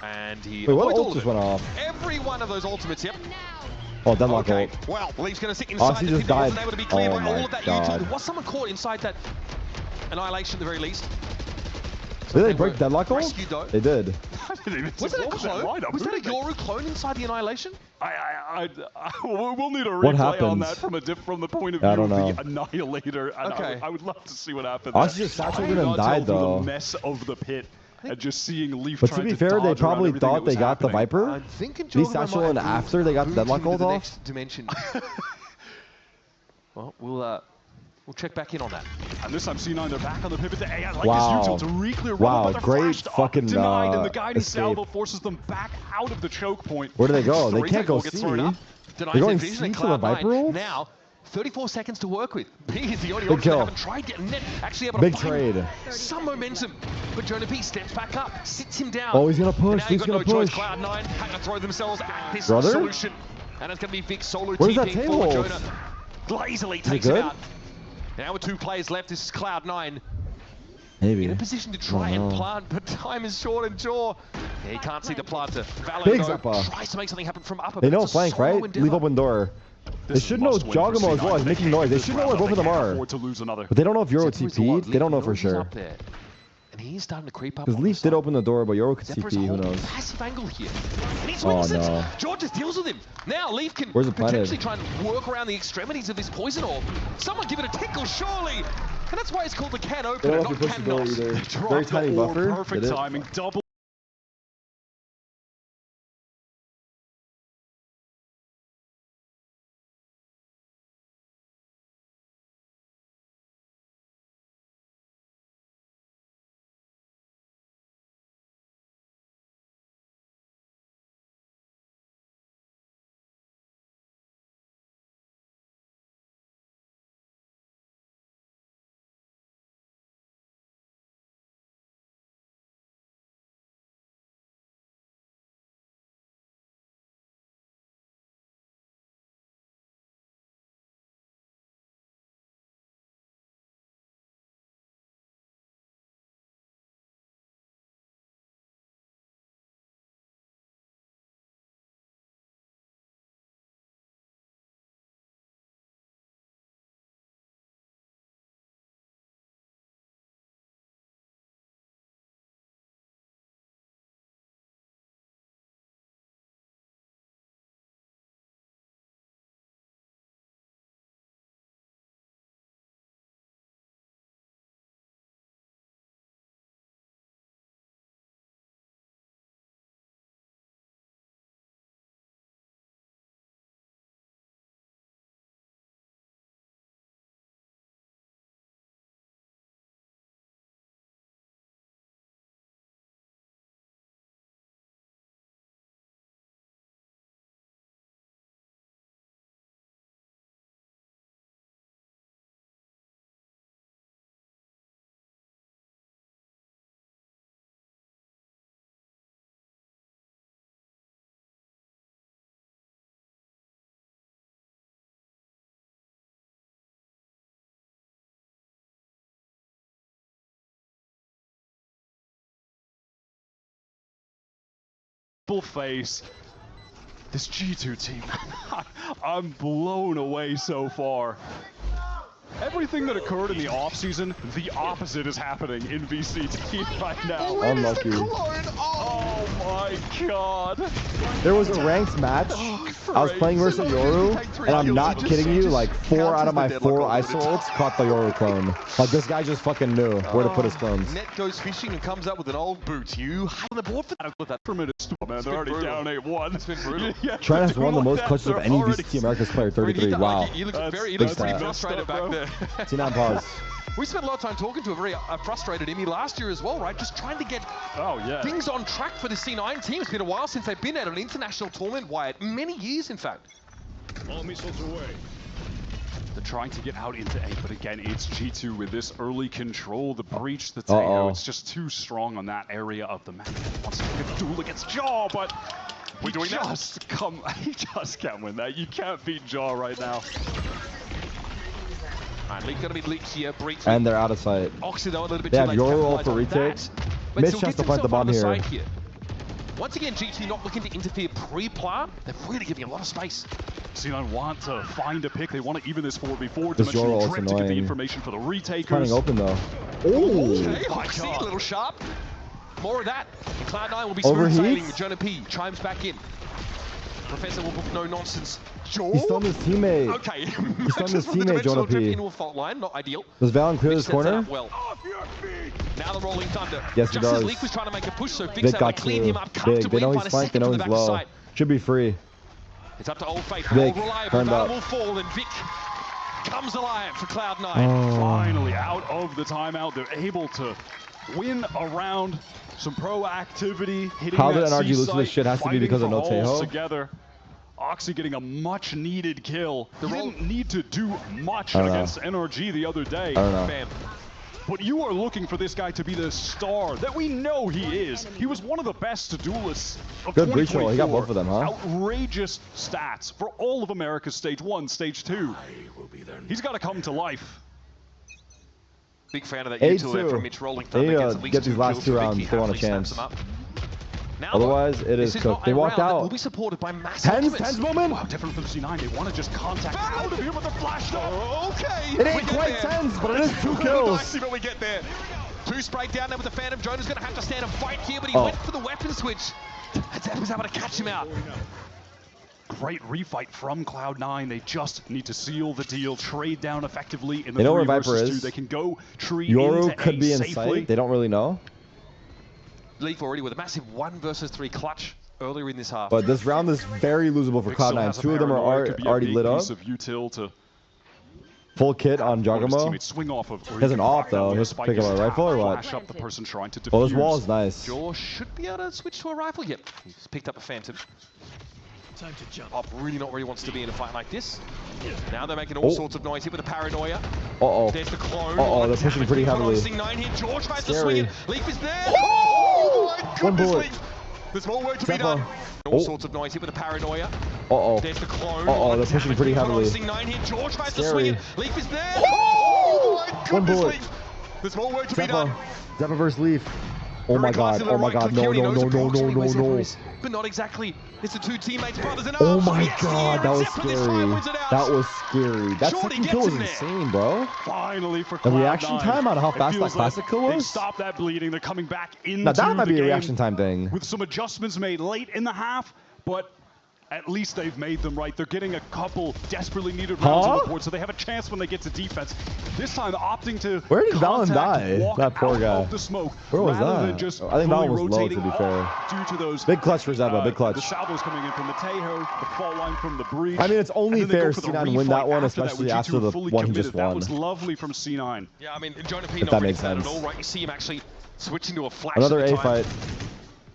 And he Wait, what avoids all ult of just it. went off? Every one of those ultimates, yep. Oh, deadlock Okay, ult. well, Leaf's going to sit inside Oxy the just pit that wasn't died. able to be cleared Oh by all my of that God. U2. There was someone caught inside that Annihilation at the very least. Did they break deadlock ult? They did. Was that a clone? Was that a Yoru clone inside the Annihilation? We'll need a replay on that from the point of view of the Annihilator. And okay. I would love to see what happened. Honestly, just Satchel didn't die though. The mess of the pit. And just seeing Leaf but to be fair, they probably thought they got the Viper. I'm thinking These Satchel and after they got the deadlock ult off. Next dimension. Well, we'll check back in on that. And this time C9, they're back on the pivot to A. I like wow. his util to re-clear wow, but great fucking denied, and the guidance escape. salvo forces them back out of the choke point. Where do they go? They can't go C. They're going C to the Viper ult? Now, 34 seconds to work with. B is the only option. They haven't tried getting net. Actually able to big trade. Some momentum. But Jonah P steps back up, sits him down. Oh, he's gonna push. He's gonna no push. Choice. Cloud9 had to throw themselves at this Brother? solution. And it's going to be Vic solo Where's that TPing table? for Jonah. Lazily takes him out. Now with 2 players left, this is Cloud9. Maybe. In a position to try and plant, but time is short and jaw. Yeah, he can't see the planter. Big Valorant tries to make something happen from upper. They know flank, right? Leave open door. They should know Jogamo as well is making noise. They should know where both of them are. But they don't know if Yoru TP'd. They don't know for sure. And he's starting to creep up. Because Leaf did open the door, but Yoru could TP. Who knows? Passive angle here. And he's no. George just deals with him. Now Leaf can Where's it potentially try and work around the extremities of this poison orb. Someone give it a tickle, surely. And that's why it's called the can opener, not can knock. Very tiny buffer. Perfect timing. Double. Face. This G2 team, I'm blown away so far. Everything that occurred in the offseason, the opposite is happening in VCT right now. Unlucky. Oh my god. There was a ranked match. I was playing versus Yoru, and I'm not kidding you, like 4 out of my 4 ISO ults caught the Yoru clone. Like this guy just fucking knew where to put his clones. Net goes fishing and comes up with an old boot. You on the board for that. Man, they're already down 8-1. It's been brutal. Trent has one of the most clutches of any VCT America's player, 33. Wow. He looks pretty frustrated back there. T9 pause. We spent a lot of time talking to a very frustrated Emmy last year as well, right? Just trying to get things on track for the C9 team. It's been a while since they've been at an international tournament, Wyatt. Many years, in fact. All missiles away. They're trying to get out into A, but again, it's G2 with this early control. The breach, the Tayo, it's just too strong on that area of the map. Wants to get the duel against Jaw, but he just can't win that. You can't beat Jaw right now. Alright, Leak gonna be leaked here, breach. And they're out of sight. Oxy though, a little bit they too have late Yoru ult for retake. Mitch has to plant the bomb here. Once again, G2 not looking to interfere pre-plant. They're really giving a lot of space. C9 want to find a pick. They want to even this 4v4. Dimensional Drift to get the information for the retakers. Planning open though. Okay, Hoxie, a little sharp. More of that. And Cloud9 will be smooth sailing with Jonah P. Chimes back in. Professor will book no nonsense. He stunned his teammate. Okay. He stunned his teammate, Jonah P. Into a fault line, not ideal. Does Valorant clear this corner? Well. Now the rolling thunder. Yes, he Just does. as Leak was trying to make a push, so They Vic's able got to clean to. him up Big. comfortably. They know he's flanked. They know he's low. Should be free. It's up to Old Faith. Vic, All reliable. turned Battle up. will fall, and Vic comes alive for Cloud9. Oh. Finally out of the timeout. They're able to win around some proactivity, hitting How that did NRG lose to C this shit has to be because of no Tejo. Together. Oxy getting a much needed kill. He didn't need to do much against NRG the other day. I don't know. Bam. But you are looking for this guy to be the star that we know he is. He was one of the best duelists of Good 2024. breach roll. He got both of them, huh? Outrageous stats for all of America's Stage 1, Stage 2. He's got to come to life. Big fan of that utility from Mitch rolling thunder. Gets at least get these last 2 rounds. They want a chance. Now, otherwise, it is cooked. They walked out. Will be supported by massive Tens moment. Wow, different from C9. They want to just contact out of here with a flash. Okay. It ain't quite tens, but it is 2 kills. Dicey, but we get there. 2 sprayed down there with the Phantom. Jonah's going to have to stand and fight here, but he went for the weapon switch. And Zep was able to catch him out. Great refight from Cloud9. They just need to seal the deal, trade down effectively in the They know 3 where Viper versus 2. is. They can go tree Yoru into could A be in safely. sight. They don't really know. Leaf already with a massive 1 versus 3 clutch earlier in this half. But this round is very losable for Vic still Cloud9. has a 2 of them are paranoia, could be a already big lit up. piece of util to Full kit on let his Jagamo. teammates swing off of, or He has he an can op rock that though. way, He'll spike pick up his a tap, rifle or what? Flash up the person trying to defuse. Well, this wall is nice. Jaw should be able to switch to a rifle. Yep, he's picked up a Phantom. Time to jump. Op really not where he wants to be in a fight like this. Now they're making all sorts of noise here with the paranoia. Uh-oh. There's the clone. Uh-oh, they're pushing pretty heavily. C9 here. George tries to Scary. swing it. Leaf is there. Oh my One goodness, bullet. Leaf. There's more work to be Zeppa. done. All sorts of noise here with the paranoia. Uh-oh. There's the clone. Uh-oh, they're pushing pretty heavily. C9 here. George tries to Scary. swing it. Leaf is there. Oh my One goodness, bullet. Leaf. There's more work to be done. Zeppa versus Leaf. Oh my Very close god, to the oh my right god, click no, here. He no, knows no, no, no, approximately no, where Zeppa no. is, but not exactly. It's the 2 teammates, brothers, and Oh my yes, god, here, that was Zeppa this time wins scary. it out. That was scary. That Shorty second gets kill was him there. insane, bro. Finally for The Cloud9. reaction time on how It fast that feels like classic kill They was? stopped that bleeding. They're coming back into Now that might the be a game reaction time thing. with some adjustments made late in the half, but at least they've made them right. They're getting a couple desperately needed rounds on the board, so they have a chance when they get to defense. This time opting to Where did Valen contact, die? walk That poor out guy. of the smoke, Where was rather that? than just I think fully Valen was low, rotating to be fair. off due to those Big clutch for Zeppa, big clutch. the salvos coming in from the Tejo, the fault line from the breach. I mean, it's only and then they fair go for the C9 win that refight one, after that, especially with after G2 the fully one he committed. just That won. was lovely from C9. Yeah, I mean, Jonah P If not that ready makes for that at sense. all, right? You see him actually switching to a flash. Another at the A time. fight.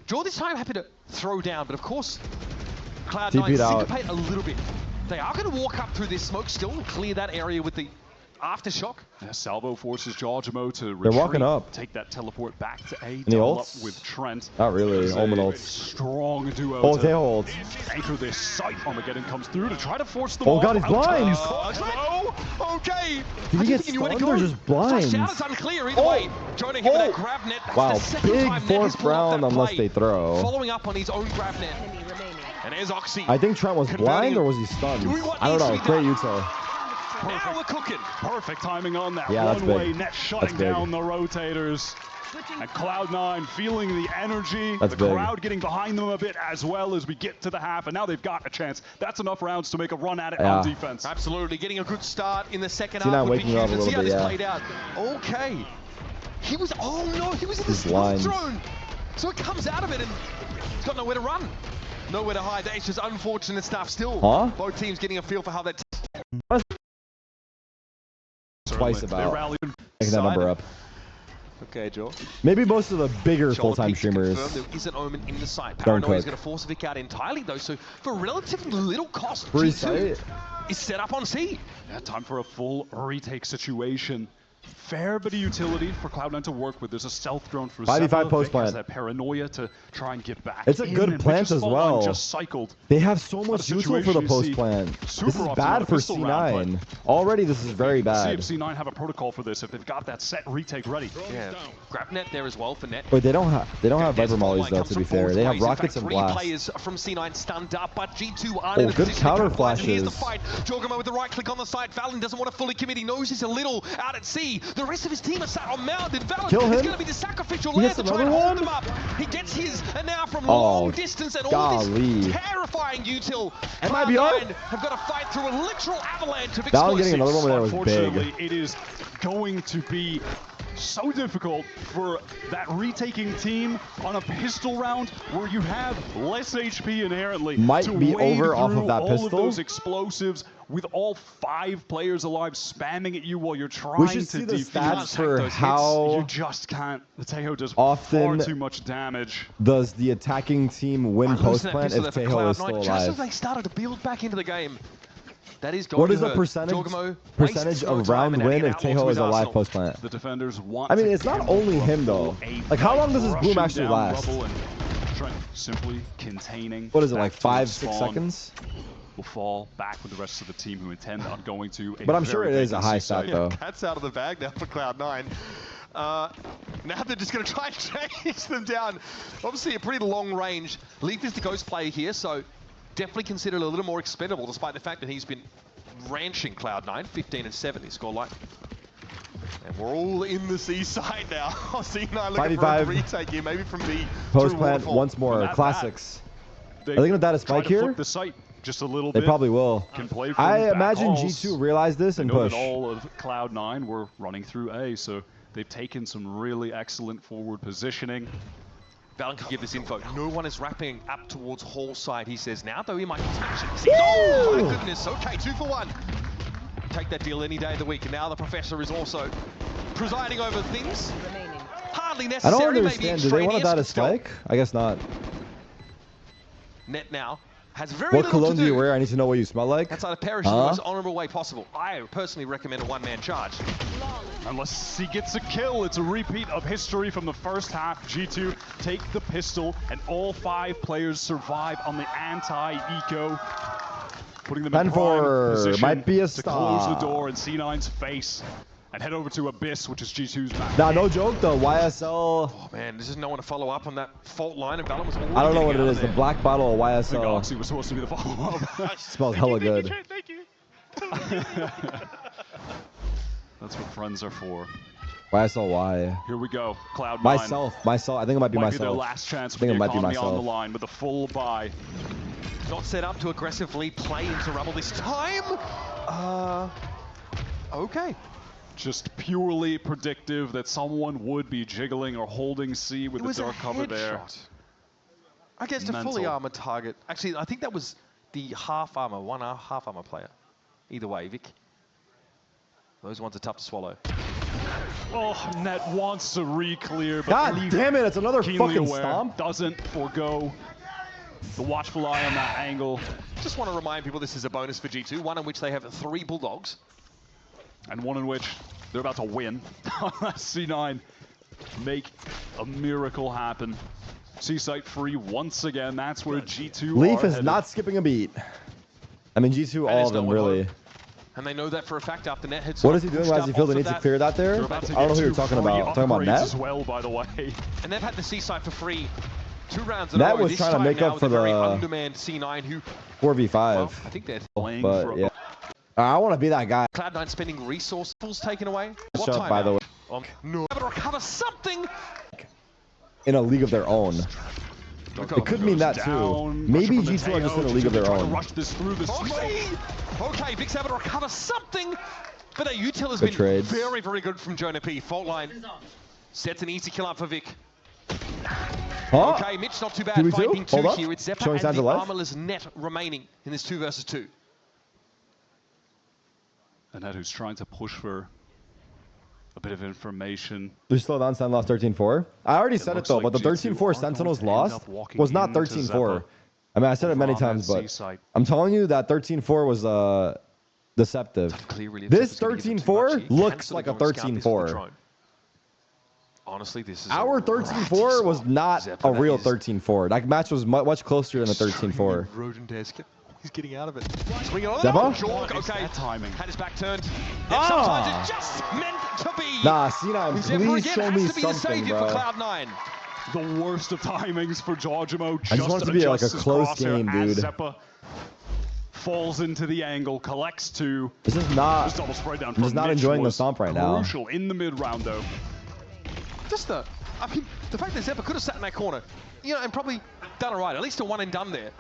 Jaw this time happy to throw down, but of course, Cloud9 TP'd out. syncopate a little bit. They are going to walk up through this smoke still and clear that area with the aftershock. Yeah, Salvo forces Jajamo to retreat. They're walking up. Take that teleport back to A. Any Double up ults? with Trent. Not really. There's Omen a ults. strong duo Oh, to they hold. anchor this site. Armageddon comes through to try to force them Oh off. god, he's blind. Okay. Did he get stunned or just blind? Flash out, it's unclear either way. Jonah here with that grab net. That's Wow, the second big time Net has fourth pulled off round that unless play. they throw. Following up on his own grab net. And there's Oxy. I think Trent was blind or was he stunned? Doing what I don't needs know. to be Great done. util. Now we're cooking. Perfect timing on that Yeah, that's one-way big. net shutting That's big. down the rotators. And Cloud9 feeling the energy, That's the big. crowd getting behind them a bit as well as we get to the half, and now they've got a chance. That's enough rounds to make a run at it on defense. Absolutely, getting a good start in the second See, now half would be waking up huge. a And see how little this bit, played out. Okay. He was, oh no, he was in the He's smoke blind. zone. So it comes out of it and he's got nowhere to run. Nowhere to hide. It's just unfortunate stuff still. Huh? Both teams getting a feel for how that Twice about making that number up. Okay, Joe. Maybe most of the bigger Shoulder full-time peek to streamers. confirm there is an Omen in the site. Don't Paranoia is cook. going to force Vic out entirely though, so for relatively little cost, Free G2 sight. is set up on C. Yeah, time for a full retake situation. Fair bit of utility for Cloud9 to work with. There's a stealth drone for 5v5 Zeppa. post Vic plant. has that paranoia to try and get back. It's a in, good and plant Vic's as fault line well. Just cycled. They have so Not a much util for situation the you post see plant. super This is often bad on a for pistol round, C9. Already this is very bad. See if C9 have a protocol for this if they've got that set retake ready. Yeah, grab net there as well for net. But they don't have Viper mollies though, Comes to be from fair. both They have ways. In rockets fact, and 3 blasts. players from C9 stunned up, but G2 aren't Oh, in a good position counter to capitalize. And here's the flashes. fight. Jogamo with the right click on the side. Valen doesn't want to fully commit. He knows he's a little out at sea. ready. The rest of his team are sat on mound, and Valorant is going to be the sacrificial He lamb gets to try and another hold one? them up. He gets his, and now from long distance, and all this terrifying util. Cloud9 have got to fight through a literal avalanche of explosives. Getting another one there was Unfortunately, big. it is going to be so difficult for that retaking team on a pistol round where you have less HP inherently to be wade over off through of that all pistol. of those explosives with all 5 players alive spamming at you while you're trying We should to see the defuse stats for those how hits. You just can't. The Teho does often far too much damage. Does the attacking team win post plant if Teho is still Just alive? as they started to build back into the game. That is going What is to the hurt. percentage of round win if Teho is alive post plant? The defenders want. I mean, it's not only him though. Like, how long does this boom actually last? Simply containing. What is it, like 5-6 seconds? Will fall back with the rest of the team who intend on going to. But I'm sure it is a high stat though. Cat's out of the bag now for Cloud9. Now they're just going to try and chase them down. Obviously a pretty long range. Leaf is the ghost player here, so definitely considered a little more expendable, despite the fact that he's been ranching Cloud9, 15-7 his scoreline. And we're all in the seaside now. C9 looking for a retake here, maybe from B. Post plant once more, classics. Are they going to data spike here? The site just a little they bit. Probably will. Can play I imagine G2 realized this and push. All of Cloud9 were running through A, so they've taken some really excellent forward positioning. Valorant can give this info. No one is wrapping up towards hall side, he says now, though he might be smashing. Oh my goodness, okay, 2 for 1. Take that deal any day of the week, and now the professor is also presiding over things. Hardly necessary. I don't understand, do they want to data spike? I guess not. Net now has very what little cologne to do you wear? I need to know what you smell like. That's how to perish in the most honorable way possible. I personally recommend a one-man charge. Unless he gets a kill, it's a repeat of history from the first half. G2 take the pistol, and all 5 players survive on the anti-eco, putting them in prime position might be a to close the door in C9's face and head over to Abyss, which is G2's back. Nah, no joke though. YSL. Oh man, there's just no one to follow up on that fault line, and Valorant was already I don't know what it is. there. The black bottle of YSL. I think Oxy was supposed to be the follow-up. Smells hella good. Thank you. That's what friends are for. YSLY. Here we go. Cloud9. Myself. I think it might be myself. Be their last chance I think it might be on myself. the line with a full buy. Not set up to aggressively play into Rumble this time. Okay. Just purely predictive that someone would be jiggling or holding C with the dark cover there. I guess the fully armored target. Actually, I think that was the half armor, half armor player. Either way, Vic. Those ones are tough to swallow. Oh, Net wants to re-clear, but God damn it, it's another fucking stomp. Doesn't forego the watchful eye on that angle. Just want to remind people this is a bonus for G2, one in which they have 3 Bulldogs. And one in which they're about to win. C9 make a miracle happen. C-site free once again. That's where G2 Leaf is headed. not skipping a beat. I mean, G2, all of them, really. And they know that for a fact after Net had What is he doing? Why does he feel the need to clear that there? I don't know who you're talking about. Talking about Net? As well, by the way. And they've had the C-site for free 2 rounds in Net a row. was trying to make up for the very undermanned C9 who 4v5. Well, I think they're playing but yeah. I want to be that guy. Cloud9 spending resources taken away. What Shut time up, by the way. No. Able to recover something. In a league of their own. It could mean that too. Maybe G2 are just in a league of their own. Rush this through the Okay, Vic's able to recover something. But that util has been very, very good from Jonah P. Fault line sets an easy kill up for Vic. Huh? Okay, Mitch not too bad. 5v2 here. It's Zeppa and the life. armorless Net remaining in this 2 versus 2. And Net who's trying to push for a bit of information. They slow down, Sen lost 13-4. I already said it though, but the 13-4 Sentinels lost was not 13-4. I mean, I said it many times, but I'm telling you that 13-4 was deceptive. This 13-4 looks like a 13-4. Honestly, this is our 13-4 was not a real 13-4. That match was much closer than the 13-4. He's getting out of it. Zeppa? Okay. Timing. Had his back turned. Sometimes it's just meant to be. Nah, C9, please show me something, bro. For Cloud9. The worst of timings for Georgimo. I just want it to be like a close game, dude. Zeppa falls into the angle, collects two. This is not. This double spray down I'm just not Mitch enjoying the was stomp right now. Crucial in the mid round though. Just the fact that Zeppa could have sat in that corner, you know, and probably done it right. At least a one and done there.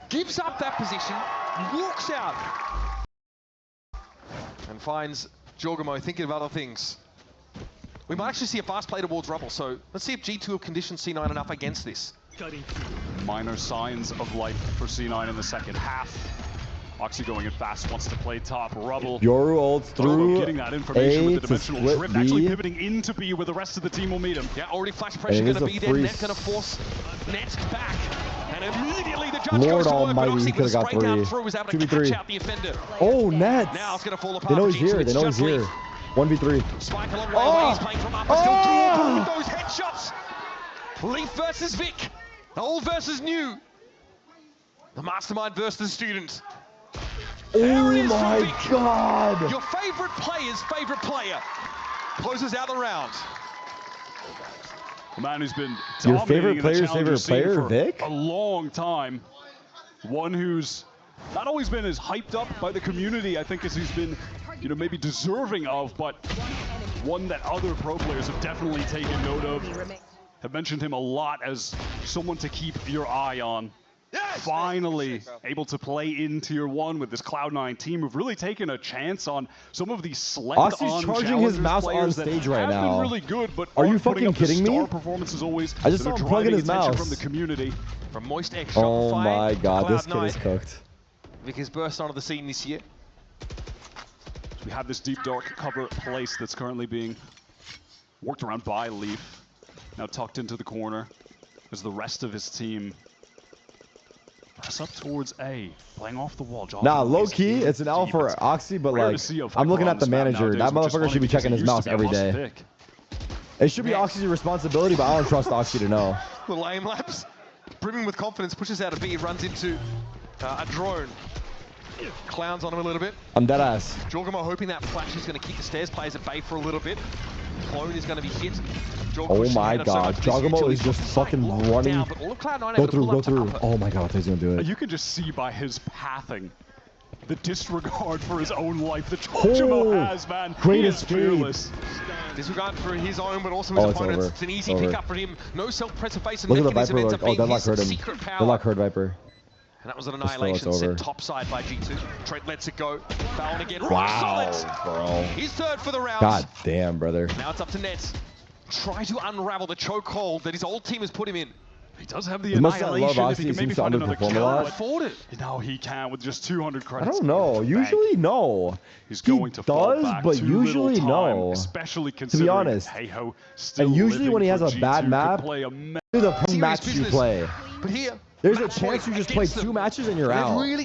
Gives up that position, walks out, and finds Jorgamo thinking of other things. We might actually see a fast play towards Rubble, so let's see if G2 will condition C9 enough against this. Minor signs of life for C9 in the second half. Oxy going in fast, wants to play top. Rubble. Yoru ults through getting that information with the dimensional drift. B. Actually pivoting into B where the rest of the team will meet him. Yeah, already flash pressure going to be there. Net going to force Net back. And immediately the judge Lord goes to work, Almighty, but Oxy he could have got straight down three. through, was able to catch out the offender. Oh, Nets. Now it's going to fall apart. They know for he's G2. here. They It's know he's just here. Leaf. 1v3. Spike a long way away. He's playing from upper, still doing those headshots. Leaf versus Vic. Old versus new. The mastermind versus the student. Oh my God. Your favorite player's favorite player closes out the round. A man who's been Your favorite dominating player's the challenger favorite scene player, for Vic? a long time. One who's not always been as hyped up by the community, I think, as he's been, you know, maybe deserving of, but one that other pro players have definitely taken note of. Have mentioned him a lot as someone to keep your eye on. Finally able to play in Tier 1 with this Cloud9 team who've really taken a chance on some of these Oxy's charging his mouse on stage right now. Been really good, but are you fucking kidding me? Performances always. I just saw him plug in his mouse. From the community. From Moist X Oh Shopify, my God, this kid Cloud9. is cooked. Vic has burst onto the scene this year. We have this deep dark cover place that's currently being worked around by Leaf. Now tucked into the corner as the rest of his team press up towards A, playing off the wall. Nah, low key, it's an L for Oxy, but like, I'm looking at the manager. That motherfucker should be checking his mouse every day. It should be Oxy's responsibility, but I don't trust Oxy to know. Little aim laps. Brimming with confidence, pushes out a B, runs into a drone. Clowns on him a little bit. I'm dead ass. Jorgamo hoping that flash is going to keep the stairs players at bay for a little bit. Clone is going to be hit. Oh my God, Jorgamo is just fucking running. Go through. Oh my God, he's gonna do it. You can just see by his pathing the disregard for his own life that Jorgamo has, man. Great He is fearless. Disregard for his own, but also his opponents. It's an easy pickup for him. No self-preservation mechanism ends up being his secret power. Deadlock heard Viper. And that was an annihilation sent topside by G2. Trent lets it go. Fallon again. Wow, bro. He's third for the round. God damn, brother. Now it's up to Nets. Try to unravel the chokehold that his old team has put him in. He does have the annihilation. If he can maybe find another kill, afford it. No, he can with just 200 credits. I don't know. Usually, no. He's going to fall back but too usually little time, no. Especially to considering be honest. Hey-ho, still and usually when he has a G2 bad map, the match you play. But here, there's a chance you just play 2 matches and you're out. Really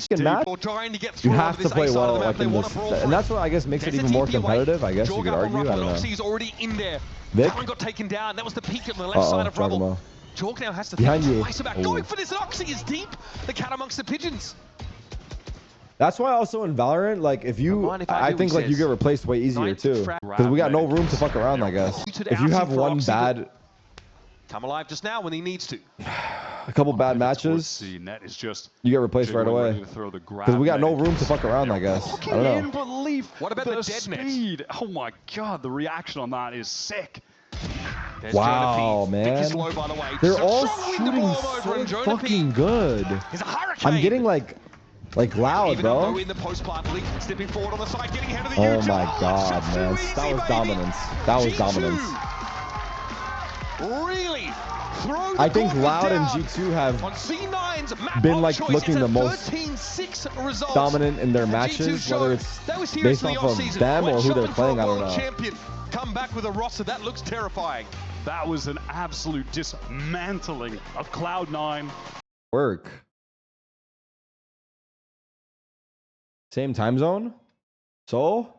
trying to get you have to play well, like in this, and that's what I guess makes it even more competitive. I guess you could argue. I don't know. He's already in there. Vic? Fallon got taken down. That was the peak on the left side of Rubble. Jorg now has to think twice about going for this. And Oxy is deep. The cat amongst the pigeons. That's why also in Valorant, like if you, I think like you get replaced way easier too, because we got no room to fuck around. I guess if you have one bad, come alive just now when he needs to. A couple bad matches, Net is just you get replaced right away. Because we got no room to fuck around. I guess. I don't know. What about the dead speed? Oh my God, the reaction on that is sick. There's wow, man. Low, by the way. They're all shooting so fucking good. I'm getting like loud, bro. In the post plant, Leaf stepping forward on the side, getting ahead of the oh my God, man. That was dominance. That was dominance. Really? I think Loud and G2 have been like looking the most dominant in their matches, whether it's based off of them or who they're playing, I don't know. Come back with a roster that looks terrifying. That was an absolute dismantling of Cloud9. Work. Same time zone? So?